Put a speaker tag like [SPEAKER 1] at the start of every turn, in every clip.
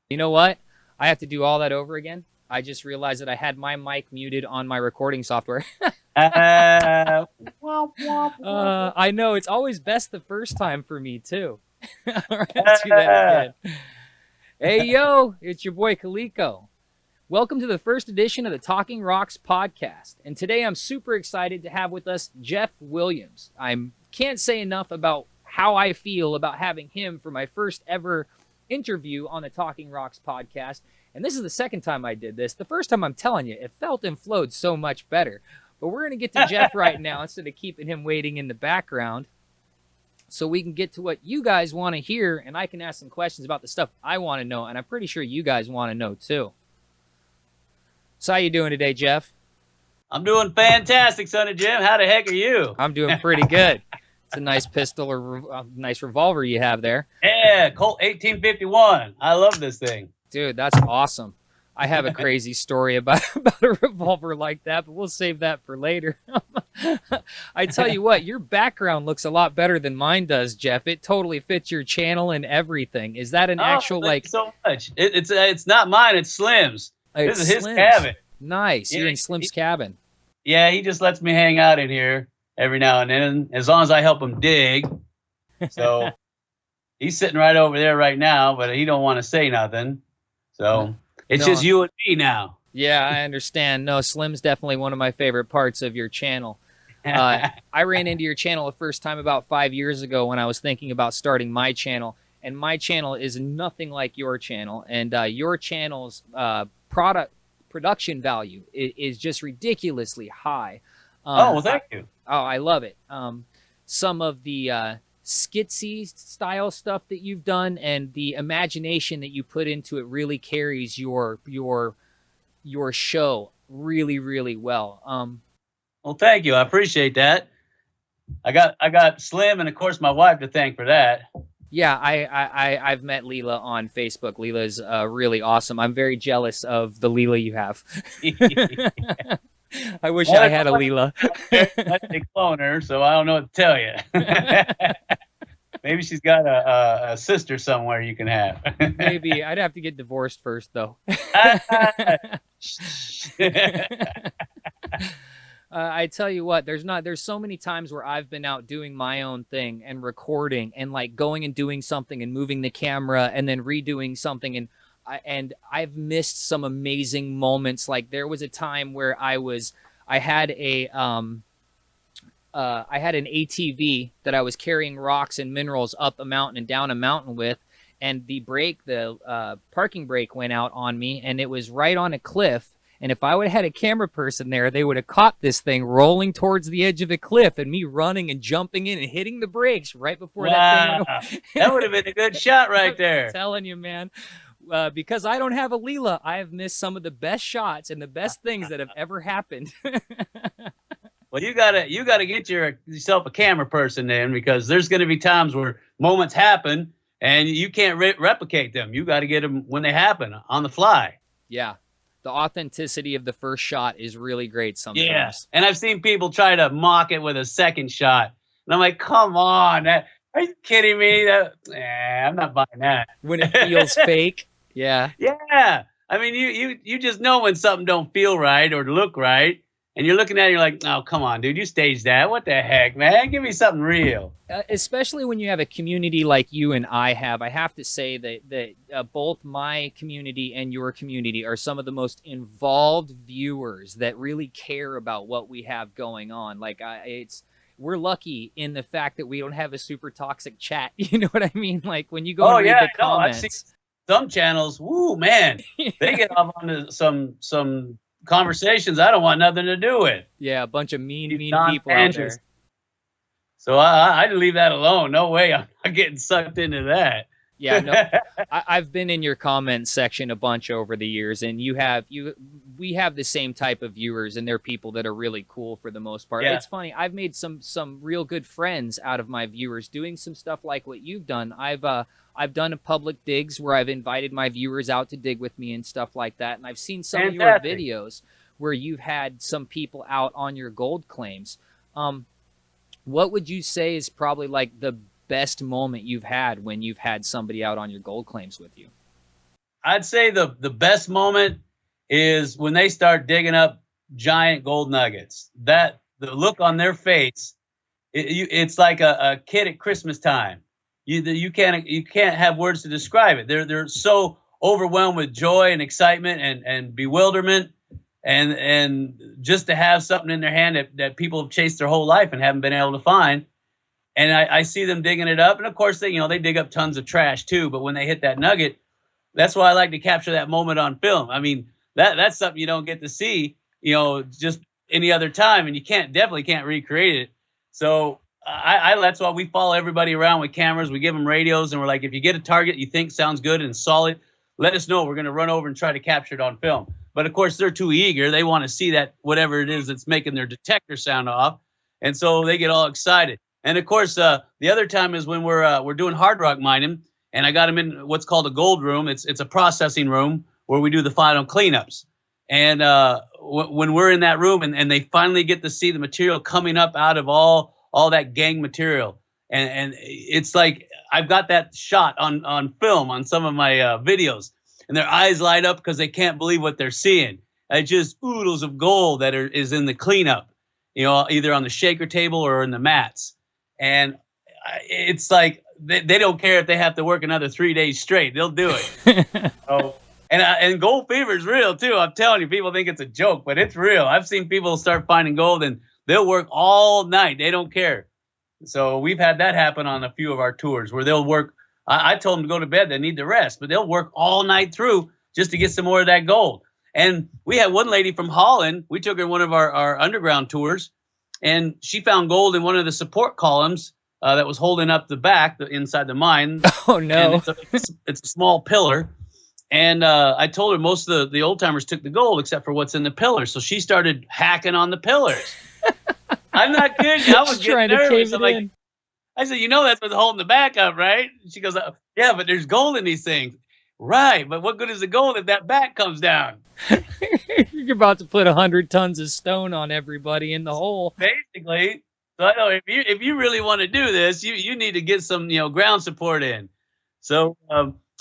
[SPEAKER 1] You know what? I have to do all that over again. I just realized that I had my mic muted on my recording software.
[SPEAKER 2] Uh, womp, womp, womp, womp.
[SPEAKER 1] I know it's always best the first time for me too. All right, let's do that again. Hey yo, it's your boy Caleko. Welcome to the first edition of the Talking Rocks podcast. And today I'm super excited to have with us Jeff Williams. I can't say enough about how I feel about having him for my first ever interview on the Talking Rocks podcast. And this is the second time I did this. The first time, I'm telling you, it felt and flowed so much better. But we're going to get to Jeff right now instead of keeping him waiting in the background, so we can get to what you guys want to hear, and I can ask some questions about the stuff I want to know, and I'm pretty sure you guys want to know too. So how you doing today, Jeff?
[SPEAKER 2] I'm doing fantastic, son of Jim. How the heck are you?
[SPEAKER 1] I'm doing pretty good. It's a nice pistol or nice revolver you have there.
[SPEAKER 2] Yeah, Colt 1851. I love this thing.
[SPEAKER 1] Dude, that's awesome. I have a crazy story about a revolver like that, but we'll save that for later. I tell you what, your background looks a lot better than mine does, Jeff. It totally fits your channel and everything. Is that an actual,
[SPEAKER 2] thank you so much. It's not mine. It's Slim's. This is his cabin.
[SPEAKER 1] Nice.
[SPEAKER 2] Yeah,
[SPEAKER 1] You're in Slim's cabin.
[SPEAKER 2] Yeah, he just lets me hang out in here every now and then, as long as I help him dig. So he's sitting right over there right now, but he don't want to say nothing. So it's just you and me now.
[SPEAKER 1] Yeah, I understand. No, Slim's definitely one of my favorite parts of your channel. I ran into your channel the first time about 5 years ago when I was thinking about starting my channel. And my channel is nothing like your channel. And your channel's production value is just ridiculously high.
[SPEAKER 2] Well, thank you.
[SPEAKER 1] I love it. Some of the skitsy style stuff that you've done and the imagination that you put into it really carries your show really, really well.
[SPEAKER 2] Well, thank you. I appreciate that. I got Slim and of course my wife to thank for that.
[SPEAKER 1] Yeah, I've met Leela on Facebook. Leela's really awesome. I'm very jealous of the Leela you have. I wish I had a Leela.
[SPEAKER 2] They clone her, so I don't know what to tell you. Maybe she's got a sister somewhere you can have.
[SPEAKER 1] Maybe. I'd have to get divorced first, though. I tell you what, there's so many times where I've been out doing my own thing and recording and like going and doing something and moving the camera and then redoing something, and I've missed some amazing moments. Like there was a time where I had an ATV that I was carrying rocks and minerals up a mountain and down a mountain with, and the parking brake went out on me, and it was right on a cliff. And if I would have had a camera person there, they would have caught this thing rolling towards the edge of the cliff and me running and jumping in and hitting the brakes right before that thing.
[SPEAKER 2] That would have been a good shot right there.
[SPEAKER 1] I'm telling you, man. Because I don't have a Leela, I have missed some of the best shots and the best things that have ever happened.
[SPEAKER 2] Well, you gotta get yourself a camera person then, because there's going to be times where moments happen and you can't replicate them. You got to get them when they happen on the fly.
[SPEAKER 1] Yeah. The authenticity of the first shot is really great sometimes.
[SPEAKER 2] Yeah. And I've seen people try to mock it with a second shot. And I'm like, come on. Are you kidding me? I'm not buying that.
[SPEAKER 1] When it feels fake. Yeah.
[SPEAKER 2] Yeah. I mean, you just know when something don't feel right or look right. And you're looking at it, you're like, oh, come on, dude, you staged that. What the heck, man? Give me something real.
[SPEAKER 1] Especially when you have a community like you and I have. I have to say that both my community and your community are some of the most involved viewers that really care about what we have going on. Like, we're lucky in the fact that we don't have a super toxic chat. You know what I mean? Like, when you go and read the comments.
[SPEAKER 2] I've seen some channels, woo, man, they get off onto some conversations I don't want nothing to do with.
[SPEAKER 1] Yeah, a bunch of mean people out there.
[SPEAKER 2] So I'd leave that alone. No way I'm not getting sucked into that.
[SPEAKER 1] Yeah, no, I've been in your comment section a bunch over the years, and we have the same type of viewers, and they're people that are really cool for the most part. Yeah. It's funny. I've made some real good friends out of my viewers doing some stuff like what you've done. I've done a public digs where I've invited my viewers out to dig with me and stuff like that. And I've seen some of your videos where you've had some people out on your gold claims. What would you say is probably like the best moment you've had when you've had somebody out on your gold claims with you?
[SPEAKER 2] I'd say the best moment is when they start digging up giant gold nuggets. That the look on their face, it's like a kid at Christmas time. You can't have words to describe it. They're so overwhelmed with joy and excitement and bewilderment, and just to have something in their hand that people have chased their whole life and haven't been able to find. And I see them digging it up, and of course they dig up tons of trash too. But when they hit that nugget, that's why I like to capture that moment on film. I mean, that's something you don't get to see, just any other time, and you definitely can't recreate it. So that's why we follow everybody around with cameras. We give them radios, and we're like, if you get a target you think sounds good and solid, let us know. We're going to run over and try to capture it on film. But of course, they're too eager. They want to see that whatever it is that's making their detector sound off, and so they get all excited. And of course, the other time is when we're doing hard rock mining. And I got them in what's called a gold room. It's a processing room where we do the final cleanups. And when we're in that room and they finally get to see the material coming up out of all that gang material, and it's like I've got that shot on film on some of my videos, and their eyes light up because they can't believe what they're seeing. It's just oodles of gold that is in the cleanup, either on the shaker table or in the mats. And it's like, they don't care if they have to work another 3 days straight. They'll do it. And gold fever is real too. I'm telling you, people think it's a joke, but it's real. I've seen people start finding gold and they'll work all night. They don't care. So we've had that happen on a few of our tours where they'll work. I told them to go to bed. They need to rest, but they'll work all night through just to get some more of that gold. And we had one lady from Holland. We took her one of our underground tours, and she found gold in one of the support columns that was holding up the back inside the mine.
[SPEAKER 1] Oh, no.
[SPEAKER 2] It's a small pillar. And I told her most of the old timers took the gold except for what's in the pillars. So she started hacking on the pillars. I'm not kidding. I was getting nervous. I'm like, I said, that's what's holding the back up, right? She goes, yeah, but there's gold in these things. Right. But what good is the gold if that back comes down?
[SPEAKER 1] You're about to put 100 tons of stone on everybody in the hole.
[SPEAKER 2] Basically. So I know if you really want to do this, you need to get some ground support in. So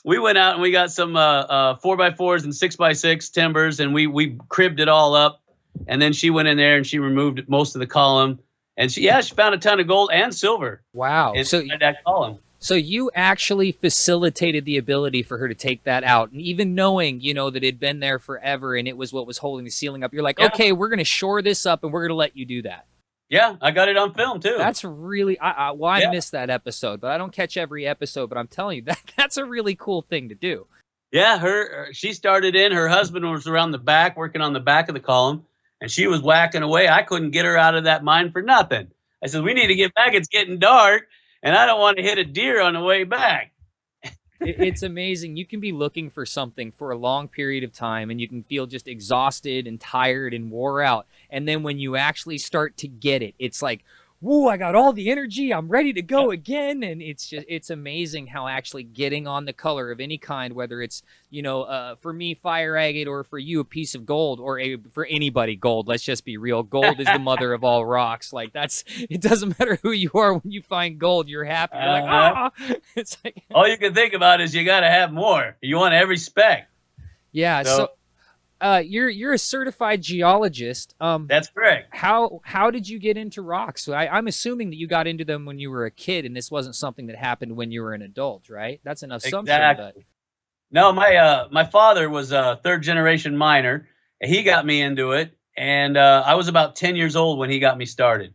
[SPEAKER 2] we went out and we got some 4x4s and 6x6 timbers, and we cribbed it all up. And then she went in there and she removed most of the column, and she found a ton of gold and silver.
[SPEAKER 1] Wow!
[SPEAKER 2] Inside that column.
[SPEAKER 1] So you actually facilitated the ability for her to take that out, and even knowing that it had been there forever and it was what was holding the ceiling up, you're like, okay, we're going to shore this up and we're going to let you do that.
[SPEAKER 2] Yeah, I got it on film too.
[SPEAKER 1] That's really, I missed that episode, but I don't catch every episode, but I'm telling you, that's a really cool thing to do.
[SPEAKER 2] Yeah, she started in, her husband was around the back, working on the back of the column, and she was whacking away. I couldn't get her out of that mine for nothing. I said, we need to get back. It's getting dark, and I don't want to hit a deer on the way back.
[SPEAKER 1] It's amazing. You can be looking for something for a long period of time, and you can feel just exhausted and tired and wore out. And then when you actually start to get it, it's like, whoa, I got all the energy. I'm ready to go again. And it's amazing how actually getting on the color of any kind, whether it's, for me, fire agate, or for you, a piece of gold, or for anybody, gold. Let's just be real. Gold is the mother of all rocks. Like it doesn't matter who you are. When you find gold, you're happy. You're like, ah. It's like,
[SPEAKER 2] all you can think about is you got to have more. You want every spec.
[SPEAKER 1] Yeah. So you're a certified geologist.
[SPEAKER 2] That's correct.
[SPEAKER 1] How did you get into rocks? So I'm assuming that you got into them when you were a kid, and this wasn't something that happened when you were an adult, right? That's an assumption.
[SPEAKER 2] Exactly.
[SPEAKER 1] But...
[SPEAKER 2] No, my father was a third generation miner. He got me into it, and I was about 10 years old when he got me started.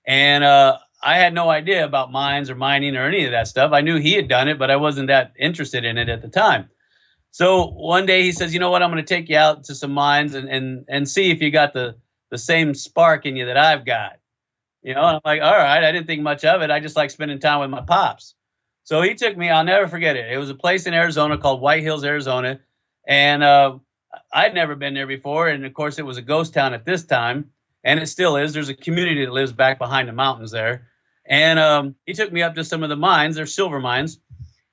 [SPEAKER 2] And I had no idea about mines or mining or any of that stuff. I knew he had done it, but I wasn't that interested in it at the time. So one day he says, you know what, I'm going to take you out to some mines and see if you got the same spark in you that I've got. And I'm like, all right, I didn't think much of it. I just like spending time with my pops. So he took me, I'll never forget it. It was a place in Arizona called White Hills, Arizona. And I'd never been there before. And of course, it was a ghost town at this time. And it still is. There's a community that lives back behind the mountains there. And he took me up to some of the mines. They're silver mines.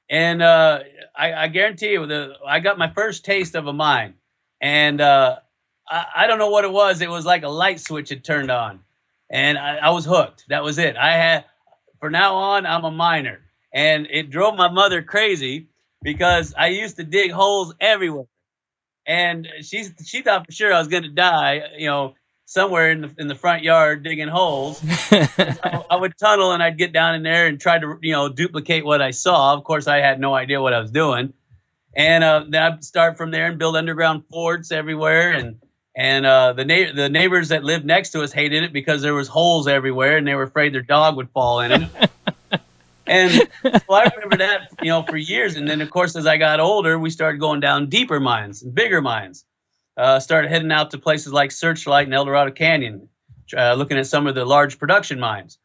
[SPEAKER 2] And I guarantee you, I got my first taste of a mine. And I don't know what it was. It was like a light switch had turned on. And I was hooked. That was it. For now on, I'm a miner. And it drove my mother crazy because I used to dig holes everywhere. And she thought for sure I was going to die, somewhere in the front yard digging holes. I would tunnel and I'd get down in there and try to, duplicate what I saw. Of course, I had no idea what I was doing. And then I'd start from there and build underground forts everywhere. And the neighbors that lived next to us hated it because there was holes everywhere and they were afraid their dog would fall in them. And so I remember that, for years. And then, of course, as I got older, we started going down deeper mines and bigger mines. Started heading out to places like Searchlight and El Dorado Canyon, looking at some of the large production mines.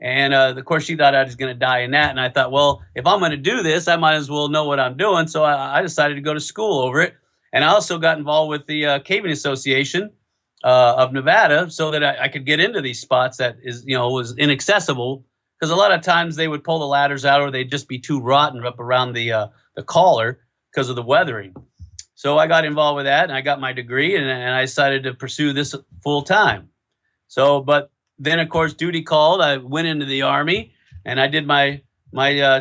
[SPEAKER 2] And, of course, she thought I was going to die in that. And I thought, well, if I'm going to do this, I might as well know what I'm doing. So I decided to go to school over it. And I also got involved with the Caving Association of Nevada so that I could get into these spots that was inaccessible. Because a lot of times they would pull the ladders out or they'd just be too rotten up around the collar because of the weathering. So I got involved with that and I got my degree and I decided to pursue this full time. So, but then, of course, duty called. I went into the Army and I did my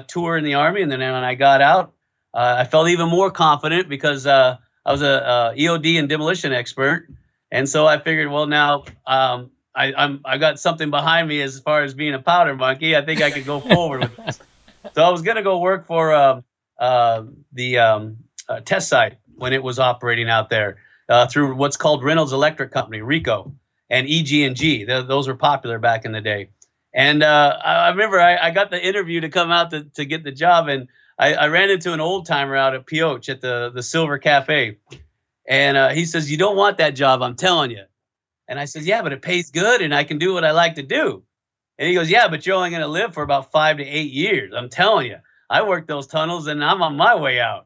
[SPEAKER 2] tour in the Army. And then when I got out, I felt even more confident because I was a EOD and demolition expert. And so I figured, well, now I got something behind me as far as being a powder monkey. I think I could go forward with this. So I was going to go work for the test site when it was operating out there through what's called Reynolds Electric Company, RICO. And EG&G, those were popular back in the day. And I remember I got the interview to come out to get the job, and I ran into an old timer out at Pioche at the Silver Cafe. And he says, "You don't want that job, I'm telling you." And I said, "Yeah, but it pays good and I can do what I like to do." And he goes, "Yeah, but you're only going to live for about 5 to 8 years. I'm telling you, I worked those tunnels and I'm on my way out."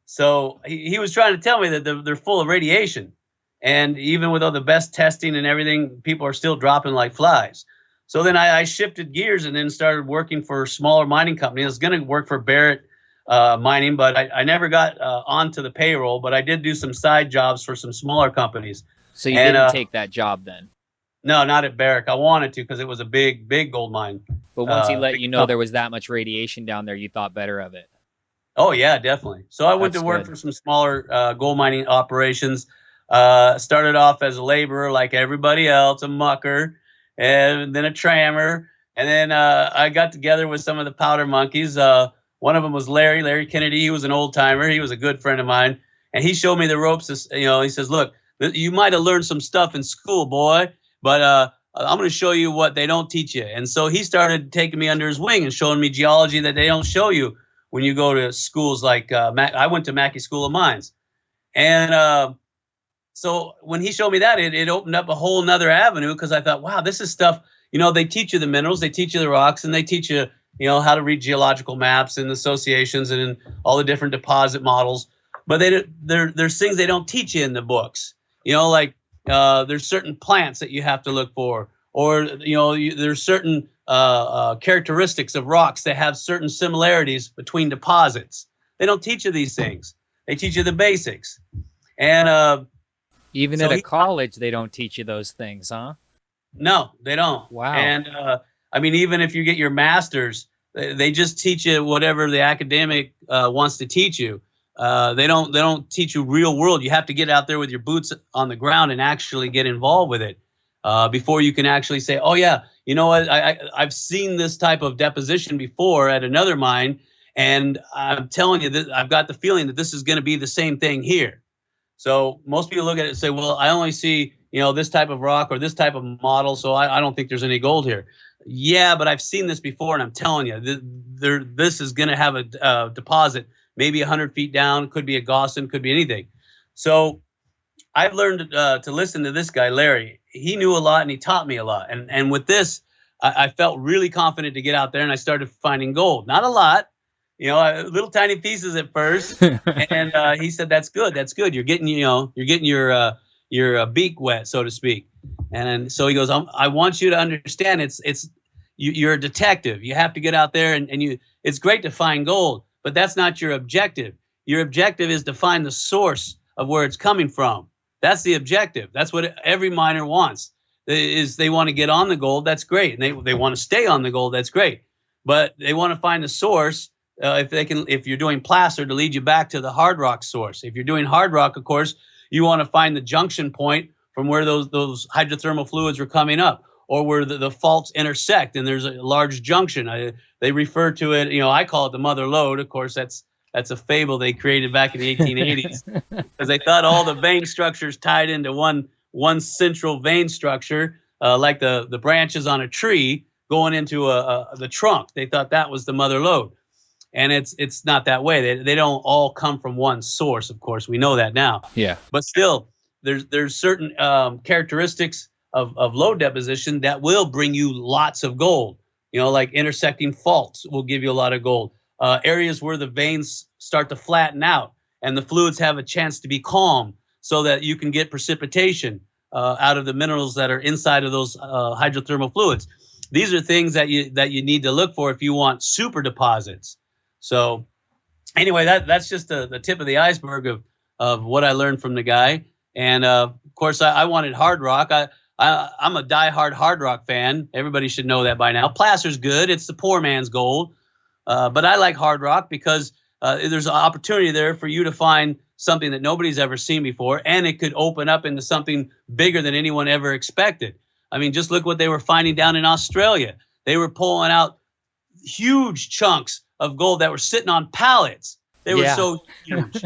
[SPEAKER 2] So he was trying to tell me that they're full of radiation. And even with all the best testing and everything, people are still dropping like flies. So then I shifted gears and then started working for smaller mining companies. I was going to work for Barrett Mining, but I never got onto the payroll. But I did do some side jobs for some smaller companies.
[SPEAKER 1] So you didn't take that job then?
[SPEAKER 2] No, not at Barrick. I wanted to because it was a big gold mine.
[SPEAKER 1] But once he let you know there was that much radiation down there, you thought better of it.
[SPEAKER 2] Oh, yeah, definitely. So I went to work for some smaller gold mining operations. Started off as a laborer like everybody else, a mucker, and then a trammer. And then I got together with some of the powder monkeys. One of them was Larry Kennedy. He was an old timer. He was a good friend of mine. And he showed me the ropes. He says, "Look, you might have learned some stuff in school, boy, but I'm going to show you what they don't teach you." And so he started taking me under his wing and showing me geology that they don't show you when you go to schools like I went to Mackey School of Mines. And so when he showed me that, it opened up a whole nother avenue because I thought, wow, this is stuff, they teach you the minerals, they teach you the rocks, and they teach you, how to read geological maps and associations and all the different deposit models. But there's things they don't teach you in the books, like there's certain plants that you have to look for, or, there's certain characteristics of rocks that have certain similarities between deposits. They don't teach you these things. They teach you the basics. And
[SPEAKER 1] even at a college, they don't teach you those things, huh?
[SPEAKER 2] No, they don't.
[SPEAKER 1] Wow.
[SPEAKER 2] And even if you get your master's, they just teach you whatever the academic wants to teach you. They don't teach you real world. You have to get out there with your boots on the ground and actually get involved with it before you can actually say, "Oh yeah, you know what? I've seen this type of deposition before at another mine, and I'm telling you that I've got the feeling that this is going to be the same thing here." So most people look at it and say, "Well, I only see, this type of rock or this type of model, so I don't think there's any gold here." Yeah, but I've seen this before, and I'm telling you, this is going to have a deposit maybe 100 feet down. Could be a Gossan, could be anything. So I've learned to listen to this guy, Larry. He knew a lot, and he taught me a lot. And with this, I felt really confident to get out there, and I started finding gold. Not a lot. Little tiny pieces at first, and he said, "That's good. That's good. You're getting your beak wet, so to speak." And so he goes, "I want you to understand. You're a detective. You have to get out there, and it's great to find gold, but that's not your objective. Your objective is to find the source of where it's coming from. That's the objective. That's what every miner wants. Is they want to get on the gold. That's great, and they want to stay on the gold. That's great." but they want to find the source. If you're doing placer, to lead you back to the hard rock source. If you're doing hard rock, of course, you want to find the junction point from where those hydrothermal fluids are coming up, or where the faults intersect and there's a large junction. They refer to it, I call it the mother lode. Of course, that's a fable they created back in the 1880s because they thought all the vein structures tied into one central vein structure, like the branches on a tree going into the trunk. They thought that was the mother lode. And it's not that way. They don't all come from one source, of course. We know that now.
[SPEAKER 1] Yeah.
[SPEAKER 2] But still, there's certain characteristics of lode deposition that will bring you lots of gold. Like intersecting faults will give you a lot of gold. Areas where the veins start to flatten out and the fluids have a chance to be calm so that you can get precipitation out of the minerals that are inside of those hydrothermal fluids. These are things that you need to look for if you want super deposits. So anyway, that's just the tip of the iceberg of what I learned from the guy. And of course, I wanted hard rock. I'm a diehard hard rock fan. Everybody should know that by now. Placer's good. It's the poor man's gold. But I like hard rock because there's an opportunity there for you to find something that nobody's ever seen before, and it could open up into something bigger than anyone ever expected. I mean, just look what they were finding down in Australia. They were pulling out huge chunks of gold that were sitting on pallets. They were so huge.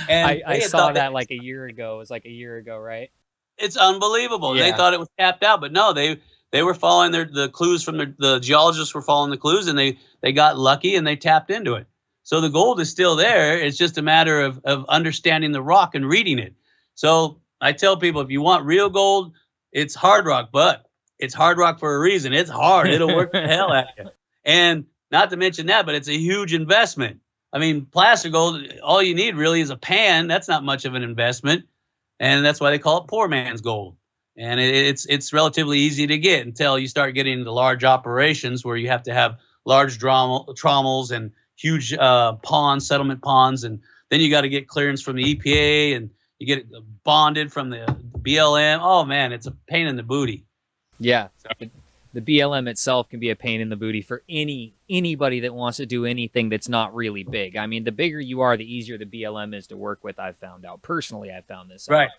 [SPEAKER 2] And
[SPEAKER 1] I saw that like a year ago. It was like a year ago, right?
[SPEAKER 2] It's unbelievable.
[SPEAKER 1] Yeah.
[SPEAKER 2] They thought it was tapped out, but no, they were following the clues from the geologists were following the clues, and they got lucky and they tapped into it. So the gold is still there. It's just a matter of understanding the rock and reading it. So I tell people, if you want real gold, it's hard rock, but it's hard rock for a reason. It's hard. It'll work the hell out of you. And not to mention that, but it's a huge investment. I mean, placer gold, all you need really is a pan. That's not much of an investment. And that's why they call it poor man's gold. And it's relatively easy to get until you start getting into large operations where you have to have large trommels and huge ponds, settlement ponds. And then you got to get clearance from the EPA and you get bonded from the BLM. Oh, man, it's a pain in the booty.
[SPEAKER 1] Yeah. The BLM itself can be a pain in the booty for anybody that wants to do anything that's not really big. I mean, the bigger you are, the easier the BLM is to work with. I've found out personally. I found this out.
[SPEAKER 2] Right.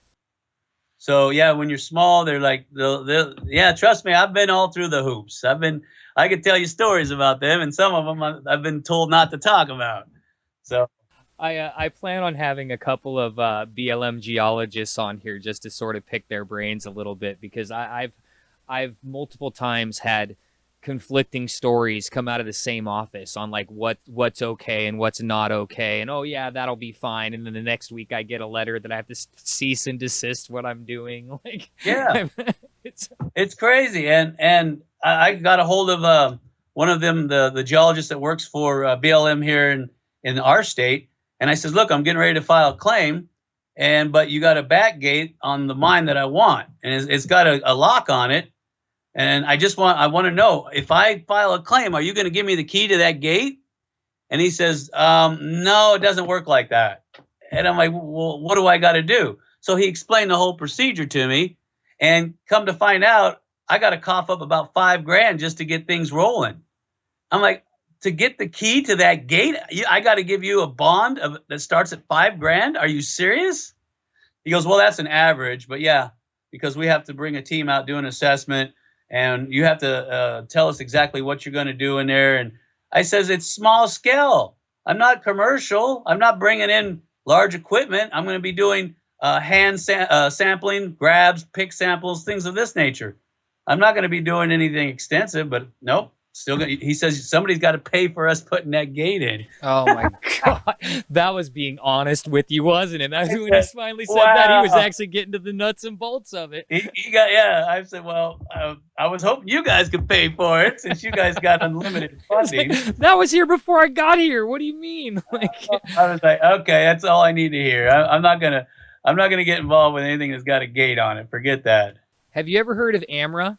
[SPEAKER 2] So yeah, when you're small, they're like, yeah, trust me, I've been all through the hoops. I could tell you stories about them, and some of them I've been told not to talk about. So
[SPEAKER 1] I plan on having a couple of BLM geologists on here just to sort of pick their brains a little bit, because I've multiple times had conflicting stories come out of the same office on like what's okay and what's not okay, and oh yeah, that'll be fine, and then the next week I get a letter that I have to cease and desist what I'm doing. Like,
[SPEAKER 2] yeah, it's crazy. And I got a hold of one of them, the geologist that works for BLM here in our state, and I says, look, I'm getting ready to file a claim, but you got a back gate on the mine that I want, and it's got a lock on it. And I want to know, if I file a claim, are you going to give me the key to that gate? And he says, no, it doesn't work like that. And I'm like, well, what do I got to do? So he explained the whole procedure to me, and come to find out, I got to cough up about $5,000 just to get things rolling. I'm like, to get the key to that gate, I got to give you a bond that starts at $5,000? Are you serious? He goes, well, that's an average, but yeah, because we have to bring a team out, do an assessment, and you have to tell us exactly what you're going to do in there. And I says, it's small scale. I'm not commercial. I'm not bringing in large equipment. I'm going to be doing hand sampling, grabs, pick samples, things of this nature. I'm not going to be doing anything extensive, but nope. He says somebody's got to pay for us putting that gate in.
[SPEAKER 1] Oh my God. That was being honest with you, wasn't it? That's when he finally said that. He was actually getting to the nuts and bolts of it.
[SPEAKER 2] I said, well, I was hoping you guys could pay for it since you guys got unlimited funding.
[SPEAKER 1] That was here before I got here. What do you mean?
[SPEAKER 2] I was like, okay, that's all I need to hear. I'm not gonna get involved with anything that's got a gate on it. Forget that.
[SPEAKER 1] Have you ever heard of AMRA?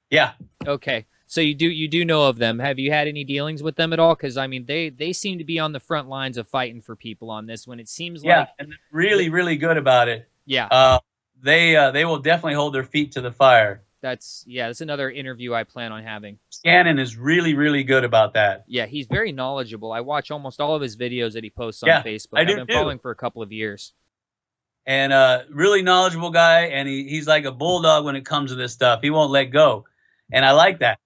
[SPEAKER 2] Yeah.
[SPEAKER 1] Okay. So you do know of them. Have you had any dealings with them at all? Because I mean, they seem to be on the front lines of fighting for people on this one. It seems like
[SPEAKER 2] and they're really good about it.
[SPEAKER 1] Yeah.
[SPEAKER 2] They will definitely hold their feet to the fire.
[SPEAKER 1] That's another interview I plan on having.
[SPEAKER 2] Scannon is really, really good about that.
[SPEAKER 1] Yeah, he's very knowledgeable. I watch almost all of his videos that he posts on
[SPEAKER 2] Yeah,
[SPEAKER 1] Facebook.
[SPEAKER 2] I do
[SPEAKER 1] I've been
[SPEAKER 2] too.
[SPEAKER 1] following for a couple of years.
[SPEAKER 2] And really knowledgeable guy, and he's like a bulldog when it comes to this stuff. He won't let go, and I like that.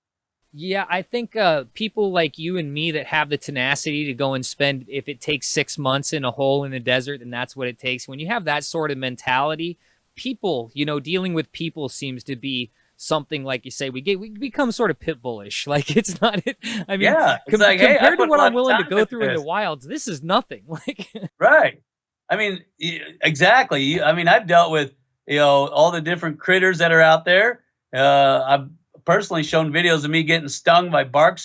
[SPEAKER 1] Yeah, I think people like you and me that have the tenacity to go and spend, if it takes 6 months in a hole in the desert, then that's what it takes. When you have that sort of mentality, people, dealing with people seems to be something, like you say, we become sort of pit bullish. Like, it's not it. I mean,
[SPEAKER 2] Yeah, it's like, hey,
[SPEAKER 1] compared to what I'm willing to
[SPEAKER 2] time
[SPEAKER 1] go
[SPEAKER 2] into
[SPEAKER 1] through in the
[SPEAKER 2] this.
[SPEAKER 1] wilds, this is nothing. Like,
[SPEAKER 2] Right. I mean, exactly. I mean, I've dealt with, all the different critters that are out there. I've personally shown videos of me getting stung by bark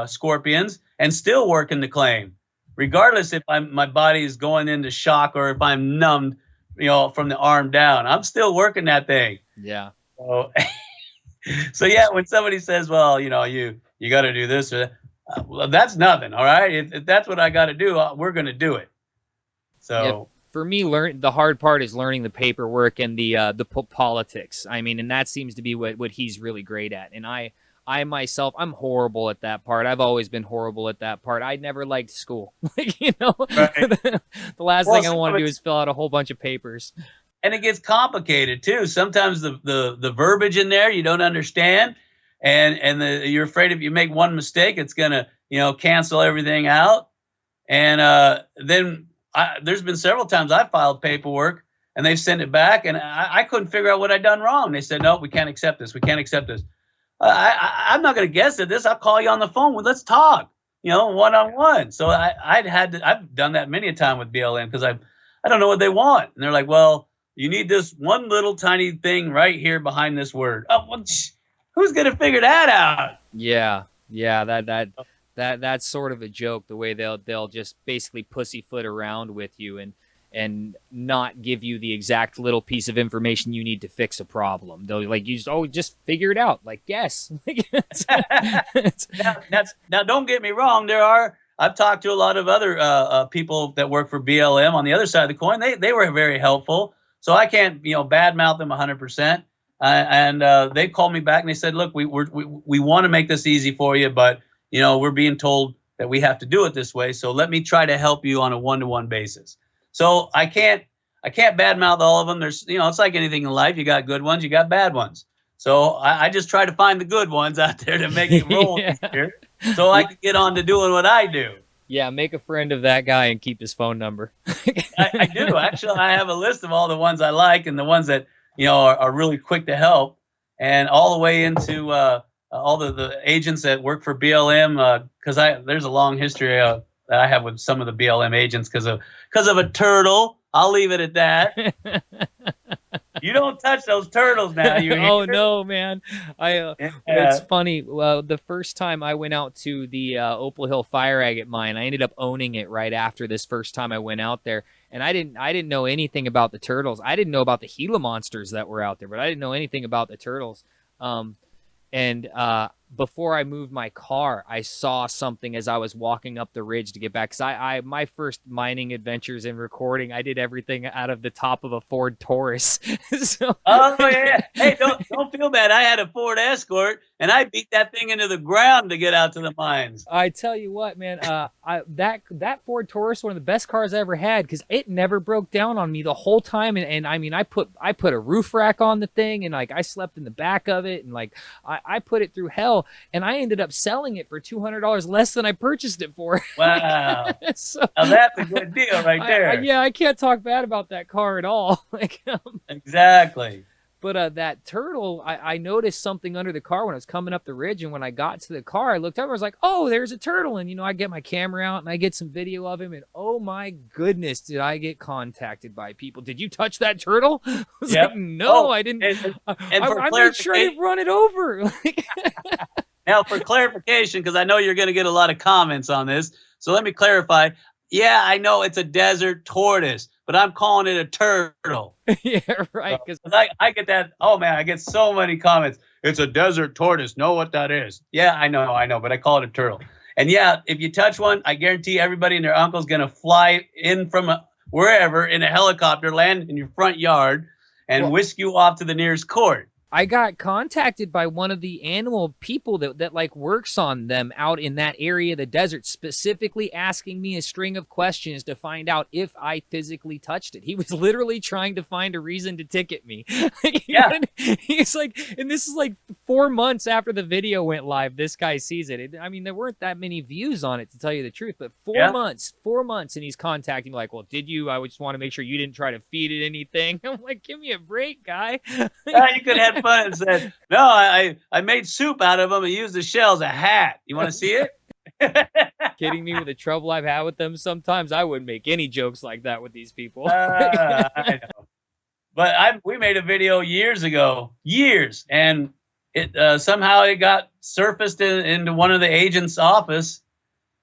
[SPEAKER 2] scorpions and still working the claim, regardless if my body is going into shock or if I'm numbed, from the arm down. I'm still working that thing.
[SPEAKER 1] yeah.
[SPEAKER 2] So, so yeah, when somebody says, well, you got to do this or that, well, that's nothing. All right. If that's what I got to do, we're going to do it. So
[SPEAKER 1] yeah, for me, the hard part is learning the paperwork and the politics. I mean, and that seems to be what he's really great at. And I myself, I'm horrible at that part. I've always been horrible at that part. I never liked school. Like,
[SPEAKER 2] right.
[SPEAKER 1] The last thing I want to do is fill out a whole bunch of papers.
[SPEAKER 2] And it gets complicated too. Sometimes the verbiage in there you don't understand, and you're afraid if you make one mistake, it's gonna cancel everything out. And then there's been several times I filed paperwork and they've sent it back, and I couldn't figure out what I'd done wrong. They said, no, we can't accept this. We can't accept this. I'm not going to guess at this. I'll call you on the phone. Let's talk, one-on-one. So I've done that many a time with BLM because I don't know what they want. And they're like, well, you need this one little tiny thing right here behind this word. Oh, well, who's going to figure that out?
[SPEAKER 1] Yeah. That's sort of a joke, the way they'll just basically pussyfoot around with you and not give you the exact little piece of information you need to fix a problem. They'll just figure it out. Like, yes.
[SPEAKER 2] Now, don't get me wrong. I've talked to a lot of other people that work for BLM on the other side of the coin. They were very helpful. So I can't, badmouth them 100%. And they called me back and they said, look, we want to make this easy for you, but we're being told that we have to do it this way. So let me try to help you on a one-to-one basis. So I can't badmouth all of them. There's, it's like anything in life. You got good ones, you got bad ones. So I just try to find the good ones out there to make it roll easier, so I can get on to doing what I do.
[SPEAKER 1] Yeah, make a friend of that guy and keep his phone number.
[SPEAKER 2] I do. Actually, I have a list of all the ones I like and the ones that, are really quick to help, and all the way into all the agents that work for BLM, because there's a long history that I have with some of the BLM agents because of a turtle. I'll leave it at that. You don't touch those turtles now.
[SPEAKER 1] Oh no, man! It's funny. The first time I went out to the Opal Hill fire agate mine, I ended up owning it right after this first time I went out there, and I didn't know anything about the turtles. I didn't know about the Gila monsters that were out there, but I didn't know anything about the turtles. And before I moved my car, I saw something as I was walking up the ridge to get back. Because my first mining adventures in recording, I did everything out of the top of a Ford Taurus. So,
[SPEAKER 2] oh yeah, hey, don't feel bad. I had a Ford Escort, and I beat that thing into the ground to get out to the mines.
[SPEAKER 1] I tell you what, man, that Ford Taurus, one of the best cars I ever had, because it never broke down on me the whole time. And I mean, I put a roof rack on the thing, and like I slept in the back of it, and like I put it through hell. And I ended up selling it for $200 less than I purchased it for.
[SPEAKER 2] Wow.
[SPEAKER 1] So,
[SPEAKER 2] now that's a good deal right there.
[SPEAKER 1] I can't talk bad about that car at all.
[SPEAKER 2] Exactly.
[SPEAKER 1] But that turtle, I noticed something under the car when I was coming up the ridge. And when I got to the car, I looked up and I was like, oh, there's a turtle. And, I get my camera out and I get some video of him. And oh, my goodness, did I get contacted by people. Did you touch that turtle? I was like, no, I didn't.
[SPEAKER 2] And
[SPEAKER 1] I made sure I didn't run it over.
[SPEAKER 2] Now, for clarification, because I know you're going to get a lot of comments on this. So let me clarify. Yeah, I know it's a desert tortoise, but I'm calling it a turtle.
[SPEAKER 1] Yeah, right. Because
[SPEAKER 2] I get that. Oh, man, I get so many comments. It's a desert tortoise. Know what that is. Yeah, I know, but I call it a turtle. And yeah, if you touch one, I guarantee everybody and their uncle's going to fly in from wherever in a helicopter, land in your front yard, and whisk you off to the nearest court.
[SPEAKER 1] I got contacted by one of the animal people that like works on them out in that area of the desert, specifically asking me a string of questions to find out if I physically touched it. He was literally trying to find a reason to ticket me.
[SPEAKER 2] Yeah.
[SPEAKER 1] He's like, and this is like 4 months after the video went live. This guy sees it. I mean, there weren't that many views on it, to tell you the truth, but 4 months, and he's contacting me like, well, did you? I just want to make sure you didn't try to feed it anything. I'm like, give me a break, guy.
[SPEAKER 2] You could have fun and said, no, I made soup out of them and used the shell as a hat. You want to see it?
[SPEAKER 1] Kidding me with the trouble I've had with them sometimes? I wouldn't make any jokes like that with these people.
[SPEAKER 2] I know. But we made a video years ago, and it somehow it got surfaced into one of the agent's office.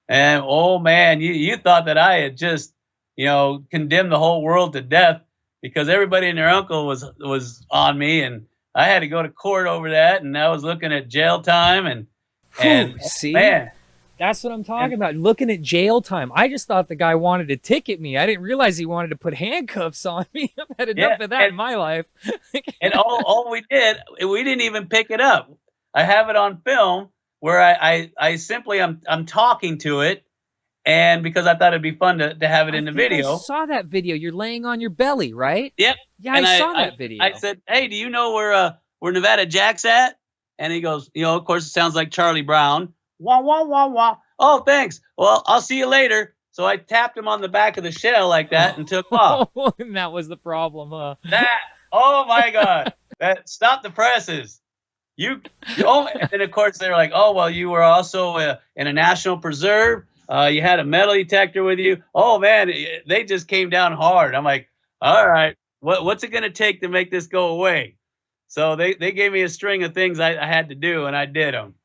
[SPEAKER 2] And oh man, you thought that I had just, condemned the whole world to death because everybody and their uncle was on me, and I had to go to court over that, and I was looking at jail time and
[SPEAKER 1] see,
[SPEAKER 2] man,
[SPEAKER 1] that's what I'm talking about. Looking at jail time. I just thought the guy wanted to ticket me. I didn't realize he wanted to put handcuffs on me. I've had enough of that in my life.
[SPEAKER 2] And all we did, we didn't even pick it up. I have it on film where I simply I'm talking to it, and because I thought it'd be fun to have it in the video.
[SPEAKER 1] I saw that video. You're laying on your belly, right?
[SPEAKER 2] Yep.
[SPEAKER 1] Yeah, I saw that video.
[SPEAKER 2] I said, hey, do you know where Nevada Jack's at? And he goes, of course it sounds like Charlie Brown. Wah, wah, wah, wah. Oh, thanks. Well, I'll see you later. So I tapped him on the back of the shell like that and took off.
[SPEAKER 1] And that was the problem, huh?
[SPEAKER 2] Oh my God. Stop the presses. And then of course they're like, oh, well, you were also in a national preserve. You had a metal detector with you. Oh man, they just came down hard. I'm like, all right, what's it going to take to make this go away? So they gave me a string of things I had to do, and I did them.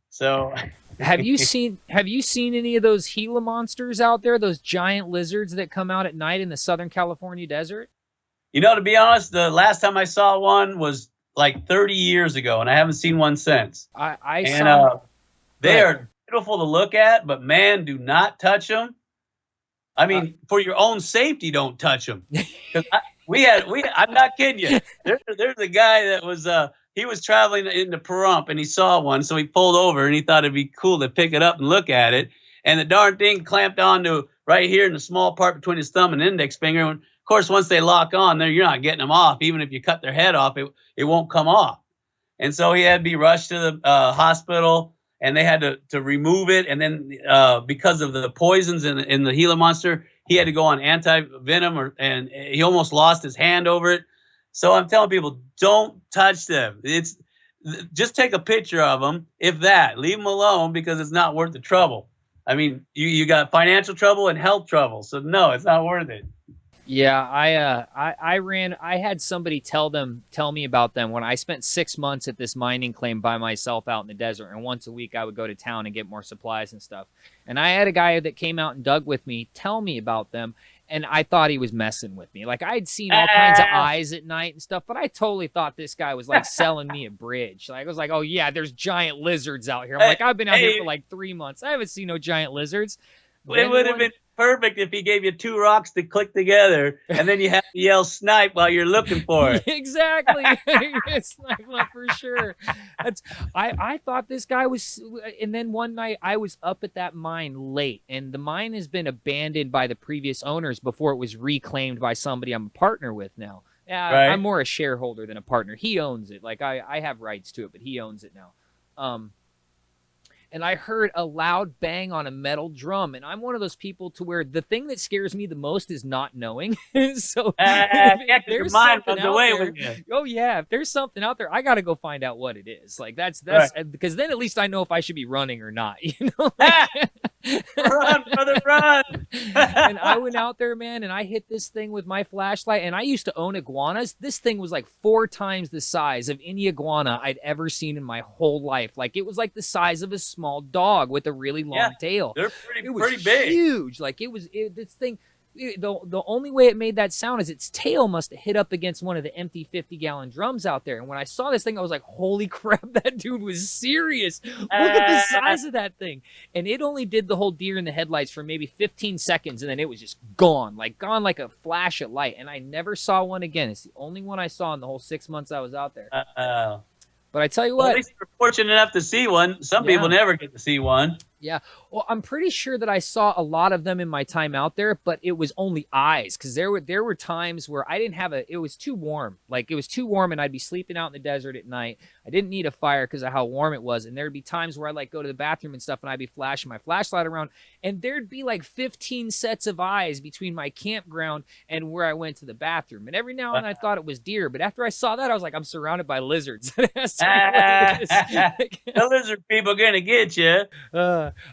[SPEAKER 2] So
[SPEAKER 1] have you seen any of those Gila monsters out there? Those giant lizards that come out at night in the Southern California desert?
[SPEAKER 2] To be honest, the last time I saw one was like 30 years ago, and I haven't seen one since. They are beautiful to look at, but man, do not touch them. I mean, for your own safety, don't touch them. I'm not kidding you. There's a guy that was he was traveling into Pahrump and he saw one, so he pulled over and he thought it'd be cool to pick it up and look at it. And the darn thing clamped onto right here in the small part between his thumb and index finger. And of course, once they lock on, there you're not getting them off. Even if you cut their head off, it won't come off. And so he had to be rushed to the hospital. And they had to remove it, and then because of the poisons in the Gila monster, he had to go on anti-venom, and he almost lost his hand over it. So I'm telling people, don't touch them. Just take a picture of them, if that. Leave them alone because it's not worth the trouble. I mean, you got financial trouble and health trouble, so no, it's not worth it.
[SPEAKER 1] Yeah, I had somebody tell me about them when I spent 6 months at this mining claim by myself out in the desert, and once a week I would go to town and get more supplies and stuff. And I had a guy that came out and dug with me tell me about them, and I thought he was messing with me. Like, I'd seen all kinds of eyes at night and stuff, but I totally thought this guy was like selling me a bridge. Like, I was like, oh yeah, there's giant lizards out here. I'm like, I've been out here for like 3 months. I haven't seen no giant lizards.
[SPEAKER 2] It would have been perfect if he gave you 2 rocks to click together, and then you have to yell snipe while you're looking for it.
[SPEAKER 1] Exactly. Snipe for sure. I thought this guy was, and then one night I was up at that mine late, and the mine has been abandoned by the previous owners before it was reclaimed by somebody I'm a partner with now.
[SPEAKER 2] Right.
[SPEAKER 1] I'm more a shareholder than a partner. He owns it. Like, I have rights to it, but he owns it now. And I heard a loud bang on a metal drum. And I'm one of those people to where the thing that scares me the most is not knowing. So
[SPEAKER 2] your mind runs away with you.
[SPEAKER 1] Oh yeah, if there's something out there, I got to go find out what it is. Like that's right. Because then at least I know if I should be running or not.
[SPEAKER 2] Run, brother, run!
[SPEAKER 1] And I went out there, man, and I hit this thing with my flashlight. And I used to own iguanas. This thing was like 4 times the size of any iguana I'd ever seen in my whole life. Like, it was like the size of a small dog with a really long tail.
[SPEAKER 2] They're pretty big.
[SPEAKER 1] Huge. Like, this thing, the only way it made that sound is its tail must have hit up against one of the empty 50-gallon drums out there. And when I saw this thing, I was like, holy crap, that dude was serious. Look at the size of that thing. And it only did the whole deer in the headlights for maybe 15 seconds, and then it was just gone like a flash of light. And I never saw one again. It's the only one I saw in the whole 6 months I was out there. But I tell you what,
[SPEAKER 2] at least you're fortunate enough to see one. Some people never get to see one.
[SPEAKER 1] Yeah. Well, I'm pretty sure that I saw a lot of them in my time out there, but it was only eyes, because there were times where I didn't have it was too warm. Like, it was too warm, and I'd be sleeping out in the desert at night. I didn't need a fire because of how warm it was. And there'd be times where I'd go to the bathroom and stuff, and I'd be flashing my flashlight around, and there'd be like 15 sets of eyes between my campground and where I went to the bathroom. And every now and then I thought it was deer, but after I saw that, I was like, I'm surrounded by lizards.
[SPEAKER 2] The lizard people are gonna get you.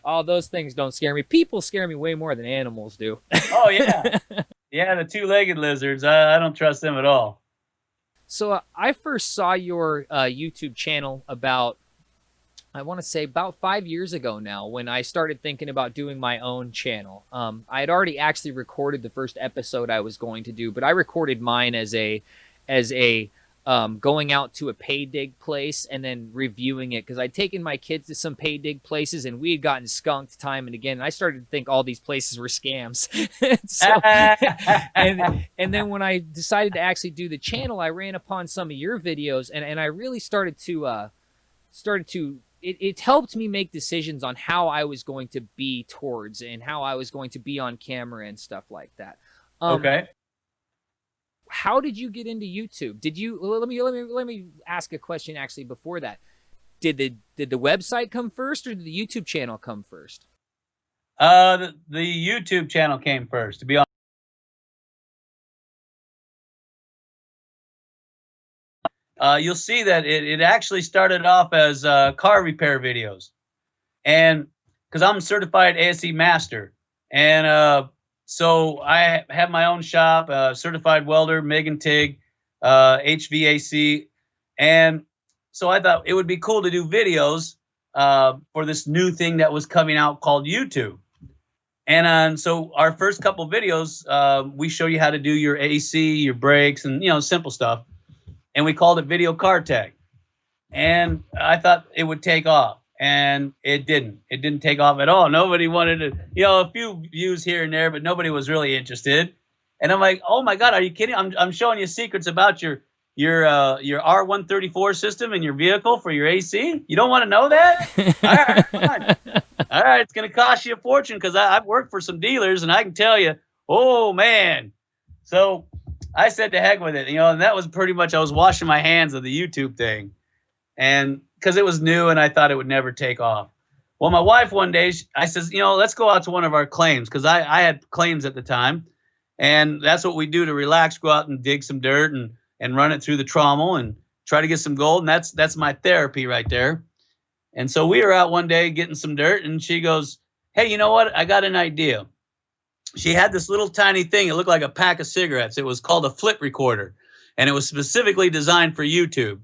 [SPEAKER 1] All those things don't scare me. People scare me way more than animals do.
[SPEAKER 2] Oh yeah, yeah. The two-legged lizards. I don't trust them at all.
[SPEAKER 1] So I first saw your YouTube channel about, I want to say about 5 years ago now, when I started thinking about doing my own channel. I had already actually recorded the first episode I was going to do, but I recorded mine as a going out to a pay dig place and then reviewing it, because I'd taken my kids to some pay dig places and we had gotten skunked time and again. And I started to think all these places were scams. and then when I decided to actually do the channel, I ran upon some of your videos, and I really started to it helped me make decisions on how I was going to be towards and how I was going to be on camera and stuff like that.
[SPEAKER 2] Okay.
[SPEAKER 1] How did you get into YouTube? Did you let me ask a question actually before that. Did the website come first, or did the YouTube channel come first?
[SPEAKER 2] The YouTube channel came first, to be honest. You'll see that it actually started off as car repair videos, and because I'm a certified ASE master, and so I have my own shop, certified welder, MIG and TIG, HVAC. And so I thought it would be cool to do videos for this new thing that was coming out called YouTube. And so our first couple videos, we show you how to do your AC, your brakes, and, simple stuff. And we called it Video Car Tech. And I thought it would take off. And it didn't. It didn't take off at all. Nobody wanted to, a few views here and there, but nobody was really interested. And I'm like, oh my God, are you kidding? I'm showing you secrets about your R134 system in your vehicle for your AC. You don't want to know that? All right, fine. All right, it's going to cost you a fortune, because I've worked for some dealers and I can tell you, oh man. So I said to heck with it, and that was pretty much, I was washing my hands of the YouTube thing. And because it was new and I thought it would never take off. Well, my wife one day, I says, let's go out to one of our claims, because I had claims at the time. And that's what we do to relax, go out and dig some dirt and run it through the trommel and try to get some gold. And that's my therapy right there. And so we were out one day getting some dirt, and she goes, hey, you know what? I got an idea. She had this little tiny thing. It looked like a pack of cigarettes. It was called a flip recorder. And it was specifically designed for YouTube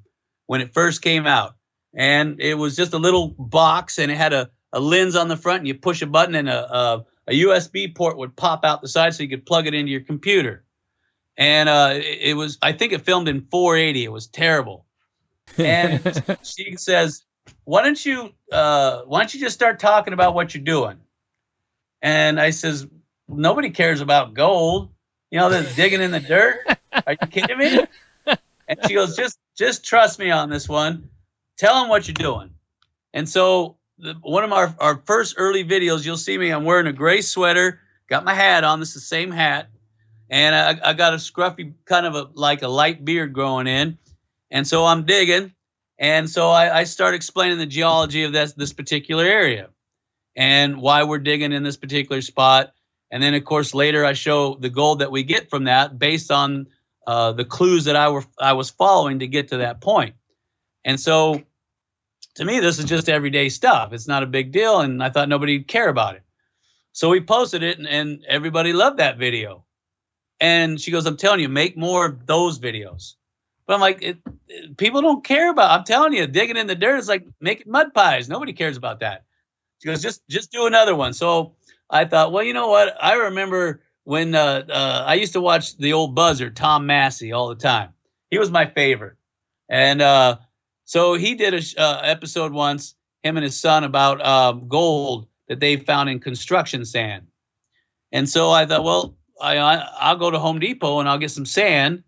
[SPEAKER 2] when it first came out. And it was just a little box, and it had a lens on the front, and you push a button and a USB port would pop out the side so you could plug it into your computer. And it was, I think it filmed in 480. It was terrible. And she says, why don't you just start talking about what you're doing? And I says, nobody cares about gold. That's digging in the dirt. Are you kidding me? And she goes, just trust me on this one. Tell them what you're doing. And so one of our first early videos, you'll see me, I'm wearing a gray sweater, got my hat on. This is the same hat. And I got a scruffy kind of like a light beard growing in. And so I'm digging. And so I start explaining the geology of this particular area and why we're digging in this particular spot. And then, of course, later I show the gold that we get from that based on the clues that I was following to get to that point. And so to me, this is just everyday stuff. It's not a big deal. And I thought nobody'd care about it. So we posted it, and everybody loved that video. And she goes, I'm telling you, make more of those videos. But I'm like, people don't care about, I'm telling you, digging in the dirt is like making mud pies. Nobody cares about that. She goes, just do another one. So I thought, well, you know what? I remember when I used to watch the old Buzzard, Tom Massey, all the time. He was my favorite. And so he did a episode once, him and his son, about gold that they found in construction sand. And so I thought, well, I'll go to Home Depot and I'll get some sand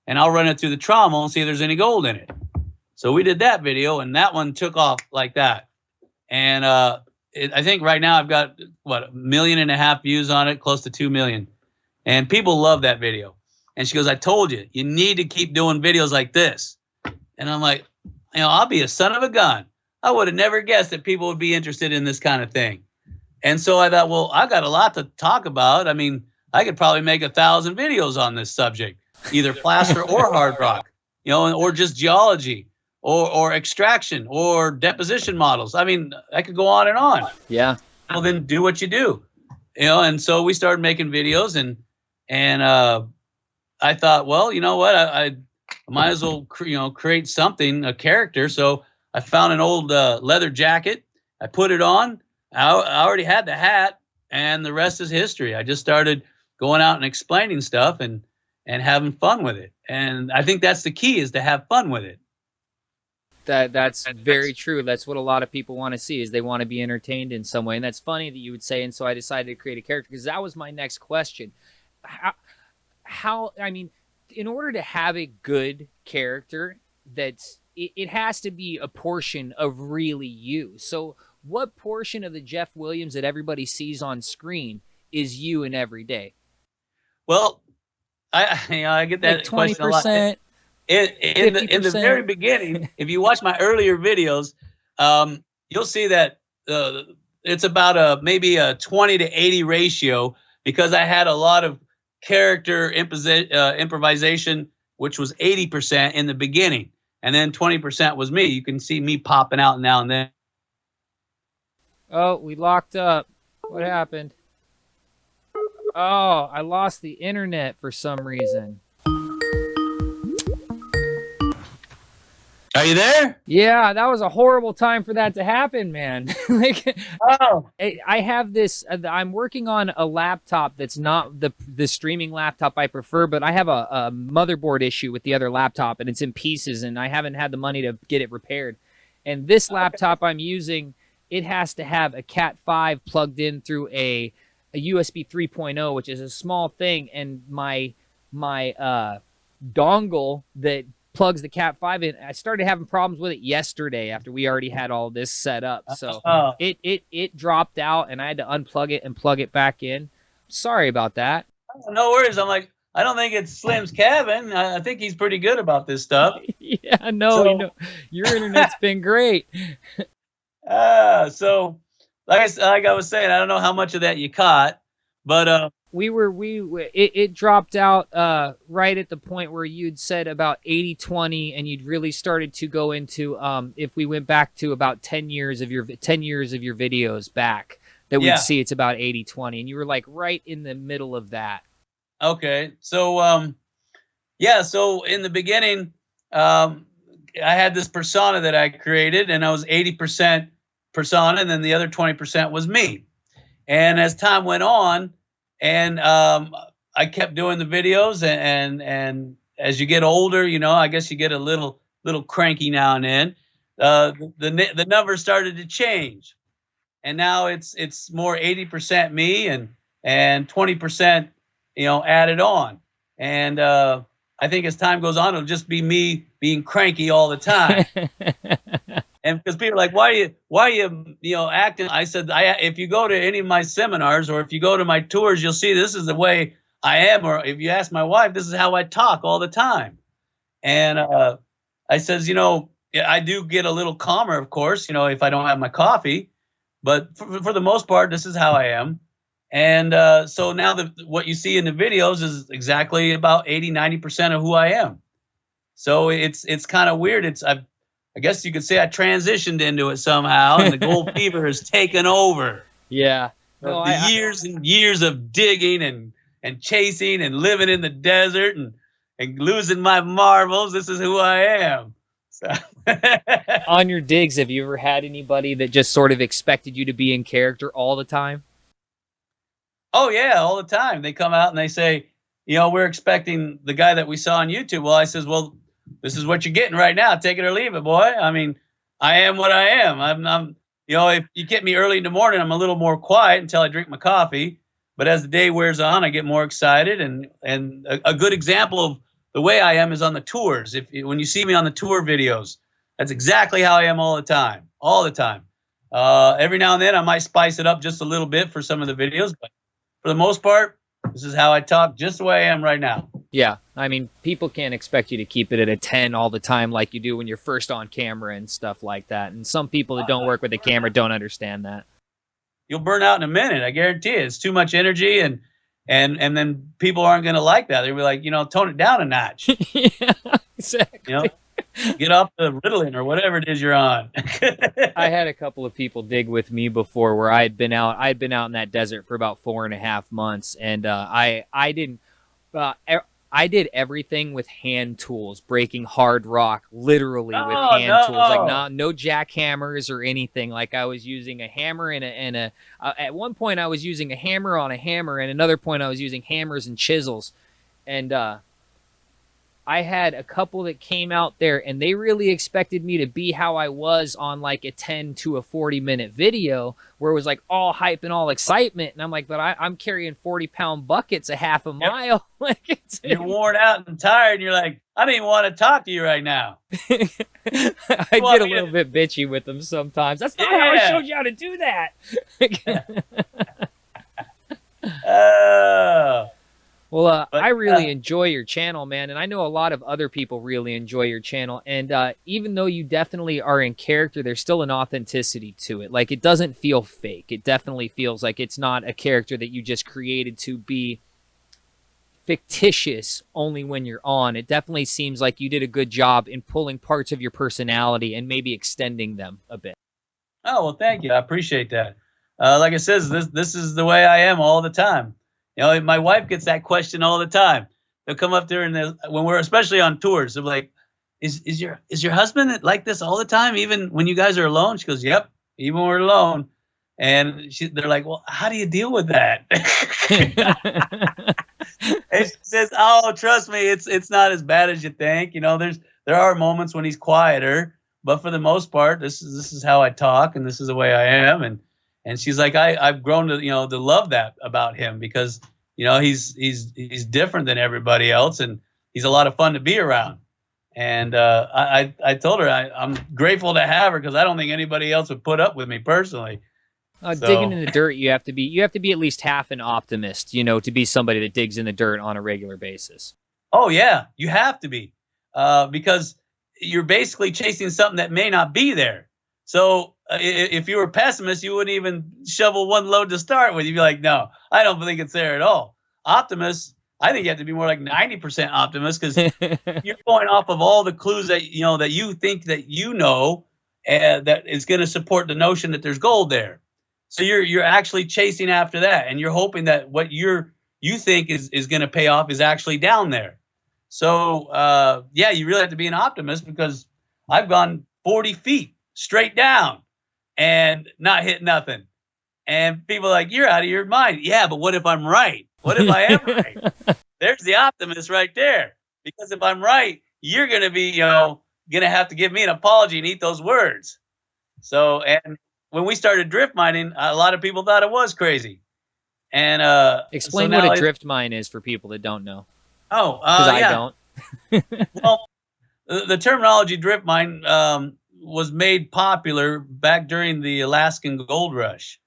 [SPEAKER 2] and I'll run it through the trommel and see if there's any gold in it. So we did that video, and that one took off like that. And I think right now I've got, 1.5 million views on it, close to 2 million. And people love that video. And she goes, I told you, you need to keep doing videos like this. And I'm like, I'll be a son of a gun. I would have never guessed that people would be interested in this kind of thing. And so I thought, well, I got a lot to talk about. I mean, I could probably make 1,000 videos on this subject, either plaster or hard rock, or just geology or extraction or deposition models. I mean, I could go on and on.
[SPEAKER 1] Yeah.
[SPEAKER 2] Well, then do what you do, and so we started making videos, and I thought, well, you know what, I might as well, create something, a character. So I found an old leather jacket. I put it on. I already had the hat, and the rest is history. I just started going out and explaining stuff and having fun with it. And I think that's the key, is to have fun with it.
[SPEAKER 1] That's very true. That's what a lot of people want to see, is they want to be entertained in some way. And that's funny that you would say. And so I decided to create a character, because that was my next question. How I mean, in order to have a good character, it has to be a portion of really you. So what portion of the Jeff Williams that everybody sees on screen is you in every day?
[SPEAKER 2] Well, I get that
[SPEAKER 1] like 20%,
[SPEAKER 2] question a lot. In the very beginning, if you watch my earlier videos, you'll see that it's about maybe a 20 to 80 ratio, because I had a lot of character improvisation, which was 80% in the beginning, and then 20% was me. You can see me popping out now and then.
[SPEAKER 1] Oh, we locked up. What happened? Oh, I lost the internet for some reason.
[SPEAKER 2] Are you there?
[SPEAKER 1] Yeah, that was a horrible time for that to happen, man. I have this. I'm working on a laptop that's not the streaming laptop I prefer, but I have a motherboard issue with the other laptop, and it's in pieces, and I haven't had the money to get it repaired. And this laptop I'm using, it has to have a Cat 5 plugged in through a USB 3.0, which is a small thing, and my dongle that plugs the Cat 5 in, I started having problems with it yesterday after we already had all this set up. So it dropped out, and I had to unplug it and plug it back in. Sorry about that.
[SPEAKER 2] No worries. I'm like, I don't think it's Slim's cabin. I think he's pretty good about this stuff.
[SPEAKER 1] Yeah, no, your internet's been great.
[SPEAKER 2] So like I was saying, I don't know how much of that you caught, but
[SPEAKER 1] it dropped out right at the point where you'd said about 80-20, and you'd really started to go into if we went back to about 10 years of your videos back, that we'd see it's about 80-20, and you were like right in the middle of that.
[SPEAKER 2] Okay. So so in the beginning, I had this persona that I created, and I was 80% persona, and then the other 20% was me. And as time went on, and I kept doing the videos, and as you get older, I guess you get a little cranky now and then. The numbers started to change, and now it's more 80% me and 20% added on. And I think as time goes on, it'll just be me being cranky all the time. And because people are like, why are you acting? I said, if you go to any of my seminars, or if you go to my tours, you'll see this is the way I am. Or if you ask my wife, this is how I talk all the time. And I says, I do get a little calmer, of course, if I don't have my coffee. But for the most part, this is how I am. And so now what you see in the videos is exactly about 80-90% of who I am. So it's kind of weird. I guess you could say I transitioned into it somehow, and the gold fever has taken over.
[SPEAKER 1] Yeah.
[SPEAKER 2] No, the years and years of digging and chasing and living in the desert and losing my marbles. This is who I am. So.
[SPEAKER 1] On your digs, have you ever had anybody that just sort of expected you to be in character all the time?
[SPEAKER 2] Oh yeah, all the time. They come out and they say, you know, we're expecting the guy that we saw on YouTube. Well, I says, well, this is what you're getting right now. Take it or leave it, boy. I mean, I am what I am. I'm you know, if you get me early in the morning, I'm a little more quiet until I drink my coffee. But as the day wears on, I get more excited. And a good example of the way I am is on the tours. If when you see me on the tour videos, that's exactly how I am all the time. All the time. Every now and then, I might spice it up just a little bit for some of the videos, but for the most part, this is how I talk, just the way I am right now.
[SPEAKER 1] Yeah, I mean, people can't expect you to keep it at a 10 all the time like you do when you're first on camera and stuff like that. And some people that don't work with the camera don't understand that.
[SPEAKER 2] You'll burn out in a minute, I guarantee it. It's too much energy, and then people aren't going to like that. They'll be like, you know, tone it down a notch.
[SPEAKER 1] Yeah, exactly.
[SPEAKER 2] You know, get off the Ritalin or whatever it is you're on.
[SPEAKER 1] I had a couple of people dig with me before where I'd been out in that desert for about 4.5 months, and I did everything with hand tools, breaking hard rock, literally with hand tools, like no jackhammers or anything. Like I was using a hammer and at one point I was using a hammer on a hammer, and another point I was using hammers and chisels, and I had a couple that came out there and they really expected me to be how I was on like a 10 to a 40-minute video where it was like all hype and all excitement. And I'm like, but I'm carrying 40-pound buckets a half a mile. Like
[SPEAKER 2] you're worn out and tired. And you're like, I don't even want to talk to you right now.
[SPEAKER 1] I get a little bit bitchy with them sometimes. That's not how I showed you how to do that. Well, I really enjoy your channel, man, and I know a lot of other people really enjoy your channel, and even though you definitely are in character, there's still an authenticity to it. Like, it doesn't feel fake. It definitely feels like it's not a character that you just created to be fictitious only when you're on. It definitely seems like you did a good job in pulling parts of your personality and maybe extending them a bit.
[SPEAKER 2] Oh, well, thank you. I appreciate that. Like I said, this is the way I am all the time. You know, my wife gets that question all the time. They'll come up there and when we're especially on tours, they're like, "Is your husband like this all the time, even when you guys are alone?" She goes, "Yep, even when we're alone." And they're like, "Well, how do you deal with that?" And she says, "Oh, trust me, it's not as bad as you think. You know, there are moments when he's quieter, but for the most part, this is how I talk, and this is the way I am." And she's like, I've grown to, you know, to love that about him because, you know, he's different than everybody else, and he's a lot of fun to be around. And I told her I'm grateful to have her because I don't think anybody else would put up with me personally.
[SPEAKER 1] Digging in the dirt, you have to be at least half an optimist, you know, to be somebody that digs in the dirt on a regular basis.
[SPEAKER 2] Oh yeah, you have to be, because you're basically chasing something that may not be there. So if you were a pessimist, you wouldn't even shovel one load to start with. You'd be like, no, I don't think it's there at all. Optimist, I think you have to be more like 90% optimist because you're going off of all the clues that you think that you know, that is going to support the notion that there's gold there. So you're actually chasing after that, and you're hoping that what you think is going to pay off is actually down there. So yeah, you really have to be an optimist because I've gone 40 feet straight down and not hit nothing. And people are like, you're out of your mind. Yeah, but what if I'm right? What if I am right? There's the optimist right there. Because if I'm right, you're going to be, you know, going to have to give me an apology and eat those words. So, and when we started drift mining, a lot of people thought it was crazy. And
[SPEAKER 1] explain what a drift mine is for people that don't know.
[SPEAKER 2] Oh,
[SPEAKER 1] because
[SPEAKER 2] yeah.
[SPEAKER 1] I don't.
[SPEAKER 2] Well, the terminology drift mine was made popular back during the Alaskan gold rush.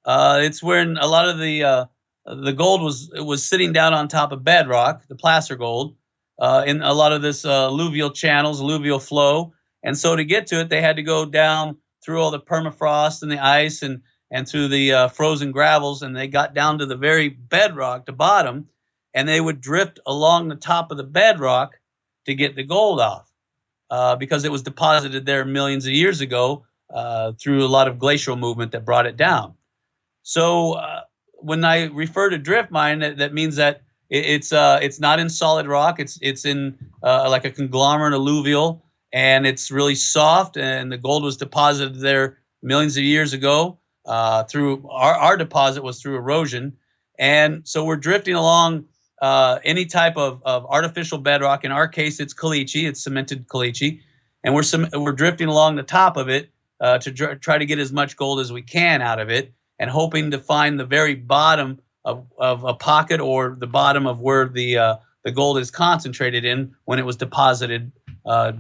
[SPEAKER 2] It's when a lot of the gold was sitting down on top of bedrock, the placer gold, in a lot of this alluvial channels, alluvial flow. And so to get to it, they had to go down through all the permafrost and the ice and through the frozen gravels, and they got down to the very bedrock, the bottom, and they would drift along the top of the bedrock to get the gold off. Because it was deposited there millions of years ago through a lot of glacial movement that brought it down. So when I refer to drift mine, that means that it's not in solid rock. It's in like a conglomerate alluvial, and it's really soft. And the gold was deposited there millions of years ago. Through our deposit was through erosion, And so we're drifting along any type of artificial bedrock. In our case, it's caliche. It's cemented caliche. And we're drifting along the top of it to try to get as much gold as we can out of it, and hoping to find the very bottom of a pocket, or the bottom of where the gold is concentrated in when it was deposited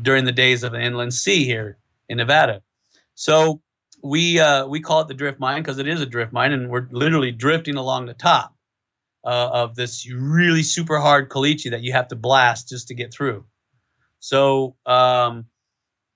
[SPEAKER 2] during the days of the inland sea here in Nevada. So we call it the drift mine because it is a drift mine, and we're literally drifting along the top of this really super hard caliche that you have to blast just to get through. So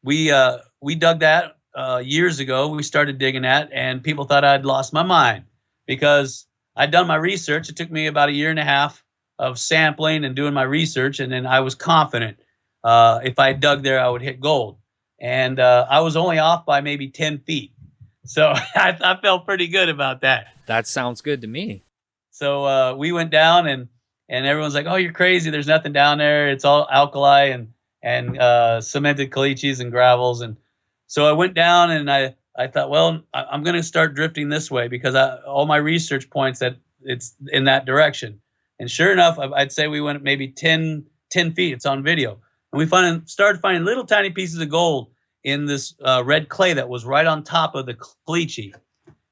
[SPEAKER 2] we dug that years ago. We started digging that, and people thought I'd lost my mind because I'd done my research. It took me about a year and a half of sampling and doing my research, and then I was confident if I dug there, I would hit gold. And I was only off by maybe 10 feet. So I felt pretty good about that.
[SPEAKER 1] That sounds good to me.
[SPEAKER 2] So we went down, and everyone's like, "Oh, you're crazy. There's nothing down there. It's all alkali and cemented caliches and gravels." And so I went down, and I thought, well, I'm going to start drifting this way because all my research points that it's in that direction. And sure enough, I'd say we went maybe 10 feet. It's on video. And we started finding little tiny pieces of gold in this red clay that was right on top of the caliche.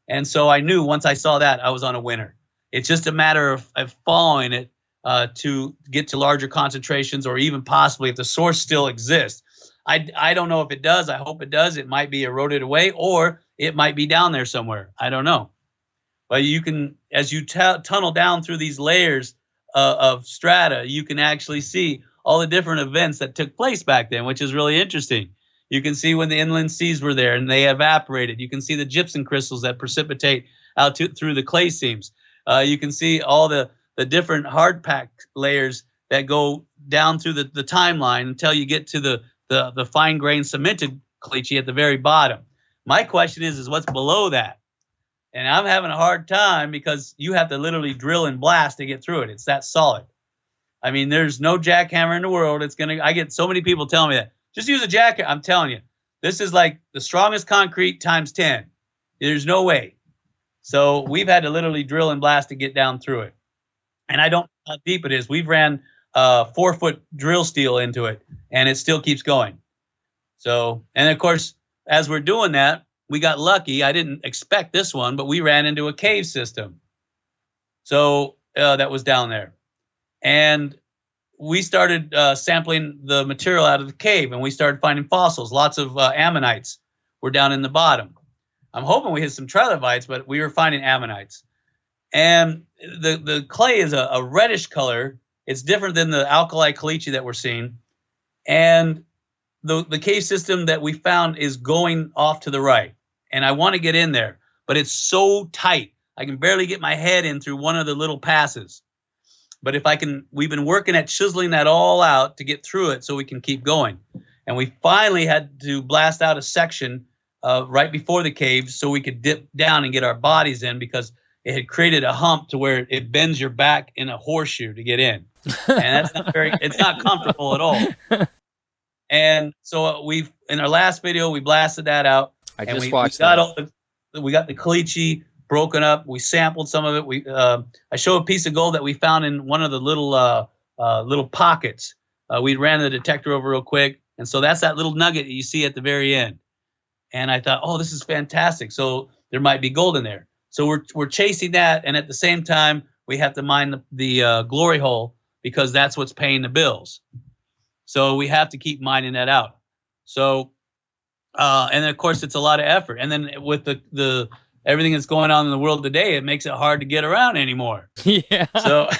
[SPEAKER 2] And so I knew once I saw that, I was on a winner. It's just a matter of following it to get to larger concentrations, or even possibly if the source still exists. I don't know if it does. I hope it does. It might be eroded away, or it might be down there somewhere. I don't know. But you can, as you tunnel down through these layers of strata, you can actually see all the different events that took place back then, which is really interesting. You can see when the inland seas were there and they evaporated. You can see the gypsum crystals that precipitate out through the clay seams. You can see all the different hard pack layers that go down through the timeline until you get to the fine grained cemented caliche at the very bottom. My question is what's below that? And I'm having a hard time because you have to literally drill and blast to get through it. It's that solid. I mean, there's no jackhammer in the world. I get so many people telling me that. Just use a jackhammer. I'm telling you, this is like the strongest concrete times 10. There's no way. So we've had to literally drill and blast to get down through it. And I don't know how deep it is. We've ran 4-foot drill steel into it, and it still keeps going. So, and of course, as we're doing that, we got lucky. I didn't expect this one, but we ran into a cave system. So that was down there. And we started sampling the material out of the cave, and we started finding fossils. Lots of ammonites were down in the bottom. I'm hoping we hit some trilobites, but we were finding ammonites. And the clay is a reddish color. It's different than the alkali caliche that we're seeing. And the cave system that we found is going off to the right. And I want to get in there, but it's so tight. I can barely get my head in through one of the little passes. But if I can, we've been working at chiseling that all out to get through it so we can keep going. And we finally had to blast out a section right before the cave so we could dip down and get our bodies in, because it had created a hump to where it bends your back in a horseshoe to get in. And that's not it's not comfortable at all. And so in our last video, we blasted that out.
[SPEAKER 1] I just watched that.
[SPEAKER 2] We got the caliche broken up. We sampled some of it. I show a piece of gold that we found in one of the little pockets. We ran the detector over real quick, and so that's that little nugget that you see at the very end. And I thought, oh, this is fantastic. So there might be gold in there. So we're chasing that, and at the same time, we have to mine the glory hole, because that's what's paying the bills. So we have to keep mining that out. So, and of course, it's a lot of effort. And then with the everything that's going on in the world today, it makes it hard to get around anymore.
[SPEAKER 1] Yeah.
[SPEAKER 2] So,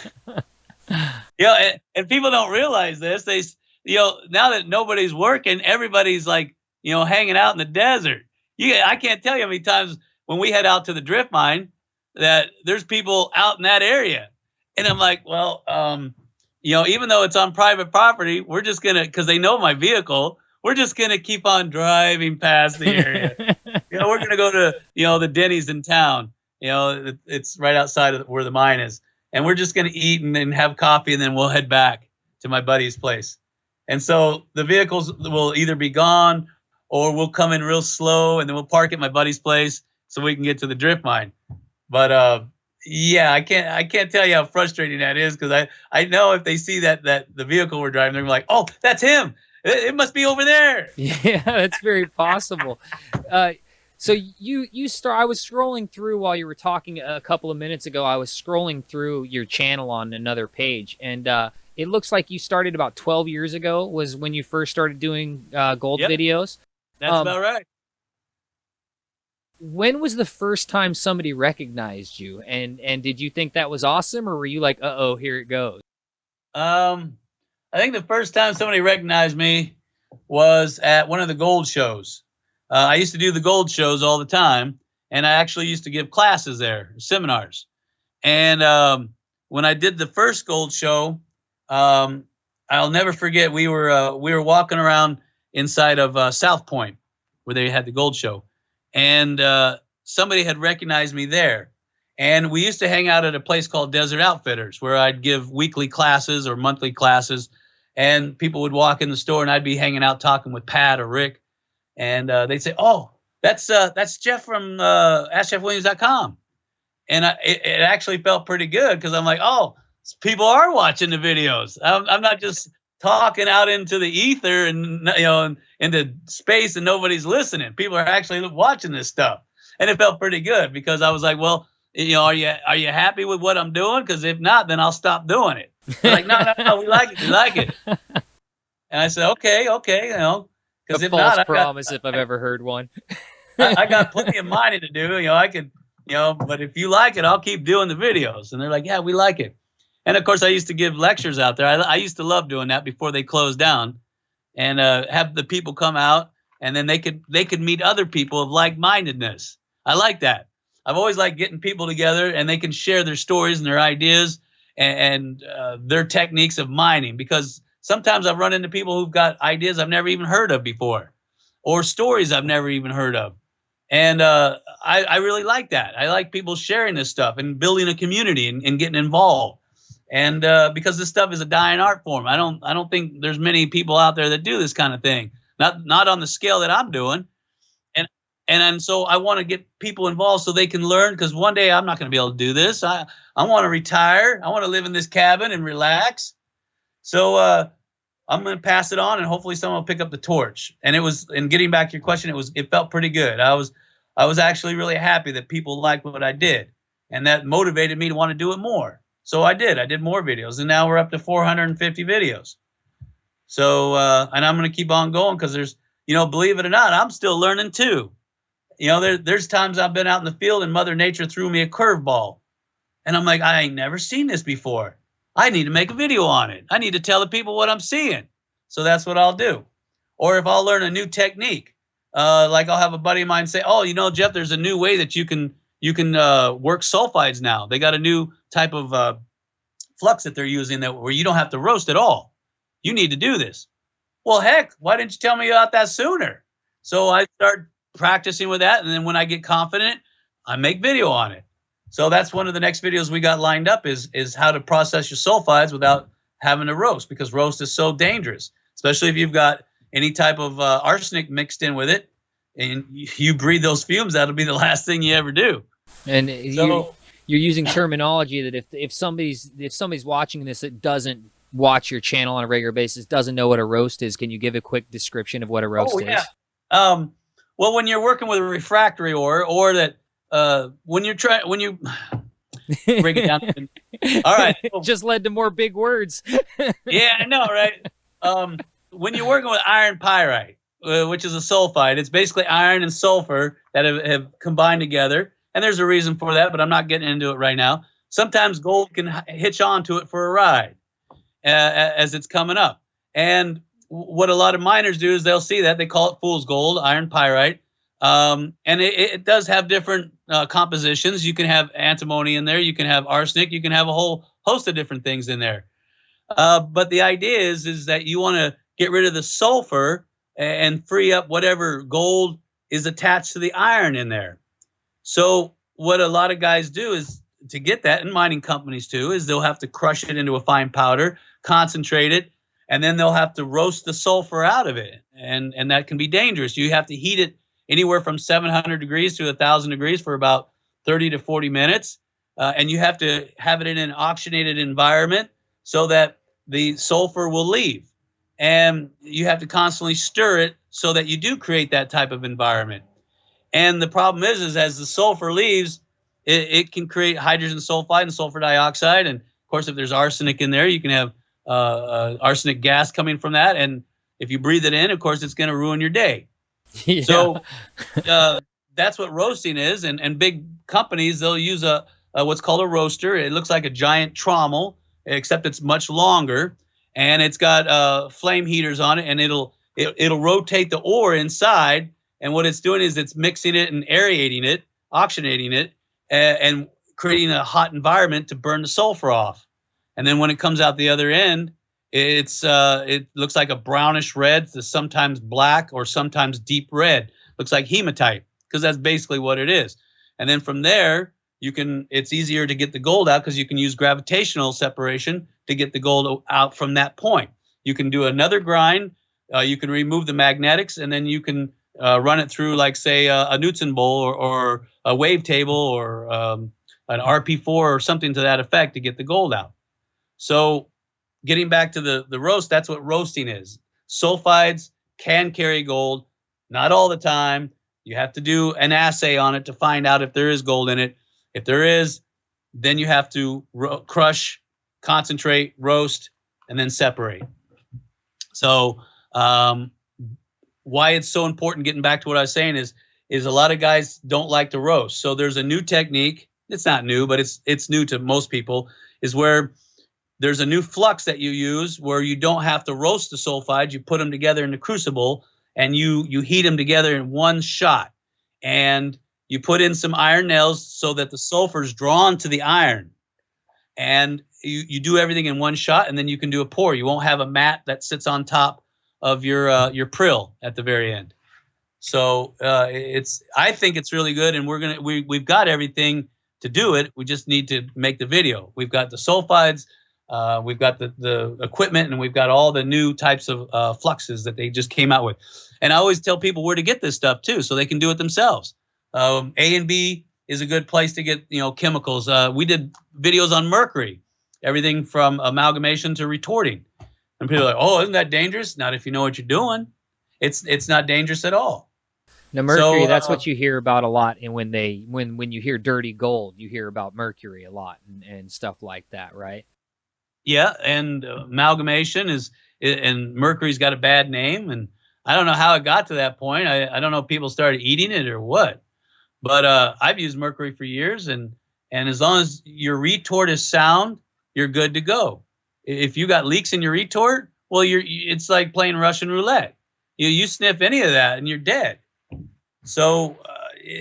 [SPEAKER 2] and people don't realize this. They, now that nobody's working, everybody's like, hanging out in the desert. I can't tell you how many times when we head out to the drift mine that there's people out in that area. And I'm like, well, even though it's on private property, we're just going to, because they know my vehicle, we're just going to keep on driving past the area. We're going to go to, the Denny's in town. It's right outside of where the mine is. And we're just going to eat and have coffee, and then we'll head back to my buddy's place. And so the vehicles will either be gone, or we'll come in real slow, and then we'll park at my buddy's place so we can get to the drift mine. But Yeah, I can't tell you how frustrating that is, because I know if they see that the vehicle we're driving, they're like, oh, that's him. It must be over there.
[SPEAKER 1] Yeah, that's very possible. Uh, so you start. I was scrolling through while you were talking a couple of minutes ago. I was scrolling through your channel on another page, and it looks like you started about 12 years ago. Was when you first started doing gold
[SPEAKER 2] Yep,
[SPEAKER 1] videos.
[SPEAKER 2] that's
[SPEAKER 1] Um,
[SPEAKER 2] about right.
[SPEAKER 1] when was the first time somebody recognized you, and did you think that was awesome, or were you like, oh, here it goes?
[SPEAKER 2] Um, I think the first time somebody recognized me was at one of the gold shows. I used to do the gold shows all the time, and I actually used to give classes there, seminars. And when I did the first gold show, um, I'll never forget. We were walking around inside of South Point, where they had the gold show, and somebody had recognized me there. And we used to hang out at a place called Desert Outfitters, where I'd give weekly classes or monthly classes, and people would walk in the store, and I'd be hanging out talking with Pat or Rick, and they'd say, "Oh, that's Jeff from AskJeffWilliams.com." And it actually felt pretty good, because I'm like, oh, people are watching the videos. I'm not just talking out into the ether and into space and nobody's listening. People are actually watching this stuff, and it felt pretty good, because I was like, well, are you happy with what I'm doing? Because if not, then I'll stop doing it. They're like, no, no, no, we like it, we like it. And I said, okay, okay,
[SPEAKER 1] A
[SPEAKER 2] because if
[SPEAKER 1] false
[SPEAKER 2] not,
[SPEAKER 1] promise, if I've ever heard one.
[SPEAKER 2] I got plenty of mining to do. I could, but if you like it, I'll keep doing the videos. And they're like, yeah, we like it. And of course, I used to give lectures out there. I used to love doing that before they closed down, and have the people come out, and then they could meet other people of like-mindedness. I like that. I've always liked getting people together, and they can share their stories and their ideas, and their techniques of mining, because sometimes I've run into people who've got ideas I've never even heard of before, or stories I've never even heard of. And I really like that. I like people sharing this stuff and building a community, and getting involved. And because this stuff is a dying art form, I don't think there's many people out there that do this kind of thing. Not on the scale that I'm doing. And and so I want to get people involved so they can learn, because one day I'm not going to be able to do this. I want to retire. I want to live in this cabin and relax. So I'm going to pass it on, and hopefully someone will pick up the torch. And getting back to your question, it felt pretty good. I was actually really happy that people liked what I did, and that motivated me to want to do it more. So I did more videos, and now we're up to 450 videos. So, and I'm going to keep on going, because believe it or not, I'm still learning too. There's times I've been out in the field and Mother Nature threw me a curveball, and I'm like, I ain't never seen this before. I need to make a video on it. I need to tell the people what I'm seeing. So that's what I'll do. Or if I'll learn a new technique, like I'll have a buddy of mine say, oh, Jeff, there's a new way that you can work sulfides now. They got a new type of flux that they're using where you don't have to roast at all. You need to do this. Well, heck, why didn't you tell me about that sooner? So I start practicing with that, and then when I get confident, I make video on it. So that's one of the next videos we got lined up, is how to process your sulfides without having to roast, because roast is so dangerous, especially if you've got any type of arsenic mixed in with it, and you breathe those fumes. That'll be the last thing you ever do.
[SPEAKER 1] And you're using terminology that if somebody's watching this that doesn't watch your channel on a regular basis, doesn't know what a roast is, can you give a quick description of what a roast is?
[SPEAKER 2] Well, when you're working with a refractory ore, or that when you break it down. All right.
[SPEAKER 1] It just led to more big words.
[SPEAKER 2] Yeah, I know, right? When you're working with iron pyrite, which is a sulfide, it's basically iron and sulfur that have combined together. And there's a reason for that, but I'm not getting into it right now. Sometimes gold can hitch onto it for a ride as it's coming up. And what a lot of miners do is they'll see that. They call it fool's gold, iron pyrite. And it does have different compositions. You can have antimony in there. You can have arsenic. You can have a whole host of different things in there. But the idea is that you want to get rid of the sulfur and free up whatever gold is attached to the iron in there. So what a lot of guys do is, to get that, and mining companies too, is they'll have to crush it into a fine powder, concentrate it, and then they'll have to roast the sulfur out of it. And that can be dangerous. You have to heat it anywhere from 700 degrees to 1,000 degrees for about 30 to 40 minutes. and you have to have it in an oxygenated environment so that the sulfur will leave. And you have to constantly stir it so that you do create that type of environment. And the problem is as the sulfur leaves, it can create hydrogen sulfide and sulfur dioxide. And of course, if there's arsenic in there, you can have arsenic gas coming from that. And if you breathe it in, of course, it's going to ruin your day.
[SPEAKER 1] Yeah.
[SPEAKER 2] So that's what roasting is. And big companies, they'll use what's called a roaster. It looks like a giant trommel, except it's much longer. And it's got flame heaters on it, and it'll rotate the ore inside. And what it's doing is it's mixing it and aerating it, oxygenating it, and creating a hot environment to burn the sulfur off. And then when it comes out the other end, it looks like a brownish red, sometimes black or sometimes deep red. Looks like hematite, because that's basically what it is. And then from there, it's easier to get the gold out because you can use gravitational separation to get the gold out from that point. You can do another grind. You can remove the magnetics, and then you can run it through, like, say, a Knudsen bowl or a wave table or an RP4 or something to that effect to get the gold out. So getting back to the roast, that's what roasting is. Sulfides can carry gold, not all the time. You have to do an assay on it to find out if there is gold in it. If there is, then you have to crush, concentrate, roast, and then separate. So why it's so important, getting back to what I was saying, is a lot of guys don't like to roast. So there's a new technique. It's not new, but it's new to most people, is where there's a new flux that you use where you don't have to roast the sulfides. You put them together in the crucible, and you heat them together in one shot. And you put in some iron nails so that the sulfur is drawn to the iron. And you do everything in one shot, and then you can do a pour. You won't have a mat that sits on top of your prill at the very end. So I think it's really good, and we've got everything to do it. We just need to make the video. We've got the sulfides, we've got the equipment, and we've got all the new types of fluxes that they just came out with. And I always tell people where to get this stuff too, so they can do it themselves. A&B is a good place to get chemicals. We did videos on mercury, everything from amalgamation to retorting. And people are like, "Oh, isn't that dangerous?" Not if you know what you're doing. It's not dangerous at all.
[SPEAKER 1] Now, mercury, that's what you hear about a lot. And when you hear dirty gold, you hear about mercury a lot and stuff like that, right?
[SPEAKER 2] Yeah, and amalgamation and mercury's got a bad name, and I don't know how it got to that point. I don't know if people started eating it or what. But I've used mercury for years, and as long as your retort is sound, you're good to go. If you got leaks in your retort, well, it's like playing Russian roulette. You sniff any of that, and you're dead. So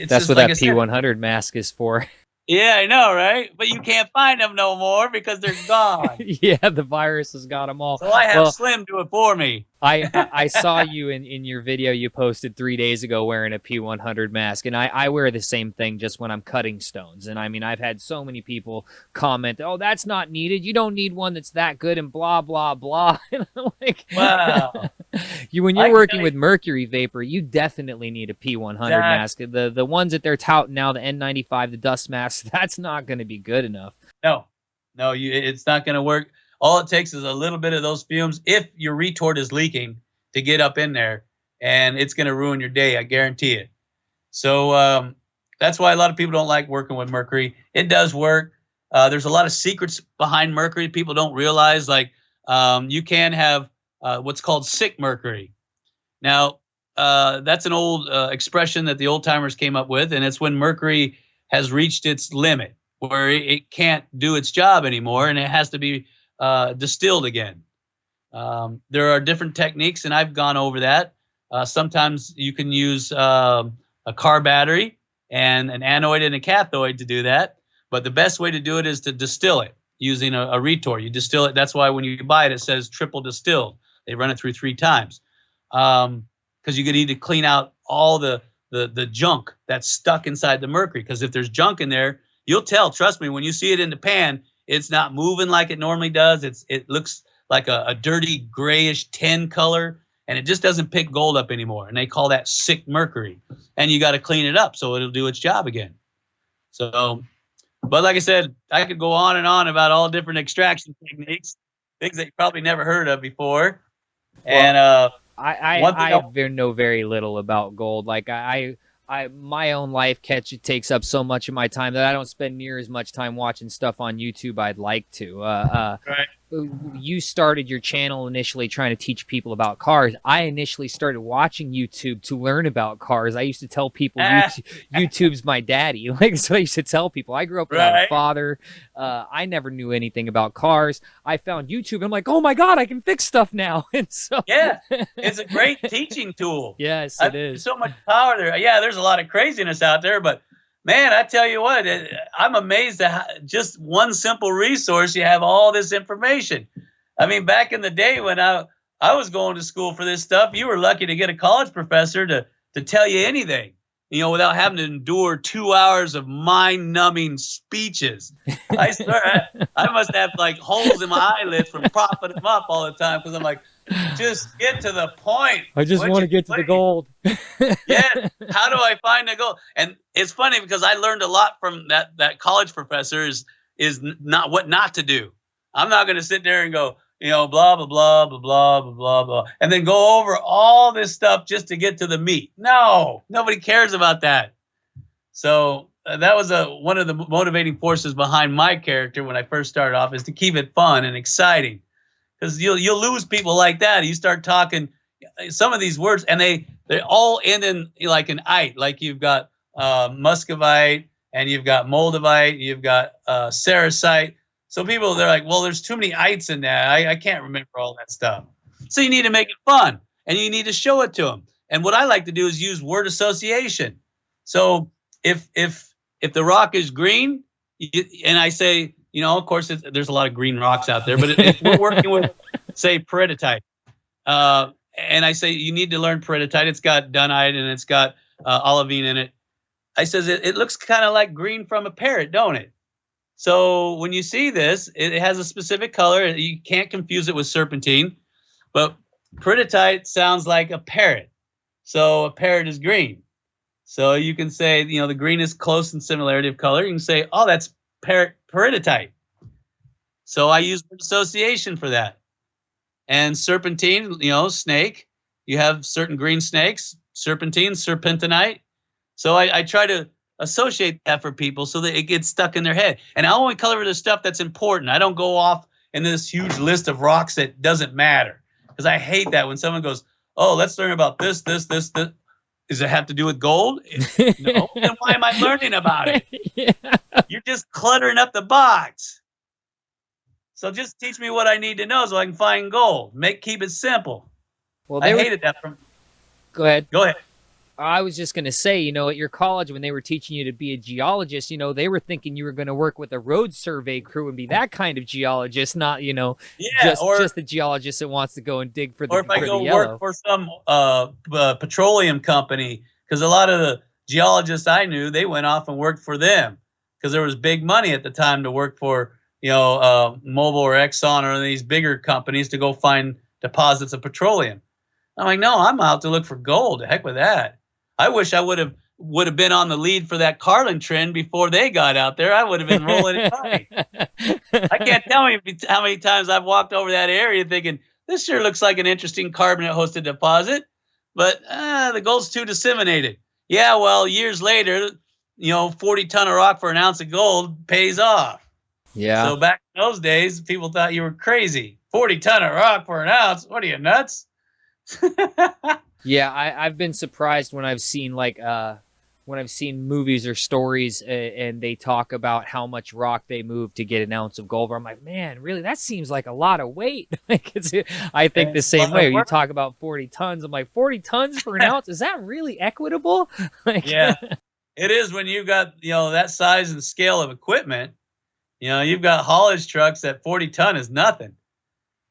[SPEAKER 1] that's what that P100 mask is for.
[SPEAKER 2] Yeah, I know, right? But you can't find them no more because they're gone.
[SPEAKER 1] Yeah, the virus has got them all.
[SPEAKER 2] So I have Slim do it for me.
[SPEAKER 1] I saw you in your video you posted 3 days ago wearing a P100 mask, and I wear the same thing just when I'm cutting stones. And I mean, I've had so many people comment, "Oh, that's not needed. You don't need one that's that good," and blah blah blah. And I'm like,
[SPEAKER 2] wow.
[SPEAKER 1] When you're working with mercury vapor, you definitely need a P100 mask. The ones that they're touting now, the N95, the dust masks, that's not going to be good enough.
[SPEAKER 2] No, it's not going to work. All it takes is a little bit of those fumes, if your retort is leaking, to get up in there, and it's going to ruin your day. I guarantee it. So that's why a lot of people don't like working with mercury. It does work. There's a lot of secrets behind mercury people don't realize. Like you can have what's called sick mercury. Now, that's an old expression that the old timers came up with, and it's when mercury has reached its limit, where it can't do its job anymore, and it has to be distilled again. There are different techniques, and I've gone over that. Sometimes you can use a car battery and an anode and a cathode to do that. But the best way to do it is to distill it using a retort. You distill it. That's why when you buy it, it says triple distilled. They run it through 3 times because you need to clean out all the junk that's stuck inside the mercury. Because if there's junk in there, you'll tell. Trust me, when you see it in the pan, it's not moving like it normally does. It looks like a dirty grayish tin color, and it just doesn't pick gold up anymore. And they call that sick mercury. And you got to clean it up so it'll do its job again. So But like I said, I could go on and on about all different extraction techniques, things that you probably never heard of before. And one thing
[SPEAKER 1] I know very little about gold. Like my own life takes up so much of my time that I don't spend near as much time watching stuff on YouTube I'd like to.
[SPEAKER 2] right.
[SPEAKER 1] You started your channel initially trying to teach people about cars. I initially started watching YouTube to learn about cars. I used to tell people YouTube's my daddy. Like, so I used to tell people. I grew up without a father. I never knew anything about cars. I found YouTube and I'm like, oh my God, I can fix stuff now. And so
[SPEAKER 2] yeah, it's a great teaching tool.
[SPEAKER 1] Yes, it is.
[SPEAKER 2] So much power there. Yeah, there's a lot of craziness out there, but man, I tell you what, I'm amazed at how just one simple resource, you have all this information. I mean, back in the day when I was going to school for this stuff, you were lucky to get a college professor to tell you anything, without having to endure 2 hours of mind-numbing speeches. I swear, I must have like holes in my eyelids from propping them up all the time because I'm like, just get to the point.
[SPEAKER 1] I just want to get to the gold.
[SPEAKER 2] Yeah. How do I find the gold? And it's funny because I learned a lot from that college professor is not what not to do. I'm not going to sit there and go, blah, blah, blah, blah, blah, blah, blah, blah, and then go over all this stuff just to get to the meat. No, nobody cares about that. So that was one of the motivating forces behind my character when I first started off, is to keep it fun and exciting. Because you'll lose people like that. You start talking some of these words, and they all end in like an ite. Like you've got muscovite, and you've got moldavite, you've got cerussite. So people, they're like, well, there's too many ites in that. I can't remember all that stuff. So you need to make it fun, and you need to show it to them. And what I like to do is use word association. So if the rock is green, and I say, of course, there's a lot of green rocks out there, but if we're working with, say, peridotite, and I say you need to learn peridotite, it's got dunite and it's got olivine in it. I says it looks kind of like green from a parrot, don't it? So when you see this, it has a specific color. You can't confuse it with serpentine, but peridotite sounds like a parrot. So a parrot is green. So you can say, the green is close in similarity of color. You can say, oh, that's peridotite. So I use association for that. And serpentine, snake, you have certain green snakes, serpentine, serpentinite. So I try to associate that for people so that it gets stuck in their head. And I only color the stuff that's important. I don't go off in this huge list of rocks that doesn't matter, because I hate that when someone goes, oh, let's learn about this. Does it have to do with gold? No. Then why am I learning about it? Yeah. You're just cluttering up the box. So just teach me what I need to know so I can find gold. Keep it simple. Well, I hated that from.
[SPEAKER 1] Go ahead.
[SPEAKER 2] Go ahead.
[SPEAKER 1] I was just going to say, at your college, when they were teaching you to be a geologist, they were thinking you were going to work with a road survey crew and be that kind of geologist, not, just the geologist that wants to go and dig for the yellow. Or if I go work
[SPEAKER 2] for some petroleum company, because a lot of the geologists I knew, they went off and worked for them because there was big money at the time to work for, Mobil or Exxon or these bigger companies to go find deposits of petroleum. I'm like, no, I'm out to look for gold. The heck with that. I wish I would have been on the lead for that Carlin trend before they got out there. I would have been rolling in money. I can't tell you how many times I've walked over that area thinking, this sure looks like an interesting carbonate-hosted deposit, but the gold's too disseminated. Yeah, well, years later, 40 ton of rock for an ounce of gold pays off.
[SPEAKER 1] Yeah.
[SPEAKER 2] So back in those days, people thought you were crazy. 40 ton of rock for an ounce? What are you, nuts?
[SPEAKER 1] Yeah, I've been surprised when I've seen movies or stories and they talk about how much rock they move to get an ounce of gold. Where I'm like, man, really, that seems like a lot of weight. I think the same way. You talk about 40 tons. I'm like, 40 tons for an ounce? Is that really equitable?
[SPEAKER 2] Yeah, it is when you've got that size and scale of equipment. You've got haulage trucks that 40 ton is nothing.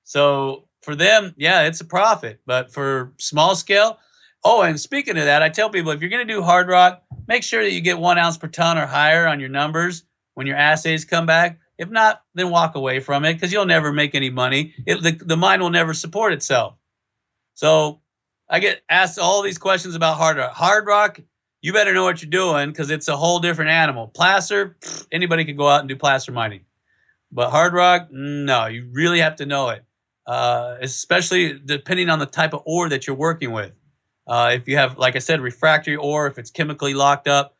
[SPEAKER 2] So for them, yeah, it's a profit. But for small scale, and speaking of that, I tell people, if you're going to do hard rock, make sure that you get 1 ounce per ton or higher on your numbers when your assays come back. If not, then walk away from it because you'll never make any money. The mine will never support itself. So I get asked all these questions about hard rock. Hard rock you better know what you're doing because it's a whole different animal. Placer, anybody could go out and do placer mining. But hard rock, no, you really have to know it, especially depending on the type of ore that you're working with. If you have, like I said, refractory ore, if it's chemically locked up,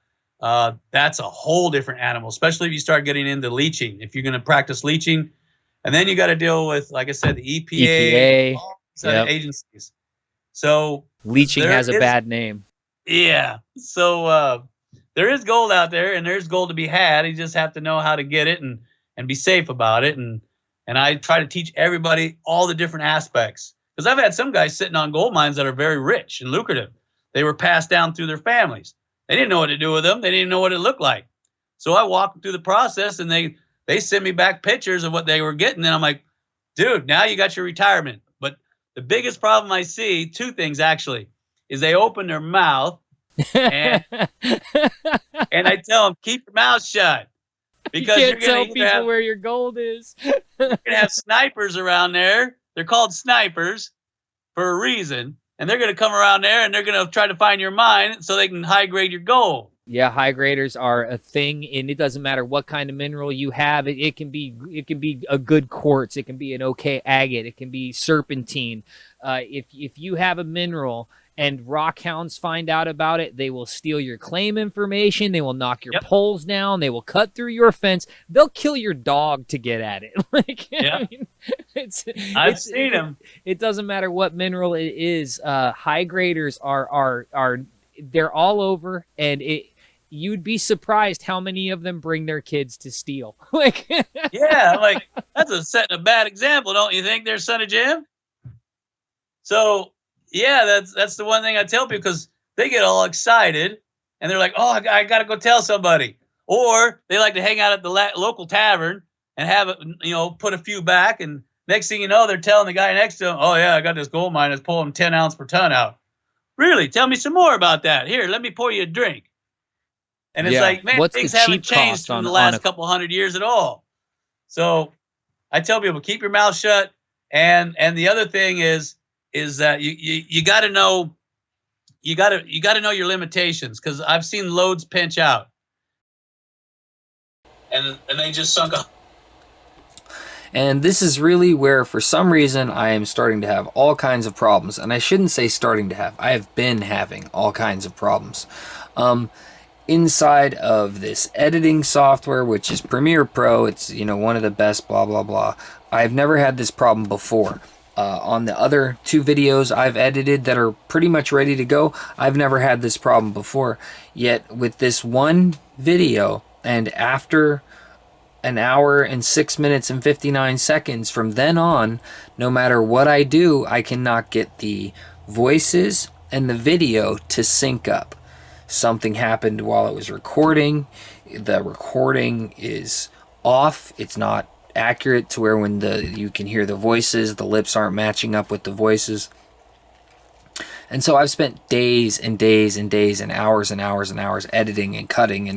[SPEAKER 2] that's a whole different animal, especially if you start getting into leaching. If you're going to practice leaching, and then you got to deal with, like I said, the EPA, all these other agencies. So
[SPEAKER 1] leaching has a bad name.
[SPEAKER 2] Yeah. So there is gold out there, and there's gold to be had. You just have to know how to get it and be safe about it. And I try to teach everybody all the different aspects, because I've had some guys sitting on gold mines that are very rich and lucrative. They were passed down through their families. They didn't know what to do with them. They didn't know what it looked like. So I walked them through the process, and they sent me back pictures of what they were getting. And I'm like, dude, now you got your retirement. But the biggest problem I see, two things actually, is they open their mouth and I tell them, keep your mouth shut. Because
[SPEAKER 1] you can't tell people where your gold is.
[SPEAKER 2] You're going to have snipers around there. They're called snipers for a reason. And they're going to come around there and they're going to try to find your mine so they can high grade your gold.
[SPEAKER 1] Yeah, high graders are a thing, and it doesn't matter what kind of mineral you have. It can be a good quartz. It can be an okay agate. It can be serpentine. If you have a mineral and rock hounds find out about it, they will steal your claim information. They will knock your poles down. They will cut through your fence. They'll kill your dog to get at it. I mean,
[SPEAKER 2] I've seen them.
[SPEAKER 1] It doesn't matter what mineral it is. High graders are they're all over, and you'd be surprised how many of them bring their kids to steal.
[SPEAKER 2] Yeah, that's setting a bad example, don't you think, there, son of Jim? So yeah, that's the one thing I tell people, because they get all excited and they're like, oh, I got to go tell somebody. Or they like to hang out at the local tavern and have it, put a few back. And next thing you know, they're telling the guy next to them, oh, yeah, I got this gold mine that's pulling 10 ounce per ton out. Really? Tell me some more about that. Here, let me pour you a drink. And it's like, man, things haven't changed from the last couple hundred years at all. So I tell people, keep your mouth shut. And the other thing is that you got to know, you got to know your limitations, because I've seen loads pinch out, and they just sunk up.
[SPEAKER 3] And this is really where, for some reason, I am starting to have all kinds of problems. And I shouldn't say starting to have. I have been having all kinds of problems. Inside of this editing software, which is Premiere Pro, it's, one of the best, blah, blah, blah. I've never had this problem before. On the other two videos I've edited that are pretty much ready to go, I've never had this problem before. Yet with this one video, and after an hour and 6 minutes and 59 seconds from then on, no matter what I do, I cannot get the voices and the video to sync up. Something happened while it was recording. The recording is off. It's not accurate to where when you can hear the voices, the lips aren't matching up with the voices. And so I've spent days and days and days and hours editing and cutting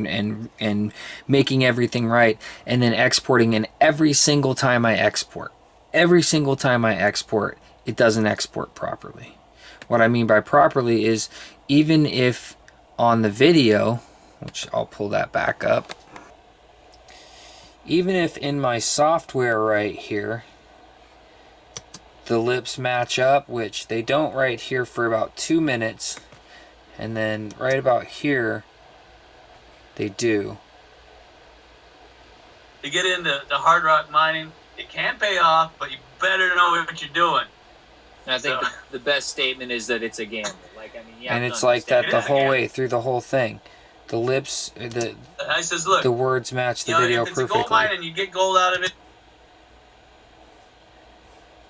[SPEAKER 3] and making everything right, and then exporting. And every single time I export, it doesn't export properly. What I mean by properly is, even if on the video, which I'll pull that back up, even if in my software right here the lips match up, which they don't right here for about 2 minutes, and then right about here they do.
[SPEAKER 2] To get into the hard rock mining, it can pay off, but you better know what you're doing.
[SPEAKER 1] And I think the best statement is that it's a gamble.
[SPEAKER 3] And it's like that the whole way through the whole thing. The lips,
[SPEAKER 2] I says, look,
[SPEAKER 3] the words match the video
[SPEAKER 2] if it's
[SPEAKER 3] perfectly.
[SPEAKER 2] a gold mine and you get gold out of it.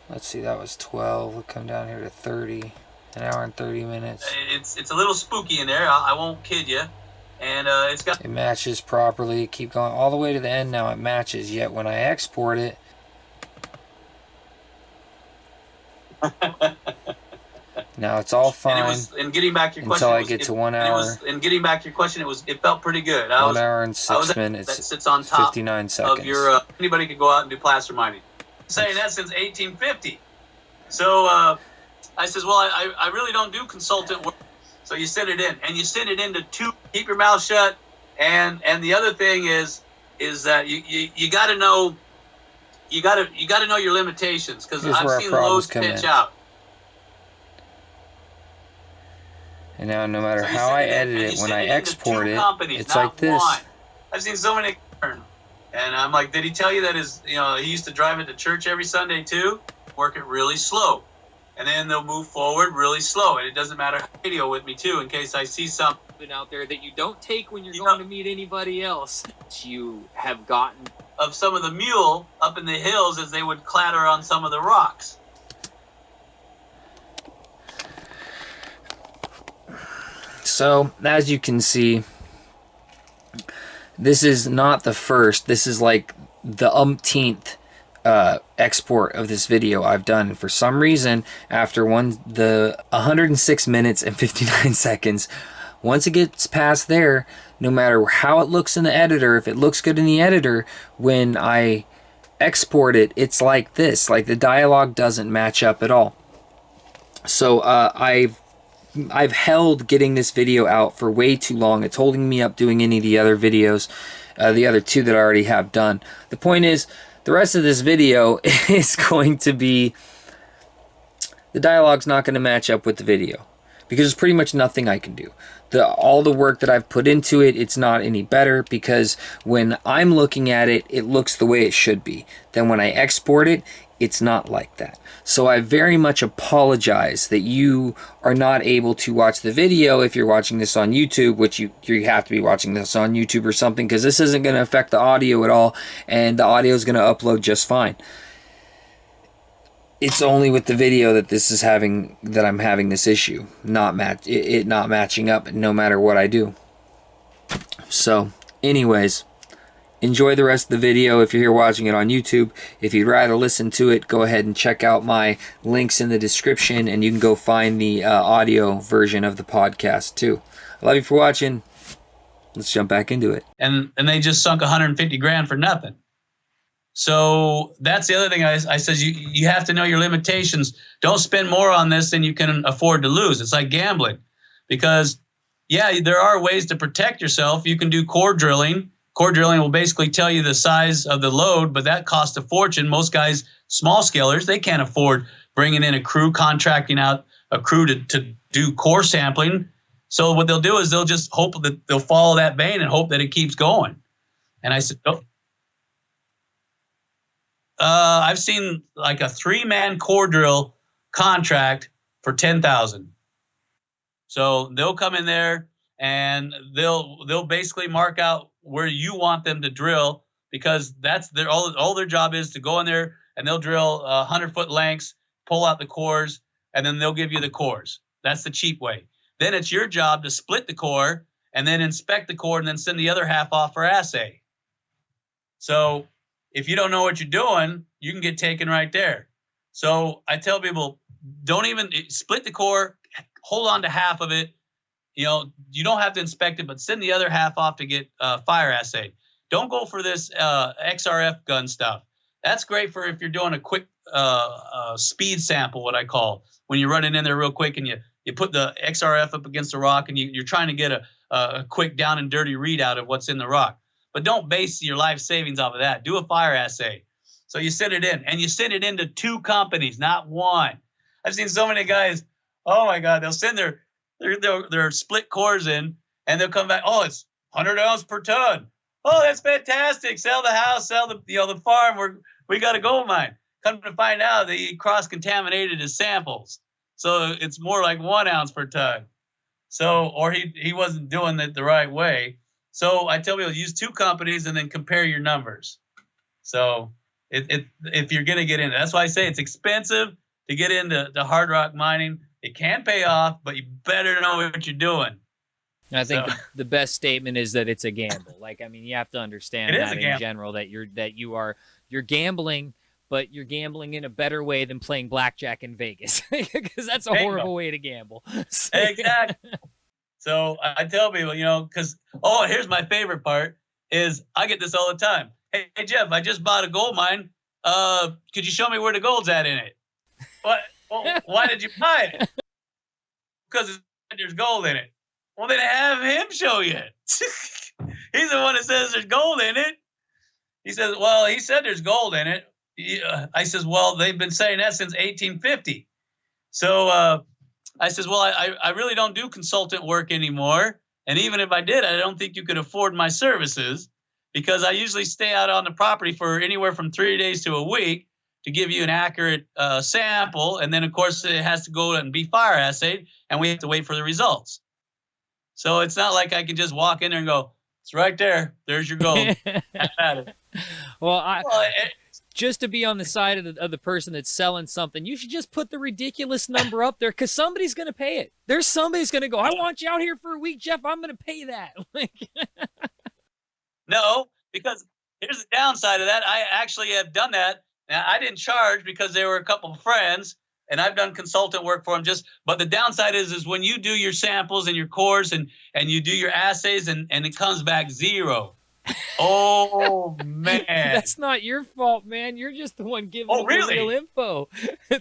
[SPEAKER 3] Let's see, that was 12. We'll come down here to 30. An hour and 30 minutes.
[SPEAKER 2] It's a little spooky in there. I won't kid you. And
[SPEAKER 3] it matches properly. Keep going all the way to the end now. It matches. Yet when I export it, now it's all fine.
[SPEAKER 2] And getting back to your question,
[SPEAKER 3] until I get to 1 hour.
[SPEAKER 2] And getting back to your question, it felt pretty good.
[SPEAKER 3] 1 hour and 6 minutes.
[SPEAKER 2] That sits on top
[SPEAKER 3] 59 seconds.
[SPEAKER 2] Of your. Anybody could go out and do placer mining. Saying that since 1850. So I says, well, I really don't do consultant work. So you send it in, and you send it into two. Keep your mouth shut. And the other thing is that you got to know your limitations, because
[SPEAKER 3] Here's
[SPEAKER 2] I've
[SPEAKER 3] where our
[SPEAKER 2] seen
[SPEAKER 3] problems
[SPEAKER 2] loads
[SPEAKER 3] come
[SPEAKER 2] pitch
[SPEAKER 3] in.
[SPEAKER 2] out.
[SPEAKER 3] And now, no matter
[SPEAKER 2] So you
[SPEAKER 3] how
[SPEAKER 2] send
[SPEAKER 3] I
[SPEAKER 2] it in,
[SPEAKER 3] edit
[SPEAKER 2] and
[SPEAKER 3] it,
[SPEAKER 2] you
[SPEAKER 3] when
[SPEAKER 2] send
[SPEAKER 3] I
[SPEAKER 2] it into
[SPEAKER 3] export
[SPEAKER 2] two
[SPEAKER 3] it,
[SPEAKER 2] companies,
[SPEAKER 3] it's
[SPEAKER 2] not
[SPEAKER 3] like this.
[SPEAKER 2] one. I've seen so many, and I'm like, did he tell you that he used to drive it to church every Sunday too? Work it really slow, and then they'll move forward really slow, and it doesn't matter. Radio with me too, in case I see something
[SPEAKER 1] out there that you don't take when you're going to meet anybody else. You have gotten
[SPEAKER 2] of some of the mule up in the hills as they would clatter on some of the rocks.
[SPEAKER 3] So, as you can see, this is not the first. This is like the umpteenth export of this video I've done. And for some reason, after the 106 minutes and 59 seconds, once it gets past there, no matter how it looks in the editor, if it looks good in the editor, when I export it, it's like this. Like the dialogue doesn't match up at all. So I've held getting this video out for way too long. It's holding me up doing any of the other videos, the other two that I already have done. The point is, the rest of this video is going to be, the dialogue's not going to match up with the video, because there's pretty much nothing I can do. All the work that I've put into it, it's not any better, because when I'm looking at it, it looks the way it should be. Then when I export it, it's not like that. So I very much apologize that you are not able to watch the video if you're watching this on YouTube, which you have to be watching this on YouTube or something, because this isn't going to affect the audio at all, and the audio is going to upload just fine. It's only with the video that I'm having this issue, not matching up no matter what I do. So, anyways, enjoy the rest of the video if you're here watching it on YouTube. If you'd rather listen to it, go ahead and check out my links in the description, and you can go find the audio version of the podcast too. I love you for watching. Let's jump back into it.
[SPEAKER 2] And they just sunk 150 grand for nothing. So that's the other thing I says, you have to know your limitations. Don't spend more on this than you can afford to lose. It's like gambling, because there are ways to protect yourself. You can do core drilling. Core drilling will basically tell you the size of the load, but that costs a fortune. Most guys, small scalers, they can't afford bringing in a crew, contracting out a crew to do core sampling. So what they'll do is they'll just hope that they'll follow that vein and hope that it keeps going. And I said, I've seen like a 3-man core drill contract for $10,000. So they'll come in there and they'll basically mark out where you want them to drill, because that's all their job is, to go in there and they'll drill 100-foot lengths, pull out the cores, and then they'll give you the cores. That's the cheap way. Then it's your job to split the core and then inspect the core and then send the other half off for assay. So if you don't know what you're doing, you can get taken right there. So I tell people, don't even split the core, hold on to half of it. You don't have to inspect it, but send the other half off to get fire assay. Don't go for this XRF gun stuff. That's great for if you're doing a quick speed sample, what I call, when you're running in there real quick and you put the XRF up against the rock and you're trying to get a quick down and dirty readout of what's in the rock. But don't base your life savings off of that. Do a fire assay. So you send it in, and you send it into 2 companies, not one. I've seen so many guys, oh my God, they'll send their split cores in, and they'll come back, oh, it's 100 ounce per ton. Oh, that's fantastic. Sell the house, sell the farm. We got a gold mine. Come to find out that he cross-contaminated his samples. So it's more like 1 ounce per ton. So, or he wasn't doing it the right way. So I tell people, use 2 companies and then compare your numbers. So if you're going to get into, that's why I say it's expensive to get into hard rock mining. It can pay off, but you better know what you're doing.
[SPEAKER 1] I think the best statement is that it's a gamble. Like, I mean, you have to understand that in general, that you're gambling, but you're gambling in a better way than playing blackjack in Vegas, because that's a horrible way to gamble.
[SPEAKER 2] Exactly. So I tell people, because, here's my favorite part is I get this all the time. Hey, Jeff, I just bought a gold mine. Could you show me where the gold's at in it? What? Well, why did you buy it? Because it's there's gold in it. Well, then have him show you. He's the one that says there's gold in it. He says, well, he said there's gold in it. I says, well, they've been saying that since 1850. So I says, well, I really don't do consultant work anymore. And even if I did, I don't think you could afford my services because I usually stay out on the property for anywhere from 3 days to a week to give you an accurate sample. And then, of course, it has to go and be fire assayed, and we have to wait for the results. So it's not like I can just walk in there and go, it's right there. There's your gold.
[SPEAKER 1] Well, just to be on the side of the person that's selling something, you should just put the ridiculous number up there because somebody's going to pay it. There's somebody's going to go, I want you out here for a week, Jeff. I'm going to pay that.
[SPEAKER 2] No, because here's the downside of that. I actually have done that. Now, I didn't charge because they were a couple of friends, and I've done consultant work for them. But the downside is when you do your samples and your cores and you do your assays and it comes back zero. Oh, man.
[SPEAKER 1] That's not your fault, man. You're just the one giving them
[SPEAKER 2] really?
[SPEAKER 1] the real info.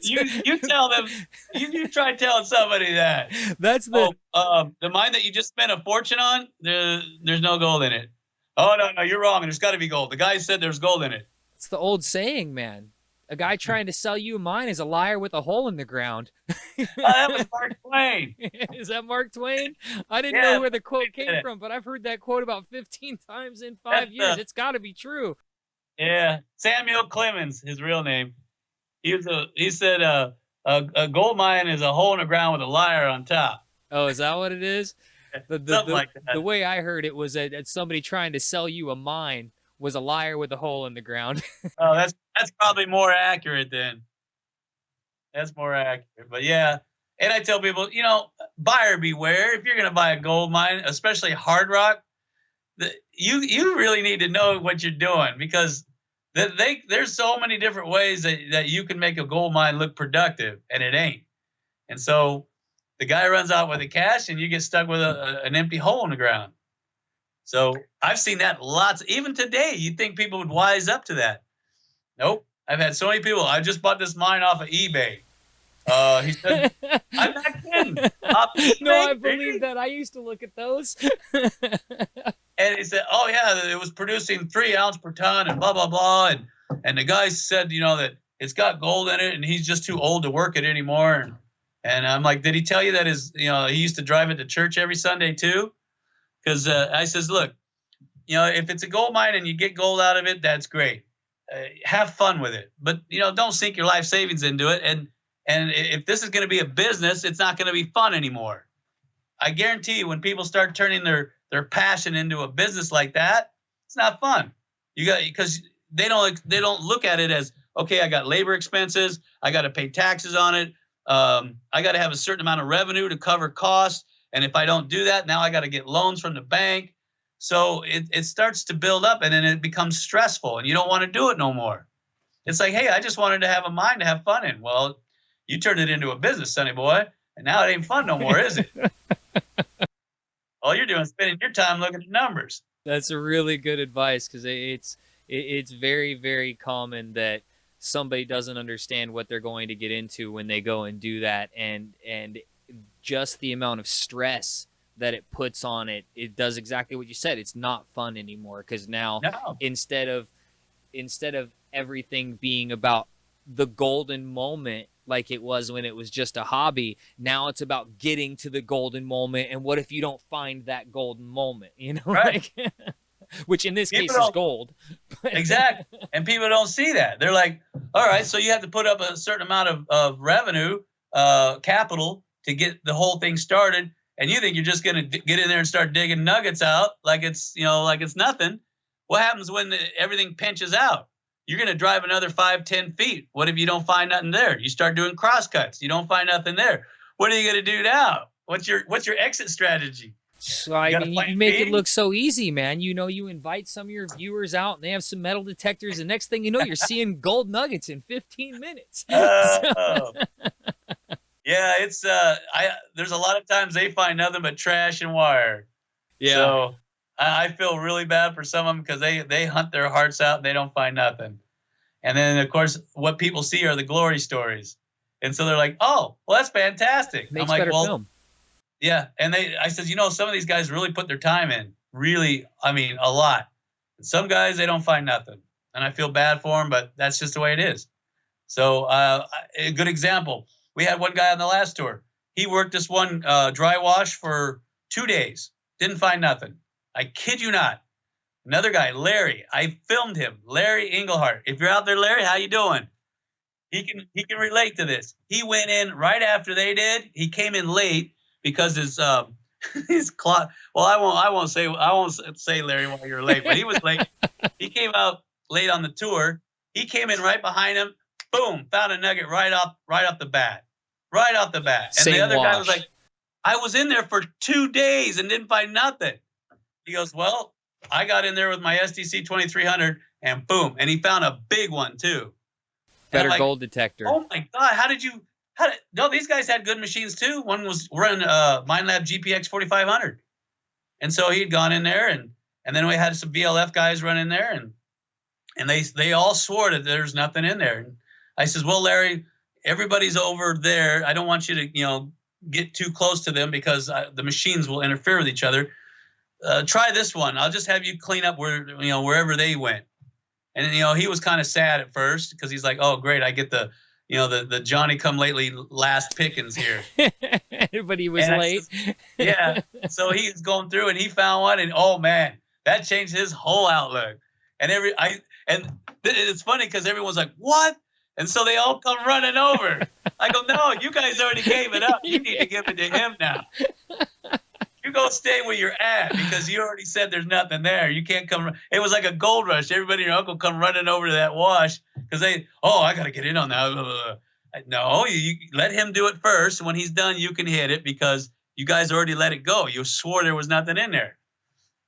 [SPEAKER 2] You tell them, you try telling somebody that.
[SPEAKER 1] That's the
[SPEAKER 2] mine that you just spent a fortune on, there's no gold in it. Oh, no, you're wrong. There's got to be gold. The guy said there's gold in it.
[SPEAKER 1] It's the old saying, man. A guy trying to sell you mine is a liar with a hole in the ground.
[SPEAKER 2] That was Mark Twain.
[SPEAKER 1] Is that Mark Twain? I didn't know where the quote came from, but I've heard that quote about 15 times in 5 years. It's got to be true.
[SPEAKER 2] Yeah, Samuel Clemens, his real name. He said a gold mine is a hole in the ground with a liar on top.
[SPEAKER 1] Oh, is that what it is?
[SPEAKER 2] Something like that.
[SPEAKER 1] The way I heard it was that somebody trying to sell you a mine was a liar with a hole in the ground.
[SPEAKER 2] Oh, that's probably more accurate then. That's more accurate. But yeah, and I tell people, buyer beware. If you're going to buy a gold mine, especially hard rock, you really need to know what you're doing because there's so many different ways that you can make a gold mine look productive, and it ain't. And so the guy runs out with the cash, and you get stuck with an empty hole in the ground. So I've seen that lots. Even today, you'd think people would wise up to that. Nope. I've had so many people. I just bought this mine off of eBay. He said, I'm not kidding.
[SPEAKER 1] No, I believe that. I used to look at those.
[SPEAKER 2] And he said, oh, yeah, it was producing 3 ounce per ton and blah, blah, blah. And the guy said, that it's got gold in it and he's just too old to work it anymore. And I'm like, did he tell you that he used to drive it to church every Sunday too? Because I says, look, if it's a gold mine and you get gold out of it, that's great. Have fun with it. But, don't sink your life savings into it. And if this is going to be a business, it's not going to be fun anymore. I guarantee you when people start turning their passion into a business like that, it's not fun. Because they don't look at it as, okay, I got labor expenses. I got to pay taxes on it. I got to have a certain amount of revenue to cover costs. And if I don't do that, now I got to get loans from the bank. So it starts to build up and then it becomes stressful and you don't want to do it no more. It's like, hey, I just wanted to have a mine to have fun in. Well, you turned it into a business, sonny boy, and now it ain't fun no more, is it? All you're doing is spending your time looking at numbers.
[SPEAKER 1] That's a really good advice because it's very, very common that somebody doesn't understand what they're going to get into when they go and do that. And just the amount of stress that it puts on it, it does exactly what you said. It's not fun anymore because now instead of everything being about the golden moment like it was when it was just a hobby, now it's about getting to the golden moment. And what if you don't find that golden moment,
[SPEAKER 2] Right.
[SPEAKER 1] Which in this case is gold.
[SPEAKER 2] Exactly. And people don't see that. They're like, all right, so you have to put up a certain amount of revenue, capital to get the whole thing started. And you think you're just going to get in there and start digging nuggets out like it's nothing. What happens when everything pinches out? You're going to drive another 5-10 feet. What if you don't find nothing there? You start doing cross cuts. You don't find nothing there. What are you going to do now? What's your exit strategy?
[SPEAKER 1] So I mean, you make it look so easy, man. You invite some of your viewers out and they have some metal detectors. The next thing you know, you're seeing gold nuggets in 15 minutes.
[SPEAKER 2] Yeah, it's there's a lot of times they find nothing but trash and wire.
[SPEAKER 1] Yeah.
[SPEAKER 2] So I feel really bad for some of them because they hunt their hearts out and they don't find nothing. And then of course what people see are the glory stories. And so they're like, oh, well, that's fantastic.
[SPEAKER 1] Makes
[SPEAKER 2] I'm like,
[SPEAKER 1] better
[SPEAKER 2] well,
[SPEAKER 1] film.
[SPEAKER 2] Yeah, and I said, some of these guys really put their time in. Really, I mean, a lot. And some guys, they don't find nothing. And I feel bad for them, but that's just the way it is. So a good example, we had one guy on the last tour. He worked this one dry wash for 2 days. Didn't find nothing. I kid you not. Another guy, Larry, I filmed him. Larry Englehart. If you're out there, Larry, how you doing? He can relate to this. He went in right after they did. He came in late because his clock. Well, I won't say Larry while you're late, but he was late. He came out late on the tour. He came in right behind him. Boom, found a nugget right off the bat. Right off the bat. And the other guy was like, I was in there for 2 days and didn't find nothing. He goes, well, I got in there with my SDC 2300 and boom, and he found a big one too.
[SPEAKER 1] Better gold detector.
[SPEAKER 2] Oh my God, no, these guys had good machines too. One was running MineLab GPX 4500. And so he'd gone in there and then we had some VLF guys run in there and they all swore that there's nothing in there. And I says, well, Larry, everybody's over there. I don't want you to, get too close to them because the machines will interfere with each other. Try this one. I'll just have you clean up wherever they went. And, he was kind of sad at first because he's like, oh, great. I get the Johnny come lately last pickings here.
[SPEAKER 1] Everybody was late.
[SPEAKER 2] Yeah. So he's going through and he found one and, oh man, that changed his whole outlook. And it's funny because everyone's like, what? And so they all come running over. I go, no, you guys already gave it up. You need to give it to him now. You go stay where you're at because you already said there's nothing there. You can't come. It was like a gold rush. Everybody and your uncle come running over to that wash because I got to get in on that. No, you let him do it first. When he's done, you can hit it because you guys already let it go. You swore there was nothing in there.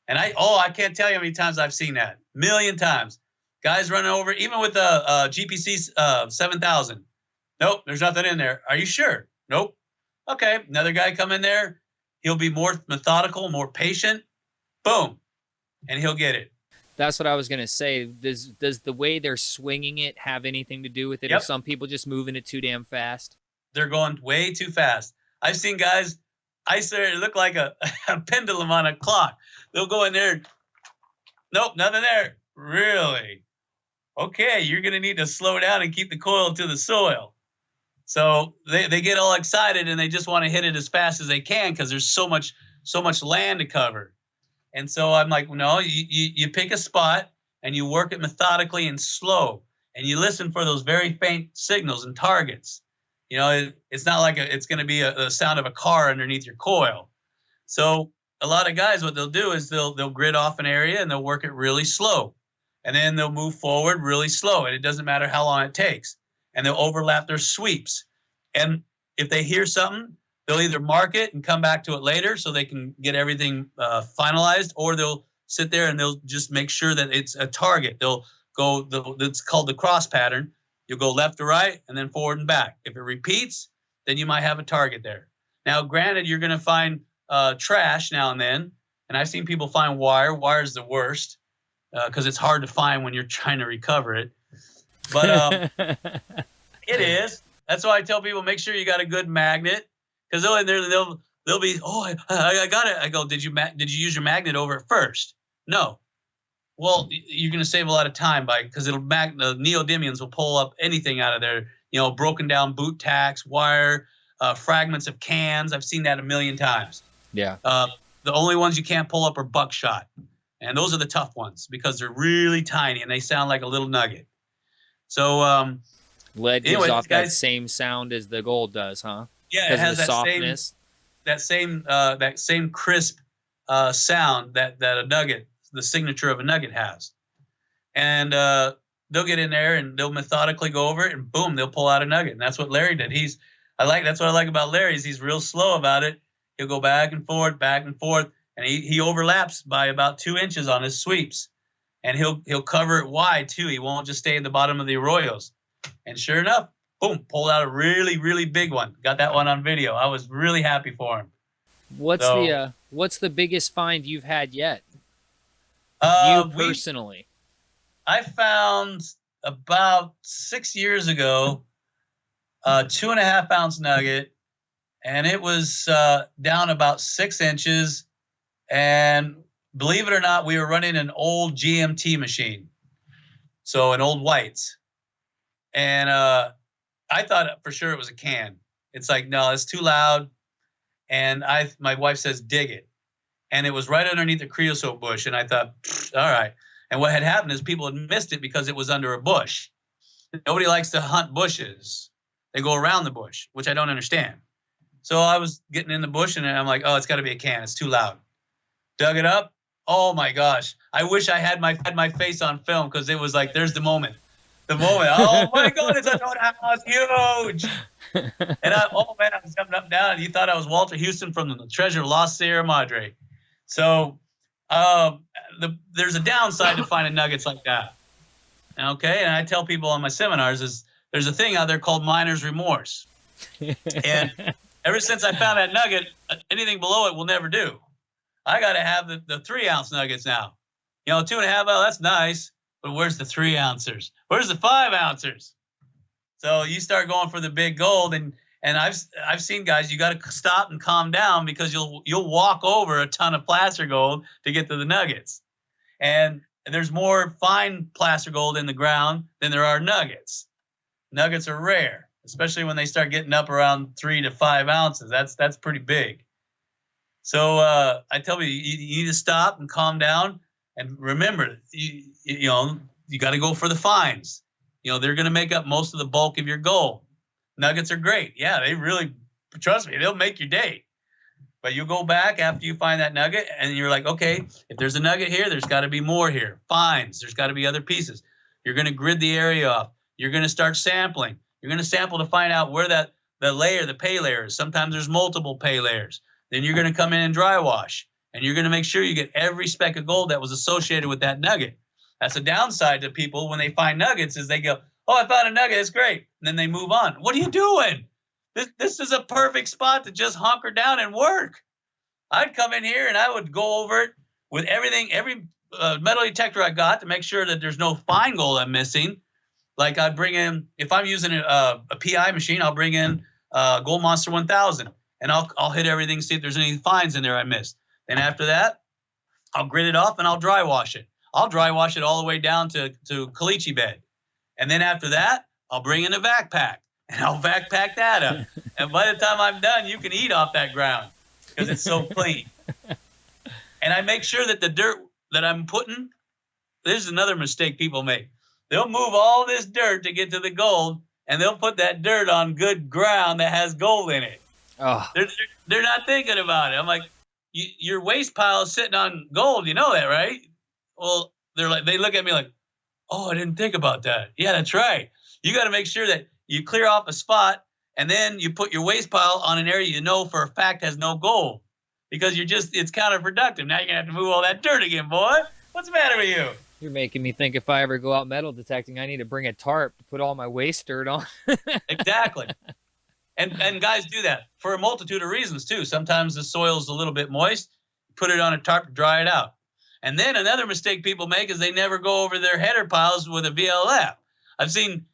[SPEAKER 2] And I can't tell you how many times I've seen that. Million times. Guys running over, even with the GPC 7000. Nope, there's nothing in there. Are you sure? Nope. Okay, another guy come in there. He'll be more methodical, more patient. Boom, and he'll get it.
[SPEAKER 1] That's what I was gonna say. Does the way they're swinging it have anything to do with it,
[SPEAKER 2] Yep.
[SPEAKER 1] or some people just moving it too damn fast?
[SPEAKER 2] They're going way too fast. I've seen guys. I swear it look like a pendulum on a clock. They'll go in there. Nope, nothing there. Really? Okay, you're going to need to slow down and keep the coil to the soil. So they get all excited and they just want to hit it as fast as they can because there's so much land to cover. And so I'm like, no, you pick a spot and you work it methodically and slow. And you listen for those very faint signals and targets. It's not like it's going to be a sound of a car underneath your coil. So a lot of guys, what they'll do is they'll grid off an area and they'll work it really slow. And then they'll move forward really slow. And it doesn't matter how long it takes. And they'll overlap their sweeps. And if they hear something, they'll either mark it and come back to it later so they can get everything finalized, or they'll sit there and they'll just make sure that it's a target. They'll go, it's called the cross pattern. You'll go left to right and then forward and back. If it repeats, then you might have a target there. Now, granted, you're going to find trash now and then. And I've seen people find wire. Wire is the worst because it's hard to find when you're trying to recover it. But it is. That's why I tell people, make sure you got a good magnet. Because they'll be, I got it. I go, did you use your magnet over it first? No. Well, you're going to save a lot of time because the neodymiums will pull up anything out of there. Broken down boot tacks, wire, fragments of cans. I've seen that a million times.
[SPEAKER 1] Yeah.
[SPEAKER 2] The only ones you can't pull up are buckshot. And those are the tough ones because they're really tiny and they sound like a little nugget. So
[SPEAKER 1] lead gives off that same sound as the gold does, huh?
[SPEAKER 2] Yeah, it has
[SPEAKER 1] that softness.
[SPEAKER 2] That same crisp sound that a nugget, the signature of a nugget, has. And they'll get in there and they'll methodically go over it and boom, they'll pull out a nugget. And that's what Larry did. That's what I like about Larry is he's real slow about it. He'll go back and forth, and he overlaps by about 2 inches on his sweeps. And he'll cover it wide too. He won't just stay in the bottom of the arroyos. And sure enough, boom, pulled out a really, really big one. Got that one on video. I was really happy for him.
[SPEAKER 1] What's the biggest find you've had yet? You personally.
[SPEAKER 2] I found about 6 years ago a 2.5 ounce nugget, and it was down about 6 inches. And believe it or not, we were running an old GMT machine, so an old Whites. And I thought for sure it was a can. It's like, no, it's too loud. And my wife says, dig it. And it was right underneath the creosote bush. And I thought, all right. And what had happened is people had missed it because it was under a bush. Nobody likes to hunt bushes. They go around the bush, which I don't understand. So I was getting in the bush, and I'm like, oh, it's got to be a can. It's too loud. Dug it up. Oh, my gosh. I wish I had my face on film, because it was like, there's the moment. The moment. Oh, my God, it's a house. Huge. And oh, man, I was jumping up and down. You thought I was Walter Houston from the Treasure of Lost Sierra Madre. So there's a downside to finding nuggets like that. Okay, and I tell people on my seminars is there's a thing out there called miner's remorse. And ever since I found that nugget, anything below it will never do. I got to have the 3-ounce nuggets now. 2.5, that's nice, but where's the 3-ouncers? Where's the 5-ouncers? So you start going for the big gold, and I've seen guys, you got to stop and calm down, because you'll walk over a ton of placer gold to get to the nuggets. And there's more fine placer gold in the ground than there are nuggets. Nuggets are rare, especially when they start getting up around 3 to 5 ounces. That's pretty big. So I tell you, you need to stop and calm down, and remember, you got to go for the fines. They're going to make up most of the bulk of your gold. Nuggets are great. Yeah, they really, trust me, they'll make your day. But you go back after you find that nugget, and you're like, okay, if there's a nugget here, there's got to be more here. Fines, there's got to be other pieces. You're going to grid the area off. You're going to start sampling. You're going to sample to find out where the pay layer is. Sometimes there's multiple pay layers. Then you're going to come in and dry wash, and you're going to make sure you get every speck of gold that was associated with that nugget. That's a downside to people when they find nuggets, is they go, oh, I found a nugget, it's great. And then they move on. What are you doing? This is a perfect spot to just hunker down and work. I'd come in here and I would go over it with everything, every metal detector I got, to make sure that there's no fine gold I'm missing. Like I'd bring in, if I'm using a PI machine, I'll bring in Gold Monster 1000, and I'll hit everything, see if there's any fines in there I missed. Then after that, I'll grid it off and I'll dry wash it. I'll dry wash it all the way down to caliche bed. And then after that, I'll bring in a vac pack, and I'll vac pack that up. And by the time I'm done, you can eat off that ground, because it's so clean. And I make sure that the dirt that I'm putting, this is another mistake people make. They'll move all this dirt to get to the gold, and they'll put that dirt on good ground that has gold in it.
[SPEAKER 1] Oh.
[SPEAKER 2] They're not thinking about it. I'm like, your waste pile is sitting on gold. You know that, right? Well, they look at me like, oh, I didn't think about that. Yeah, that's right. You got to make sure that you clear off a spot, and then you put your waste pile on an area for a fact has no gold, because it's counterproductive. Now you're going to have to move all that dirt again, boy. What's the matter with you?
[SPEAKER 1] You're making me think if I ever go out metal detecting, I need to bring a tarp to put all my waste dirt on.
[SPEAKER 2] Exactly. And guys do that for a multitude of reasons, too. Sometimes the soil's a little bit moist. Put it on a tarp to dry it out. And then another mistake people make is they never go over their header piles with a VLF. I've seen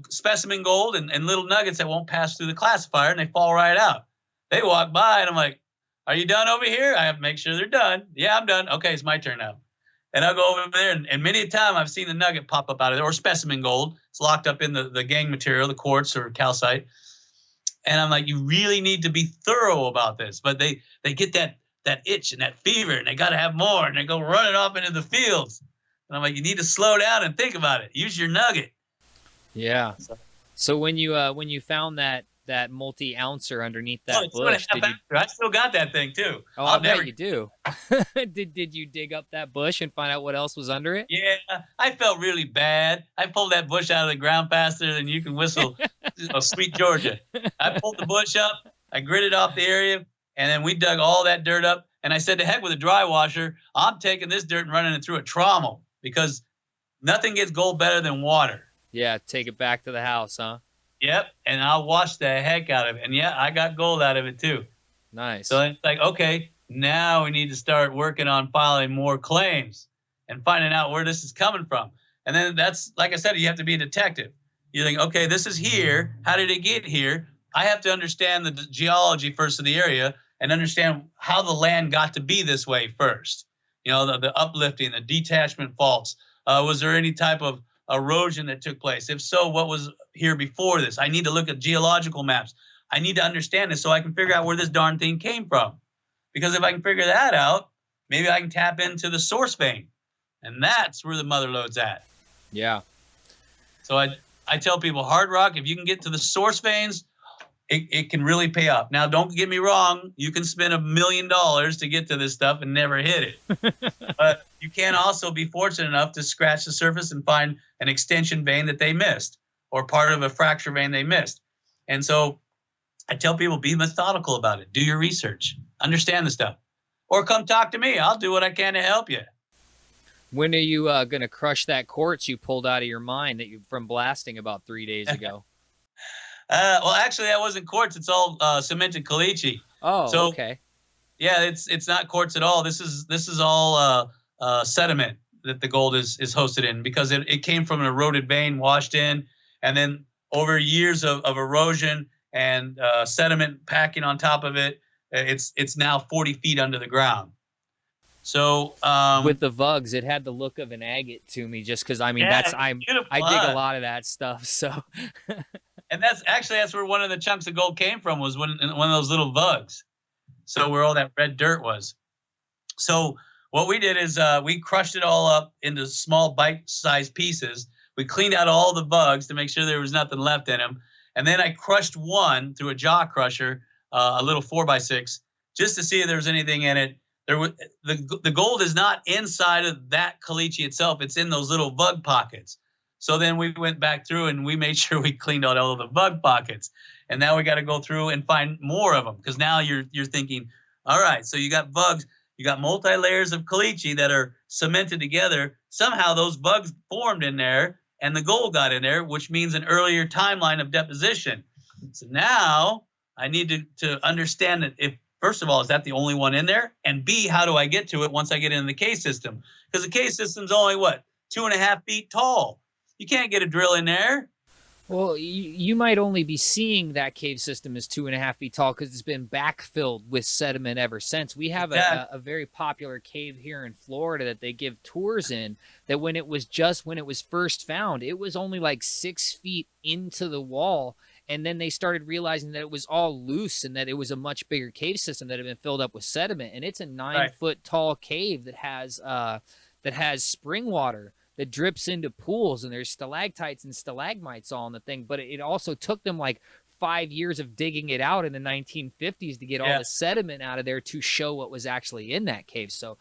[SPEAKER 2] specimen gold and little nuggets that won't pass through the classifier, and they fall right out. They walk by, and I'm like, are you done over here? I have to make sure they're done. Yeah, I'm done. Okay, it's my turn now. And I'll go over there, and many a time I've seen the nugget pop up out of there, or specimen gold. It's locked up in the gang material, the quartz or calcite. And I'm like, you really need to be thorough about this. But they get that itch and that fever, and they got to have more, and they go running off into the fields. And I'm like, you need to slow down and think about it. Use your nugget.
[SPEAKER 1] Yeah. So when you found that multi-ouncer underneath that bush,
[SPEAKER 2] I still got that thing too.
[SPEAKER 1] Oh, I bet you do. Did you dig up that bush and find out what else was under it?
[SPEAKER 2] Yeah, I felt really bad. I pulled that bush out of the ground faster than you can whistle Sweet Georgia. I pulled the bush up, I gridded off the area, and then we dug all that dirt up. And I said, to heck with a dry washer. I'm taking this dirt and running it through a trommel, because nothing gets gold better than water.
[SPEAKER 1] Yeah, take it back to the house, huh?
[SPEAKER 2] Yep, and I'll wash the heck out of it. And yeah, I got gold out of it too.
[SPEAKER 1] Nice.
[SPEAKER 2] So it's like, okay, now we need to start working on filing more claims and finding out where this is coming from. And then that's, like I said, you have to be a detective. You think, okay, this is here. How did it get here? I have to understand the geology first of the area and understand how the land got to be this way first. You know, the uplifting, the detachment faults. Was there any type of erosion that took place? If so, what was here before this? I need to look at geological maps. I need to understand this so I can figure out where this darn thing came from. Because if I can figure that out, maybe I can tap into the source vein. And that's where the mother lode's at.
[SPEAKER 1] Yeah.
[SPEAKER 2] So I tell people, hard rock, if you can get to the source veins, it can really pay off. Now, don't get me wrong. You can spend $1 million to get to this stuff and never hit it. But you can also be fortunate enough to scratch the surface and find an extension vein that they missed or part of a fracture vein they missed. And so I tell people, be methodical about it. Do your research. Understand the stuff. Or come talk to me. I'll do what I can to help you.
[SPEAKER 1] When are you going to crush that quartz you pulled out of your mine that you from blasting about 3 days ago?
[SPEAKER 2] Well, actually, that wasn't quartz. It's all cemented caliche.
[SPEAKER 1] Oh,
[SPEAKER 2] so,
[SPEAKER 1] okay.
[SPEAKER 2] Yeah, it's not quartz at all. This is all sediment that the gold is hosted in, because it came from an eroded vein, washed in, and then over years of erosion and sediment packing on top of it, it's now 40 feet under the ground. So
[SPEAKER 1] with the vugs, it had the look of an agate to me, just because I dig a lot of that stuff. So.
[SPEAKER 2] And that's where one of the chunks of gold came from, was one of those little vugs. So where all that red dirt was. So what we did is we crushed it all up into small bite-sized pieces. We cleaned out all the bugs to make sure there was nothing left in them. And then I crushed one through a jaw crusher, a little 4x6, just to see if there was anything in it. The gold is not inside of that caliche itself. It's in those little bug pockets. So then we went back through and we made sure we cleaned out all of the bug pockets. And now we got to go through and find more of them, because now you're thinking, all right, so you got bugs, you got multi-layers of caliche that are cemented together. Somehow those bugs formed in there and the gold got in there, which means an earlier timeline of deposition. So now I need to understand that, if, first of all, is that the only one in there? And B, how do I get to it once I get into the cave system? Because the cave system's only, 2.5 feet tall. You can't get a drill in there.
[SPEAKER 1] Well, you might only be seeing that cave system as 2.5 feet tall because it's been backfilled with sediment ever since. We have a very popular cave here in Florida that they give tours in, that when it was first found, it was only like 6 feet into the wall. And then they started realizing that it was all loose and that it was a much bigger cave system that had been filled up with sediment. And it's a 9-foot tall cave that has spring water that drips into pools, and there's stalactites and stalagmites all in the thing. But it also took them like 5 years of digging it out in the 1950s to get all the sediment out of there to show what was actually in that cave. So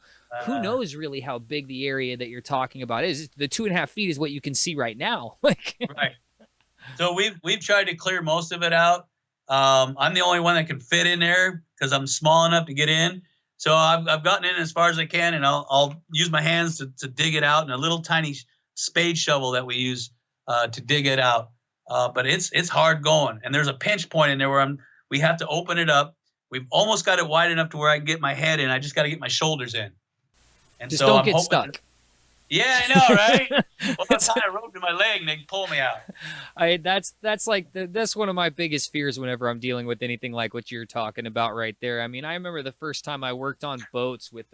[SPEAKER 1] who knows really how big the area that you're talking about is. The 2.5 feet is what you can see right now.
[SPEAKER 2] Right. So we've tried to clear most of it out. I'm the only one that can fit in there because I'm small enough to get in. So I've gotten in as far as I can, and I'll use my hands to dig it out, and a little tiny spade shovel that we use to dig it out. But it's hard going, and there's a pinch point in there where we have to open it up. We've almost got it wide enough to where I can get my head in. I just got to get my shoulders in. And
[SPEAKER 1] just
[SPEAKER 2] so
[SPEAKER 1] don't
[SPEAKER 2] I'm
[SPEAKER 1] get stuck.
[SPEAKER 2] Yeah, I know, right? Well, I'm tying a rope to my leg and they can pull me out.
[SPEAKER 1] That's one of my biggest fears whenever I'm dealing with anything like what you're talking about right there. I mean, I remember the first time I worked on boats with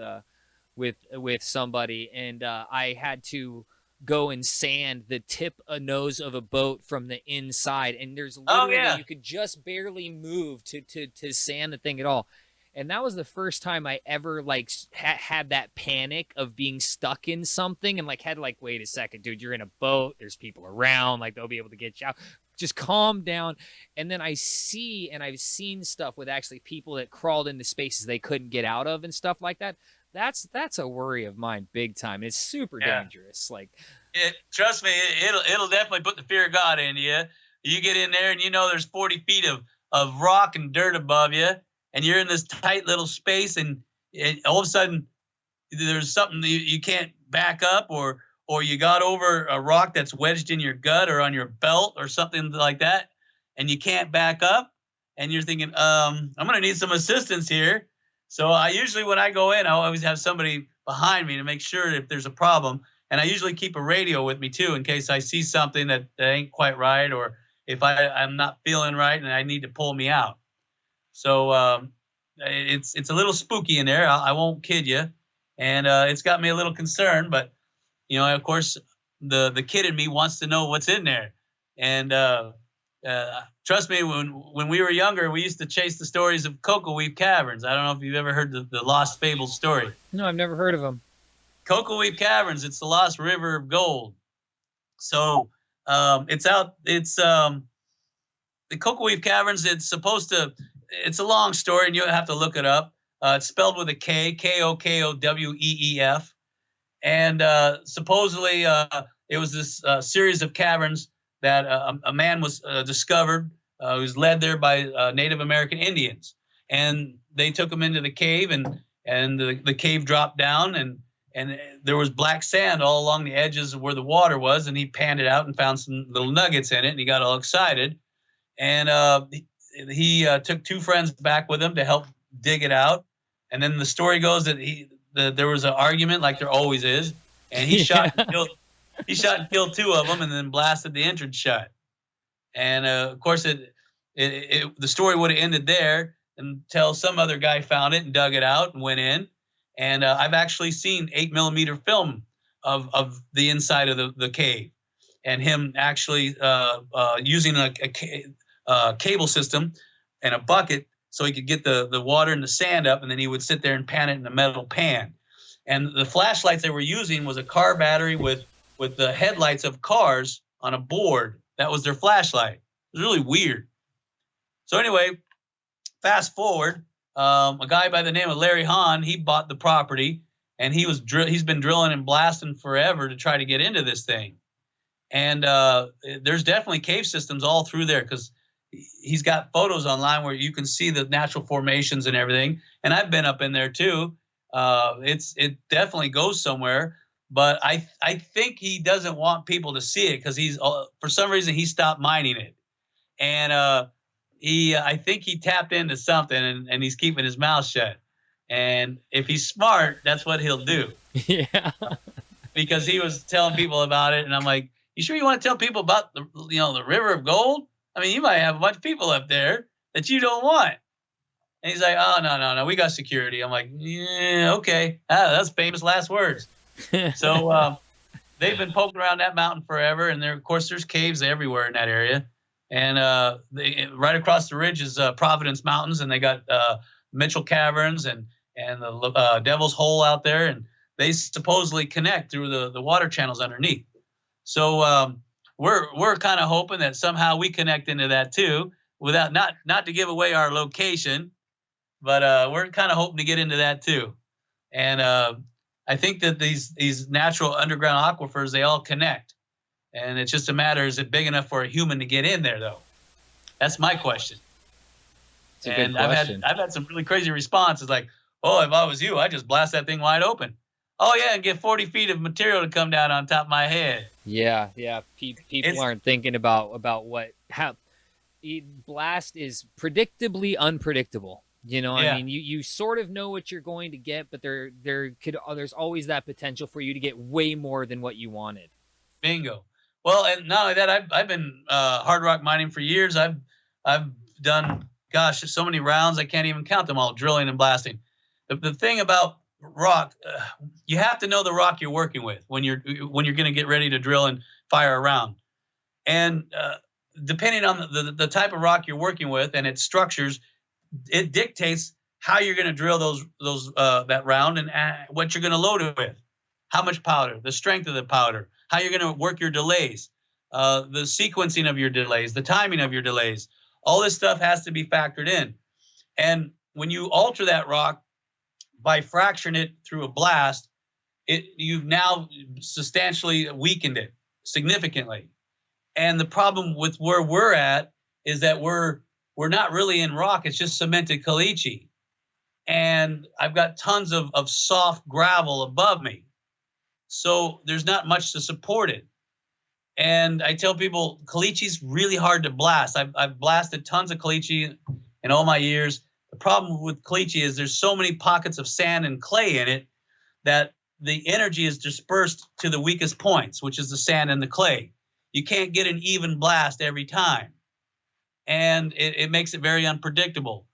[SPEAKER 1] somebody, and I had to go and sand the tip a nose of a boat from the inside, and there's literally you could just barely move to sand the thing at all. And that was the first time I ever had that panic of being stuck in something and had to wait a second, dude, you're in a boat. There's people around. They'll be able to get you out. Just calm down. And then I've seen stuff with actually people that crawled into spaces they couldn't get out of and stuff like that. That's a worry of mine big time. It's super dangerous.
[SPEAKER 2] Trust me, it'll definitely put the fear of God into you. You get in there and there's 40 feet of rock and dirt above you. And you're in this tight little space, and all of a sudden there's something you can't back up, or you got over a rock that's wedged in your gut or on your belt or something like that, and you can't back up, and you're thinking, I'm going to need some assistance here. So I usually, when I go in, I always have somebody behind me to make sure if there's a problem. And I usually keep a radio with me too, in case I see something that ain't quite right, or if I'm not feeling right and I need to pull me out. So it's a little spooky in there. I won't kid you, and it's got me a little concerned. But of course, the kid in me wants to know what's in there, and trust me, when we were younger, we used to chase the stories of Cocoa Weave Caverns. I don't know if you've ever heard the Lost Fables story.
[SPEAKER 1] No, I've never heard of them.
[SPEAKER 2] Cocoa Weave Caverns. It's the Lost River of Gold. So it's the Cocoa Weave Caverns. It's a long story, and you'll have to look it up. It's spelled with a K, Kokoweef. And supposedly it was this series of caverns that a man was discovered, who was led there by Native American Indians. And they took him into the cave, and the cave dropped down, and there was black sand all along the edges of where the water was, and he panned it out and found some little nuggets in it, and he got all excited. And he took two friends back with him to help dig it out. And then the story goes that there was an argument, like there always is, and he shot and killed two of them, and then blasted the entrance shut. And of course, the story would have ended there until some other guy found it and dug it out and went in. And I've actually seen 8mm film of the inside of the cave, and him actually using a cable system and a bucket so he could get the water and the sand up, and then he would sit there and pan it in a metal pan. And the flashlights they were using was a car battery with the headlights of cars on a board. That was their flashlight. It was really weird. So anyway, fast forward, a guy by the name of Larry Hahn, he bought the property, and he's been drilling and blasting forever to try to get into this thing. And there's definitely cave systems all through there, because he's got photos online where you can see the natural formations and everything. And I've been up in there too. It definitely goes somewhere, but I think he doesn't want people to see it, because for some reason he stopped mining it. And I think he tapped into something, and he's keeping his mouth shut. And if he's smart, that's what he'll do.
[SPEAKER 1] Yeah.
[SPEAKER 2] Because he was telling people about it, and I'm like, you sure you want to tell people about the River of Gold? I mean, you might have a bunch of people up there that you don't want. And he's like, oh, no, we got security. I'm like, yeah, okay. That's famous last words. So they've been poking around that mountain forever, and of course there's caves everywhere in that area. And right across the ridge is Providence Mountains, and they got Mitchell Caverns and the Devil's Hole out there, and they supposedly connect through the water channels underneath. So we're kind of hoping that somehow we connect into that too, without not to give away our location, but we're kind of hoping to get into that too. And I think that these natural underground aquifers, they all connect, and it's just a matter, is it big enough for a human to get in there though? That's my question.
[SPEAKER 1] It's a good question.
[SPEAKER 2] I've had some really crazy responses, like, oh, if I was you, I'd just blast that thing wide open. Oh yeah, and get 40 feet of material to come down on top of my head.
[SPEAKER 1] Yeah. People aren't thinking about how blast is predictably unpredictable. I mean, you sort of know what you're going to get, but there's always that potential for you to get way more than what you wanted.
[SPEAKER 2] Bingo. Well, and not only that, I've been hard rock mining for years. I've done, gosh, so many rounds I can't even count them all, drilling and blasting. The thing about rock, you have to know the rock you're working with when you're going to get ready to drill and fire a round. And depending on the type of rock you're working with and its structures, it dictates how you're going to drill that round, and what you're going to load it with, how much powder, the strength of the powder, how you're going to work your delays, the sequencing of your delays, the timing of your delays. All this stuff has to be factored in. And when you alter that rock by fracturing it through a blast, you've now substantially weakened it significantly. And the problem with where we're at is that we're not really in rock. It's just cemented caliche. And I've got tons of soft gravel above me. So there's not much to support it. And I tell people, caliche's really hard to blast. I've blasted tons of caliche in all my years. The problem with caliche is there's so many pockets of sand and clay in it that the energy is dispersed to the weakest points, which is the sand and the clay. You can't get an even blast every time. and it makes it very unpredictable,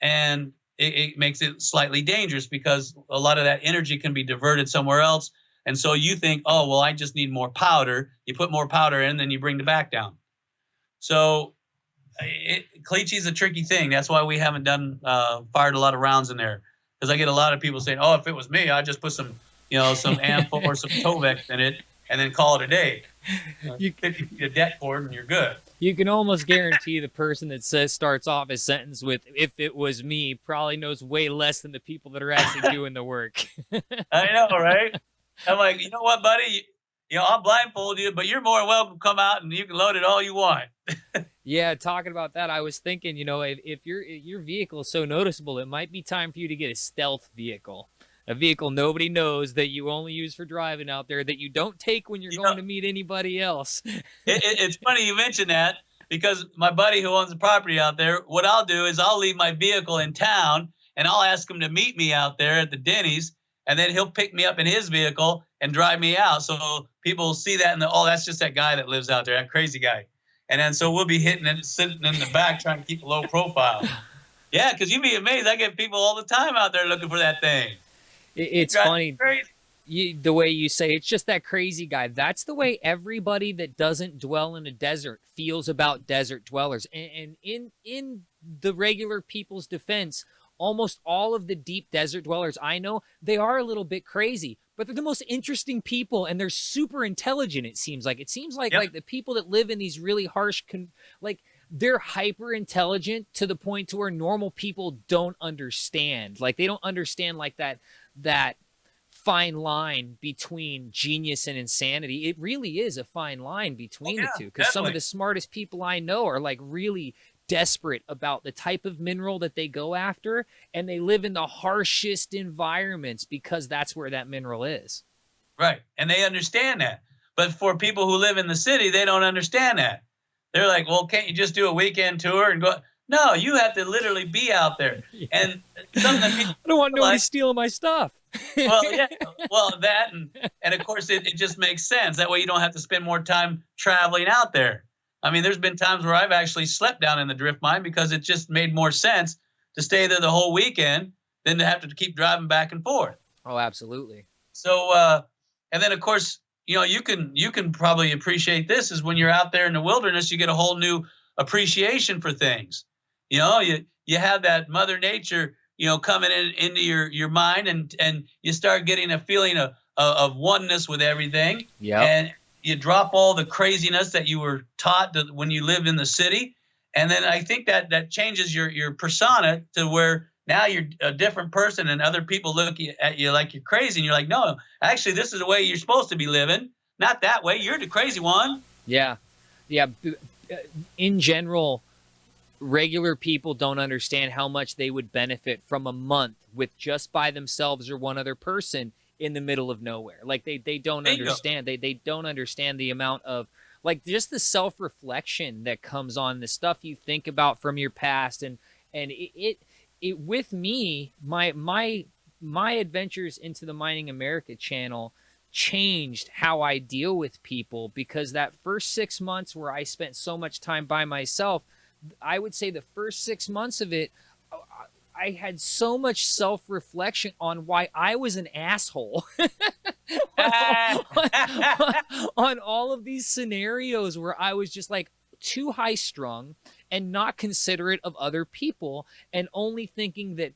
[SPEAKER 2] and it makes it slightly dangerous because a lot of that energy can be diverted somewhere else. And so you think, oh, well, I just need more powder. You put more powder in, then you bring the back down. So Caliche is a tricky thing. That's why we haven't fired a lot of rounds in there, because I get a lot of people saying, oh, if it was me, I'd just put some AMFO or some Tovex in it and then call it a day. 50 feet of deck cord and you're good.
[SPEAKER 1] You can almost guarantee the person that starts off his sentence with "if it was me" probably knows way less than the people that are actually doing the work.
[SPEAKER 2] I know, right? I'm like, you know what, buddy? I'll blindfold you, but you're more than welcome to come out and you can load it all you want.
[SPEAKER 1] Yeah, talking about that, I was thinking, if your vehicle is so noticeable, it might be time for you to get a stealth vehicle. A vehicle nobody knows, that you only use for driving out there, that you don't take when you're going to meet anybody else.
[SPEAKER 2] It's funny you mention that, because my buddy who owns the property out there, what I'll do is I'll leave my vehicle in town and I'll ask him to meet me out there at the Denny's, and then he'll pick me up in his vehicle and drive me out. So people will see that and that's just that guy that lives out there, that crazy guy. And then so we'll be hitting and sitting in the back trying to keep a low profile. Yeah, because you'd be amazed. I get people all the time out there looking for that thing.
[SPEAKER 1] It's funny, the way you say it's just that crazy guy. That's the way everybody that doesn't dwell in a desert feels about desert dwellers. And in the regular people's defense, almost all of the deep desert dwellers I know, they are a little bit crazy, but they're the most interesting people, and they're super intelligent. It seems like like the people that live in these really harsh, they're hyper intelligent to the point to where normal people don't understand. Like, they don't understand like that fine line between genius and insanity. It really is a fine line between the two, because some of the smartest people I know are like really desperate about the type of mineral that they go after, and they live in the harshest environments because that's where that mineral is.
[SPEAKER 2] Right. And they understand that. But for people who live in the city, they don't understand that. They're like, well, can't you just do a weekend tour and go? No, you have to literally be out there. Yeah. And something that people
[SPEAKER 1] I don't want nobody stealing my stuff.
[SPEAKER 2] That and of course it just makes sense. That way you don't have to spend more time traveling out there. I mean, there's been times where I've actually slept down in the drift mine because it just made more sense to stay there the whole weekend than to have to keep driving back and forth.
[SPEAKER 1] Oh, absolutely.
[SPEAKER 2] So, and then of course, you can probably appreciate this, is when you're out there in the wilderness, you get a whole new appreciation for things. You have that Mother Nature, coming into your mind, and you start getting a feeling of oneness with everything.
[SPEAKER 1] Yeah.
[SPEAKER 2] And you drop all the craziness that you were taught when you lived in the city. And then I think that changes your persona to where now you're a different person, and other people look at you like you're crazy. And you're like, no, actually, this is the way you're supposed to be living. Not that way. You're the crazy one.
[SPEAKER 1] Yeah. Yeah. In general, regular people don't understand how much they would benefit from a month with just by themselves or one other person in the middle of nowhere. Like they don't understand. They don't understand the amount of, like, just the self-reflection that comes on, the stuff you think about from your past. And it with me, my adventures into the Mining America channel changed how I deal with people, because that first 6 months where I spent so much time by myself, I would say the first 6 months of it, I had so much self-reflection on why I was an asshole on all of these scenarios where I was just like too high-strung and not considerate of other people, and only thinking that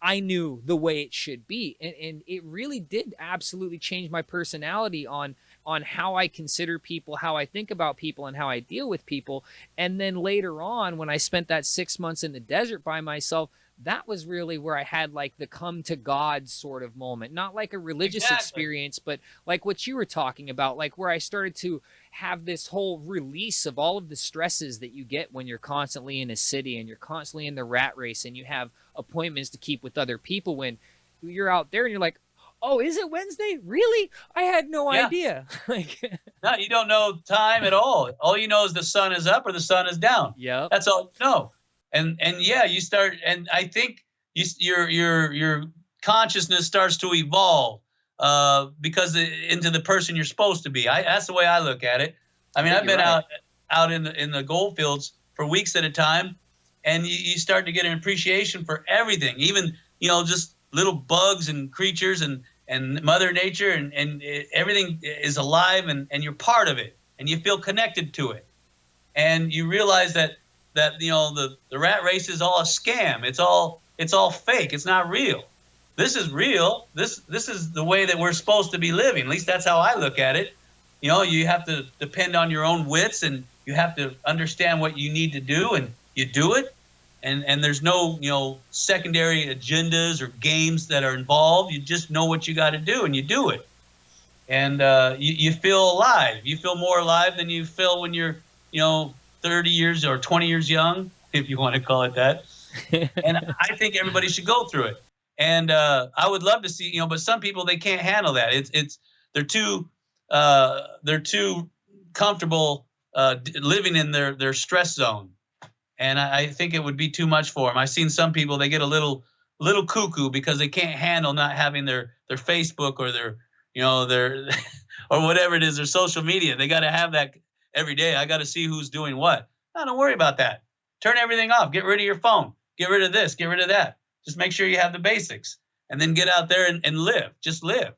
[SPEAKER 1] I knew the way it should be. And it really did absolutely change my personality on how I consider people, how I think about people, and how I deal with people. And then later on, when I spent that 6 months in the desert by myself, that was really where I had like the come to God sort of moment. Not like a religious experience, but like what you were talking about, like where I started to have this whole release of all of the stresses that you get when you're constantly in a city and you're constantly in the rat race and you have appointments to keep with other people. When you're out there and you're like, oh, is it Wednesday? Really? I had no idea.
[SPEAKER 2] No, you don't know time at all. All you know is the sun is up or the sun is down.
[SPEAKER 1] Yeah.
[SPEAKER 2] That's all you know. And yeah, you start, and I think your consciousness starts to evolve because into the person you're supposed to be. That's the way I look at it. I mean, I've been out in the gold fields for weeks at a time, and you start to get an appreciation for everything, even, just little bugs and creatures and Mother Nature, and everything is alive, and you're part of it, and you feel connected to it. And you realize that the rat race is all a scam. It's all fake. It's not real. This is real. This is the way that we're supposed to be living. At least that's how I look at it. You have to depend on your own wits, and you have to understand what you need to do, and you do it. And there's no secondary agendas or games that are involved. You just know what you got to do, and you do it. And you feel alive. You feel more alive than you feel when you're 30 years or 20 years young, if you want to call it that. And I think everybody should go through it. And I would love to see, but some people, they can't handle that. They're too comfortable living in their stress zone. And I think it would be too much for them. I've seen some people, they get a little cuckoo because they can't handle not having their Facebook or their or whatever it is, their social media. They got to have that every day. I got to see who's doing what. No, don't worry about that. Turn everything off. Get rid of your phone. Get rid of this. Get rid of that. Just make sure you have the basics, and then get out there and live. Just live.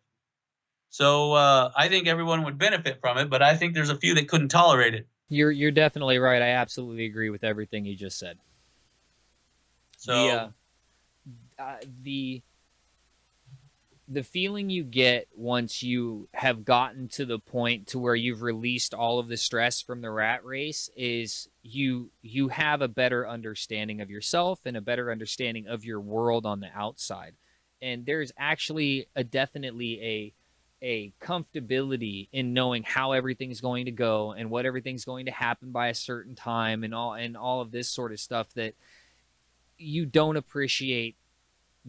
[SPEAKER 2] So I think everyone would benefit from it, but I think there's a few that couldn't tolerate it.
[SPEAKER 1] You're definitely right. I absolutely agree with everything you just said.
[SPEAKER 2] So
[SPEAKER 1] the feeling you get once you have gotten to the point to where you've released all of the stress from the rat race is you have a better understanding of yourself and a better understanding of your world on the outside. And there's actually definitely a comfortability in knowing how everything's going to go and what everything's going to happen by a certain time and all of this sort of stuff that you don't appreciate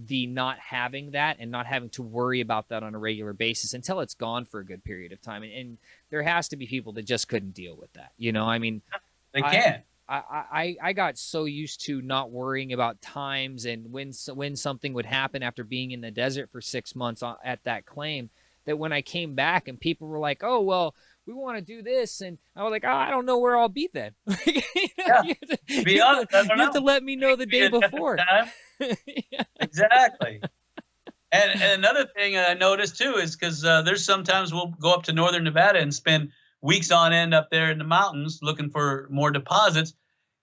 [SPEAKER 1] the not having that and not having to worry about that on a regular basis until it's gone for a good period of time. And there has to be people that just couldn't deal with that. I mean,
[SPEAKER 2] they can't.
[SPEAKER 1] I got so used to not worrying about times and when something would happen after being in the desert for 6 months at that claim, that when I came back and people were like, oh, well, we want to do this. And I was like, oh, I don't know where I'll be then. You have to let me know the day before.
[SPEAKER 2] Yeah. Exactly. And another thing I noticed too is because there's sometimes we'll go up to northern Nevada and spend weeks on end up there in the mountains looking for more deposits.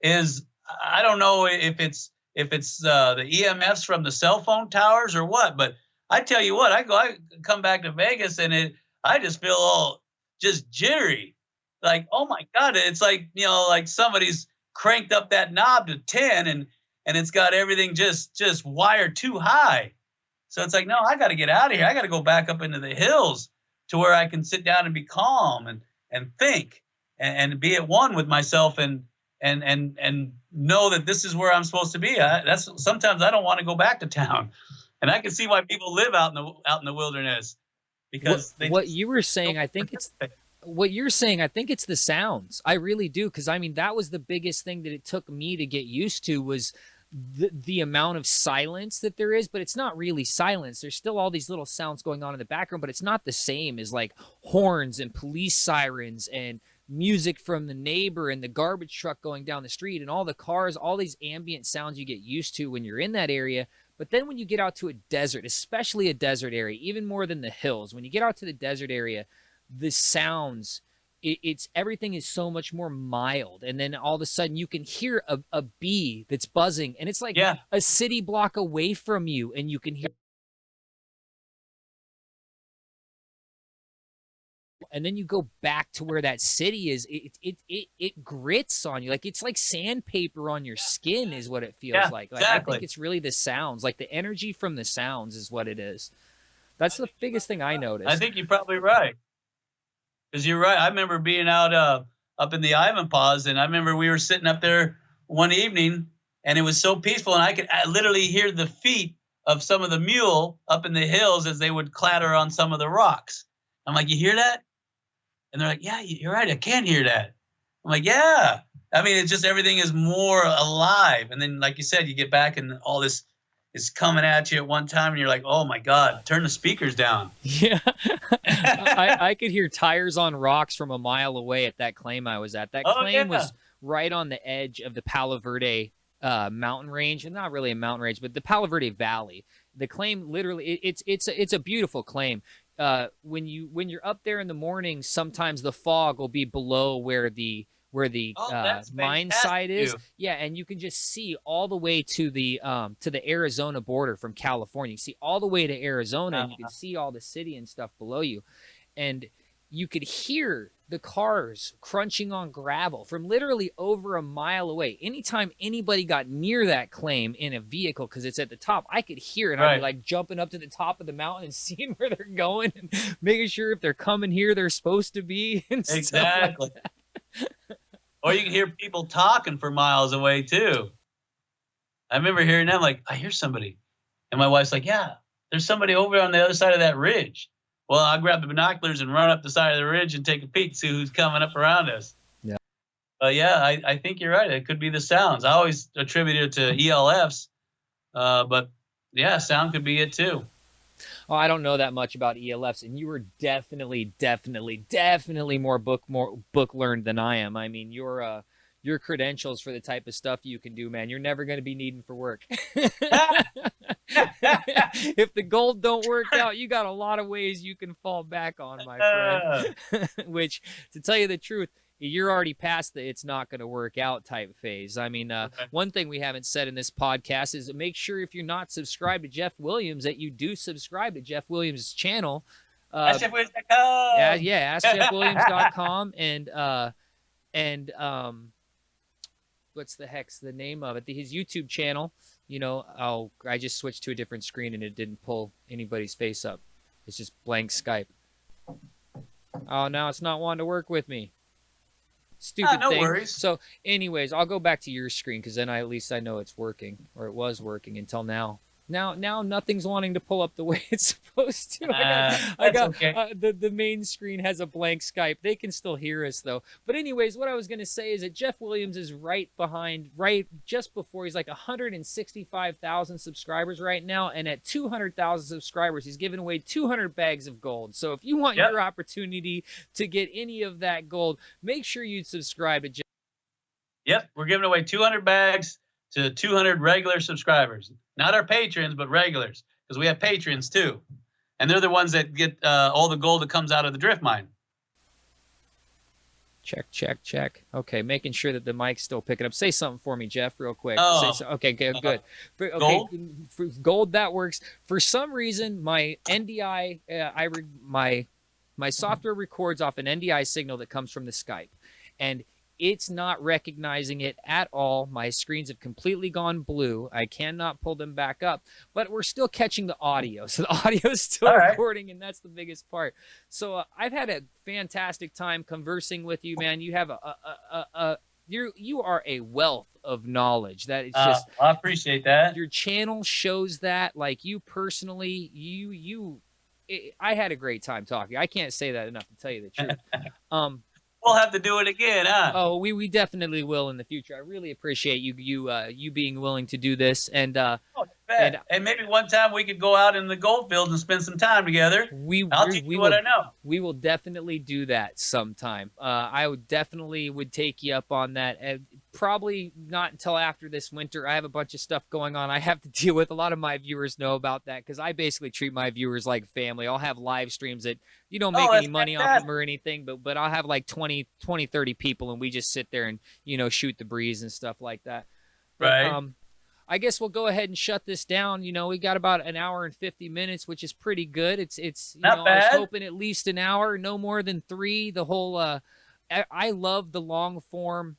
[SPEAKER 2] I don't know if it's the EMFs from the cell phone towers or what, but I tell you what, I come back to Vegas and I just feel all just jittery, like, oh my God, it's like, like somebody's cranked up that knob to 10 and it's got everything just wired too high. So it's like, no, I got to get out of here. I got to go back up into the hills to where I can sit down and be calm and think and be at one with myself and know that this is where I'm supposed to be. Sometimes I don't want to go back to town, and I can see why people live out in the wilderness because
[SPEAKER 1] what you were saying. I think it's what you're saying. I think it's the sounds. I really do, because I mean that was the biggest thing that it took me to get used to was the amount of silence that there is, but it's not really silence. There's still all these little sounds going on in the background, but it's not the same as like horns and police sirens and music from the neighbor and the garbage truck going down the street and all the cars, all these ambient sounds you get used to when you're in that area. But then when you get out to a desert, especially a desert area, even more than the hills, when you get out to the desert area, the sounds, it's everything is so much more mild. And then all of a sudden you can hear a bee that's buzzing, and it's like a city block away from you, and you can hear. And then you go back to where that city is. It grits on you. Like it's like sandpaper on your skin is what it feels like.
[SPEAKER 2] Exactly.
[SPEAKER 1] I think it's really the sounds, like the energy from the sounds is what it is. That's the biggest thing I noticed.
[SPEAKER 2] I think you're probably right. Because you're right. I remember being out up in the Ivanpahs, and I remember we were sitting up there one evening, and it was so peaceful, and I literally hear the feet of some of the mule up in the hills as they would clatter on some of the rocks. I'm like, you hear that? And they're like, yeah, you're right. I can hear that. I'm like, yeah. I mean, it's just everything is more alive. And then, like you said, you get back and all this is coming at you at one time, and you're like, oh my God, turn the speakers down.
[SPEAKER 1] Yeah. I could hear tires on rocks from a mile away at that claim I was at. That claim right on the edge of the Palo Verde mountain range, and not really a mountain range, but the Palo Verde Valley. The claim literally, it's a beautiful claim. When you're up there in the morning, sometimes the fog will be below where the mine site is. Yeah, and you can just see all the way to the Arizona border from California. You see all the way to Arizona, and you can see all the city and stuff below you, and you could hear the cars crunching on gravel from literally over a mile away. Anytime anybody got near that claim in a vehicle, because it's at the top, I could hear it. I'd be like jumping up to the top of the mountain and seeing where they're going and making sure if they're coming here, they're supposed to be. And
[SPEAKER 2] exactly.
[SPEAKER 1] Stuff like that.
[SPEAKER 2] Or you can hear people talking for miles away too. I remember hearing them, like, I hear somebody. And my wife's like, yeah, there's somebody over on the other side of that ridge. Well, I'll grab the binoculars and run up the side of the ridge and take a peek, see who's coming up around us.
[SPEAKER 1] Yeah.
[SPEAKER 2] Yeah, I think you're right. It could be the sounds. I always attribute it to ELFs. But yeah, sound could be it too.
[SPEAKER 1] Oh, I don't know that much about ELFs, and you were definitely more book learned than I am. I mean, your credentials for the type of stuff you can do, man, you're never going to be needing for work. If the gold don't work out, you got a lot of ways you can fall back on, my friend. Which, to tell you the truth, you're already past the it's not going to work out type phase. I mean, one thing we haven't said in this podcast is make sure if you're not subscribed to Jeff Williams that you do subscribe to Jeff Williams' channel.
[SPEAKER 2] AskJeffWilliams.com.
[SPEAKER 1] Yeah, AskJeffWilliams.com and what's the heck's the name of it? His YouTube channel. You know, I just switched to a different screen and it didn't pull anybody's face up. It's just blank Skype. Oh, now it's not wanting to work with me. Stupid
[SPEAKER 2] no
[SPEAKER 1] thing.
[SPEAKER 2] Worries.
[SPEAKER 1] So, anyways, I'll go back to your screen because then at least I know it's working, or it was working until now. Now nothing's wanting to pull up the way it's supposed to. I got
[SPEAKER 2] okay.
[SPEAKER 1] The main screen has a blank Skype. They can still hear us though. But anyways, what I was gonna say is that Jeff Williams is right just before. He's like 165,000 subscribers right now, and at 200,000 subscribers, he's giving away 200 bags of gold. So if you want your opportunity to get any of that gold, make sure you subscribe to Jeff.
[SPEAKER 2] Yep, we're giving away 200 bags to 200 regular subscribers. Not our patrons, but regulars, because we have patrons too. And they're the ones that get all the gold that comes out of the drift mine.
[SPEAKER 1] Check. Okay, making sure that the mic's still picking up. Say something for me, Jeff, real quick. Okay, good.
[SPEAKER 2] Gold?
[SPEAKER 1] For gold, that works. For some reason, my NDI, my software records off an NDI signal that comes from the Skype. And it's not recognizing it at all. My screens have completely gone blue. I cannot pull them back up, but we're still catching the audio. So the audio is still recording, and that's the biggest part. So I've had a fantastic time conversing with you, man. You have you are a wealth of knowledge. That it's just.
[SPEAKER 2] I appreciate that.
[SPEAKER 1] Your channel shows that. Like you personally, I had a great time talking. I can't say that enough to tell you the truth.
[SPEAKER 2] We'll have to do it again, huh?
[SPEAKER 1] Oh, we definitely will in the future. I really appreciate you being willing to do this, and
[SPEAKER 2] maybe one time we could go out in the gold fields and spend some time together. I'll teach you what I know.
[SPEAKER 1] We will definitely do that sometime. I would take you up on that. Probably not until after this winter. I have a bunch of stuff going on I have to deal with. A lot of my viewers know about that because I basically treat my viewers like family. I'll have live streams that you don't make any money off them or anything, but I'll have like 20, 30 people, and we just sit there and shoot the breeze and stuff like that. But,
[SPEAKER 2] right.
[SPEAKER 1] I guess we'll go ahead and shut this down. We got about an hour and 50 minutes, which is pretty good. It's
[SPEAKER 2] not bad.
[SPEAKER 1] I was hoping at least an hour, no more than 3. The whole I love the long form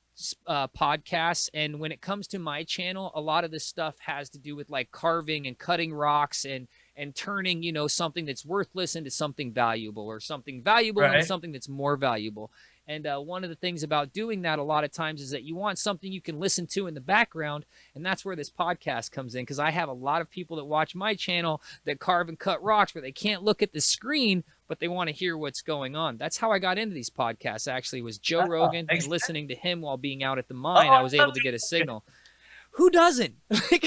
[SPEAKER 1] podcasts, and when it comes to my channel, a lot of this stuff has to do with like carving and cutting rocks and turning something that's worthless into something valuable, or something valuable into something that's more valuable. And one of the things about doing that a lot of times is that you want something you can listen to in the background, and that's where this podcast comes in, because I have a lot of people that watch my channel that carve and cut rocks where they can't look at the screen, but they want to hear what's going on. That's how I got into these podcasts, actually, was Joe Rogan, and listening to him while being out at the mine. I was able to get a signal. Who doesn't?
[SPEAKER 2] I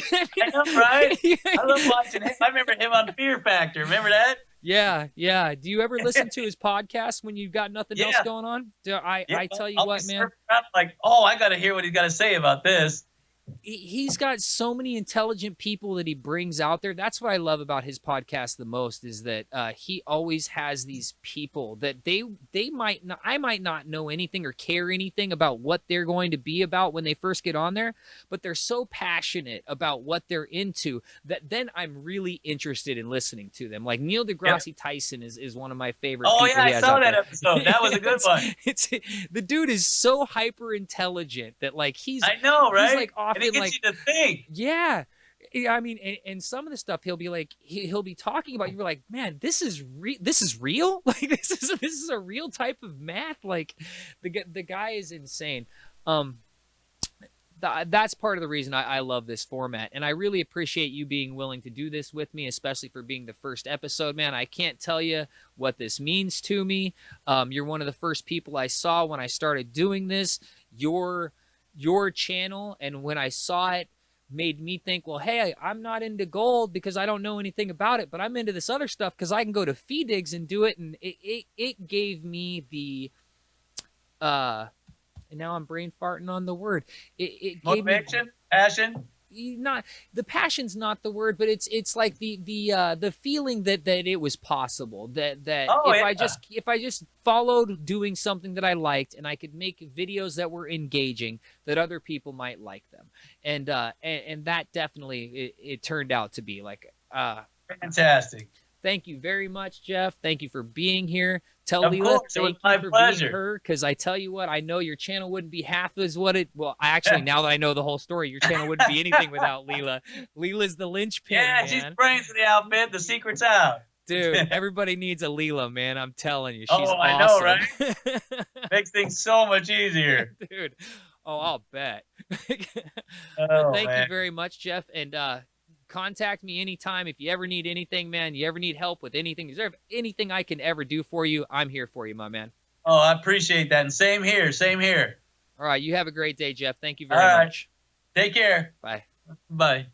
[SPEAKER 2] know, right? I love watching him. I remember him on Fear Factor. Remember that?
[SPEAKER 1] Yeah, yeah. Do you ever listen to his podcast when you've got nothing else
[SPEAKER 2] Yeah,
[SPEAKER 1] going on?
[SPEAKER 2] yeah.
[SPEAKER 1] I tell you
[SPEAKER 2] I'll be
[SPEAKER 1] what, man.
[SPEAKER 2] surfing around like, oh, I got to hear what he's got to say about this.
[SPEAKER 1] He's got so many intelligent people that he brings out there. That's what I love about his podcast the most is that he always has these people that they might not, I might not know anything or care anything about what they're going to be about when they first get on there, but they're so passionate about what they're into that then I'm really interested in listening to them. Like Neil
[SPEAKER 2] Yep.
[SPEAKER 1] deGrasse Tyson is one of my favorite
[SPEAKER 2] Oh
[SPEAKER 1] people
[SPEAKER 2] yeah,
[SPEAKER 1] he
[SPEAKER 2] I
[SPEAKER 1] has
[SPEAKER 2] saw
[SPEAKER 1] out
[SPEAKER 2] that
[SPEAKER 1] there.
[SPEAKER 2] episode. That was a good one.
[SPEAKER 1] It's the dude is so hyper intelligent that like
[SPEAKER 2] I know, right?
[SPEAKER 1] he's like
[SPEAKER 2] And it
[SPEAKER 1] often
[SPEAKER 2] gets
[SPEAKER 1] like
[SPEAKER 2] you to think.
[SPEAKER 1] yeah. I mean, and some of the stuff he'll be like, he'll be talking about. You're like, man, this is real. Like this is a real type of math. Like, the guy is insane. That's part of the reason I love this format, and I really appreciate you being willing to do this with me, especially for being the first episode, man. I can't tell you what this means to me. You're one of the first people I saw when I started doing this. Your channel, and when I saw it, made me think, well, hey, I'm not into gold because I don't know anything about it, but I'm into this other stuff because I can go to FeeDigs and do it, and it gave me the and now I'm brain farting on the word. It gave me
[SPEAKER 2] Motivation, passion.
[SPEAKER 1] not the passion's not the word, but it's like the feeling that it was possible that
[SPEAKER 2] Oh yeah.
[SPEAKER 1] if I just followed doing something that I liked and I could make videos that were engaging, that other people might like them, and that definitely it turned out to be like
[SPEAKER 2] Fantastic.
[SPEAKER 1] thank you very much, Jeff. Thank you for being here. Tell
[SPEAKER 2] Of
[SPEAKER 1] Leela
[SPEAKER 2] course, it was
[SPEAKER 1] thank
[SPEAKER 2] my
[SPEAKER 1] you for
[SPEAKER 2] pleasure.
[SPEAKER 1] being her, because I tell you what, I know your channel wouldn't be half as what it. Well, actually, now that I know the whole story, your channel wouldn't be anything without Leela. Leela's the linchpin,
[SPEAKER 2] Yeah,
[SPEAKER 1] man.
[SPEAKER 2] she's brains in the outfit. The secret's out.
[SPEAKER 1] Dude, everybody needs a Leela, man. I'm telling you, she's
[SPEAKER 2] Oh,
[SPEAKER 1] awesome.
[SPEAKER 2] I know, right? Makes things so much easier.
[SPEAKER 1] Dude. Oh, I'll bet.
[SPEAKER 2] Oh,
[SPEAKER 1] Thank
[SPEAKER 2] man.
[SPEAKER 1] you very much, Jeff, and contact me anytime if you ever need anything, man. You ever need help with anything, is there anything I can ever do for you? I'm here for you, my man.
[SPEAKER 2] Oh, I appreciate that. And same here. Same here.
[SPEAKER 1] All right, you have a great day, Jeff. Thank you very
[SPEAKER 2] All right.
[SPEAKER 1] much.
[SPEAKER 2] Take care.
[SPEAKER 1] Bye.
[SPEAKER 2] Bye.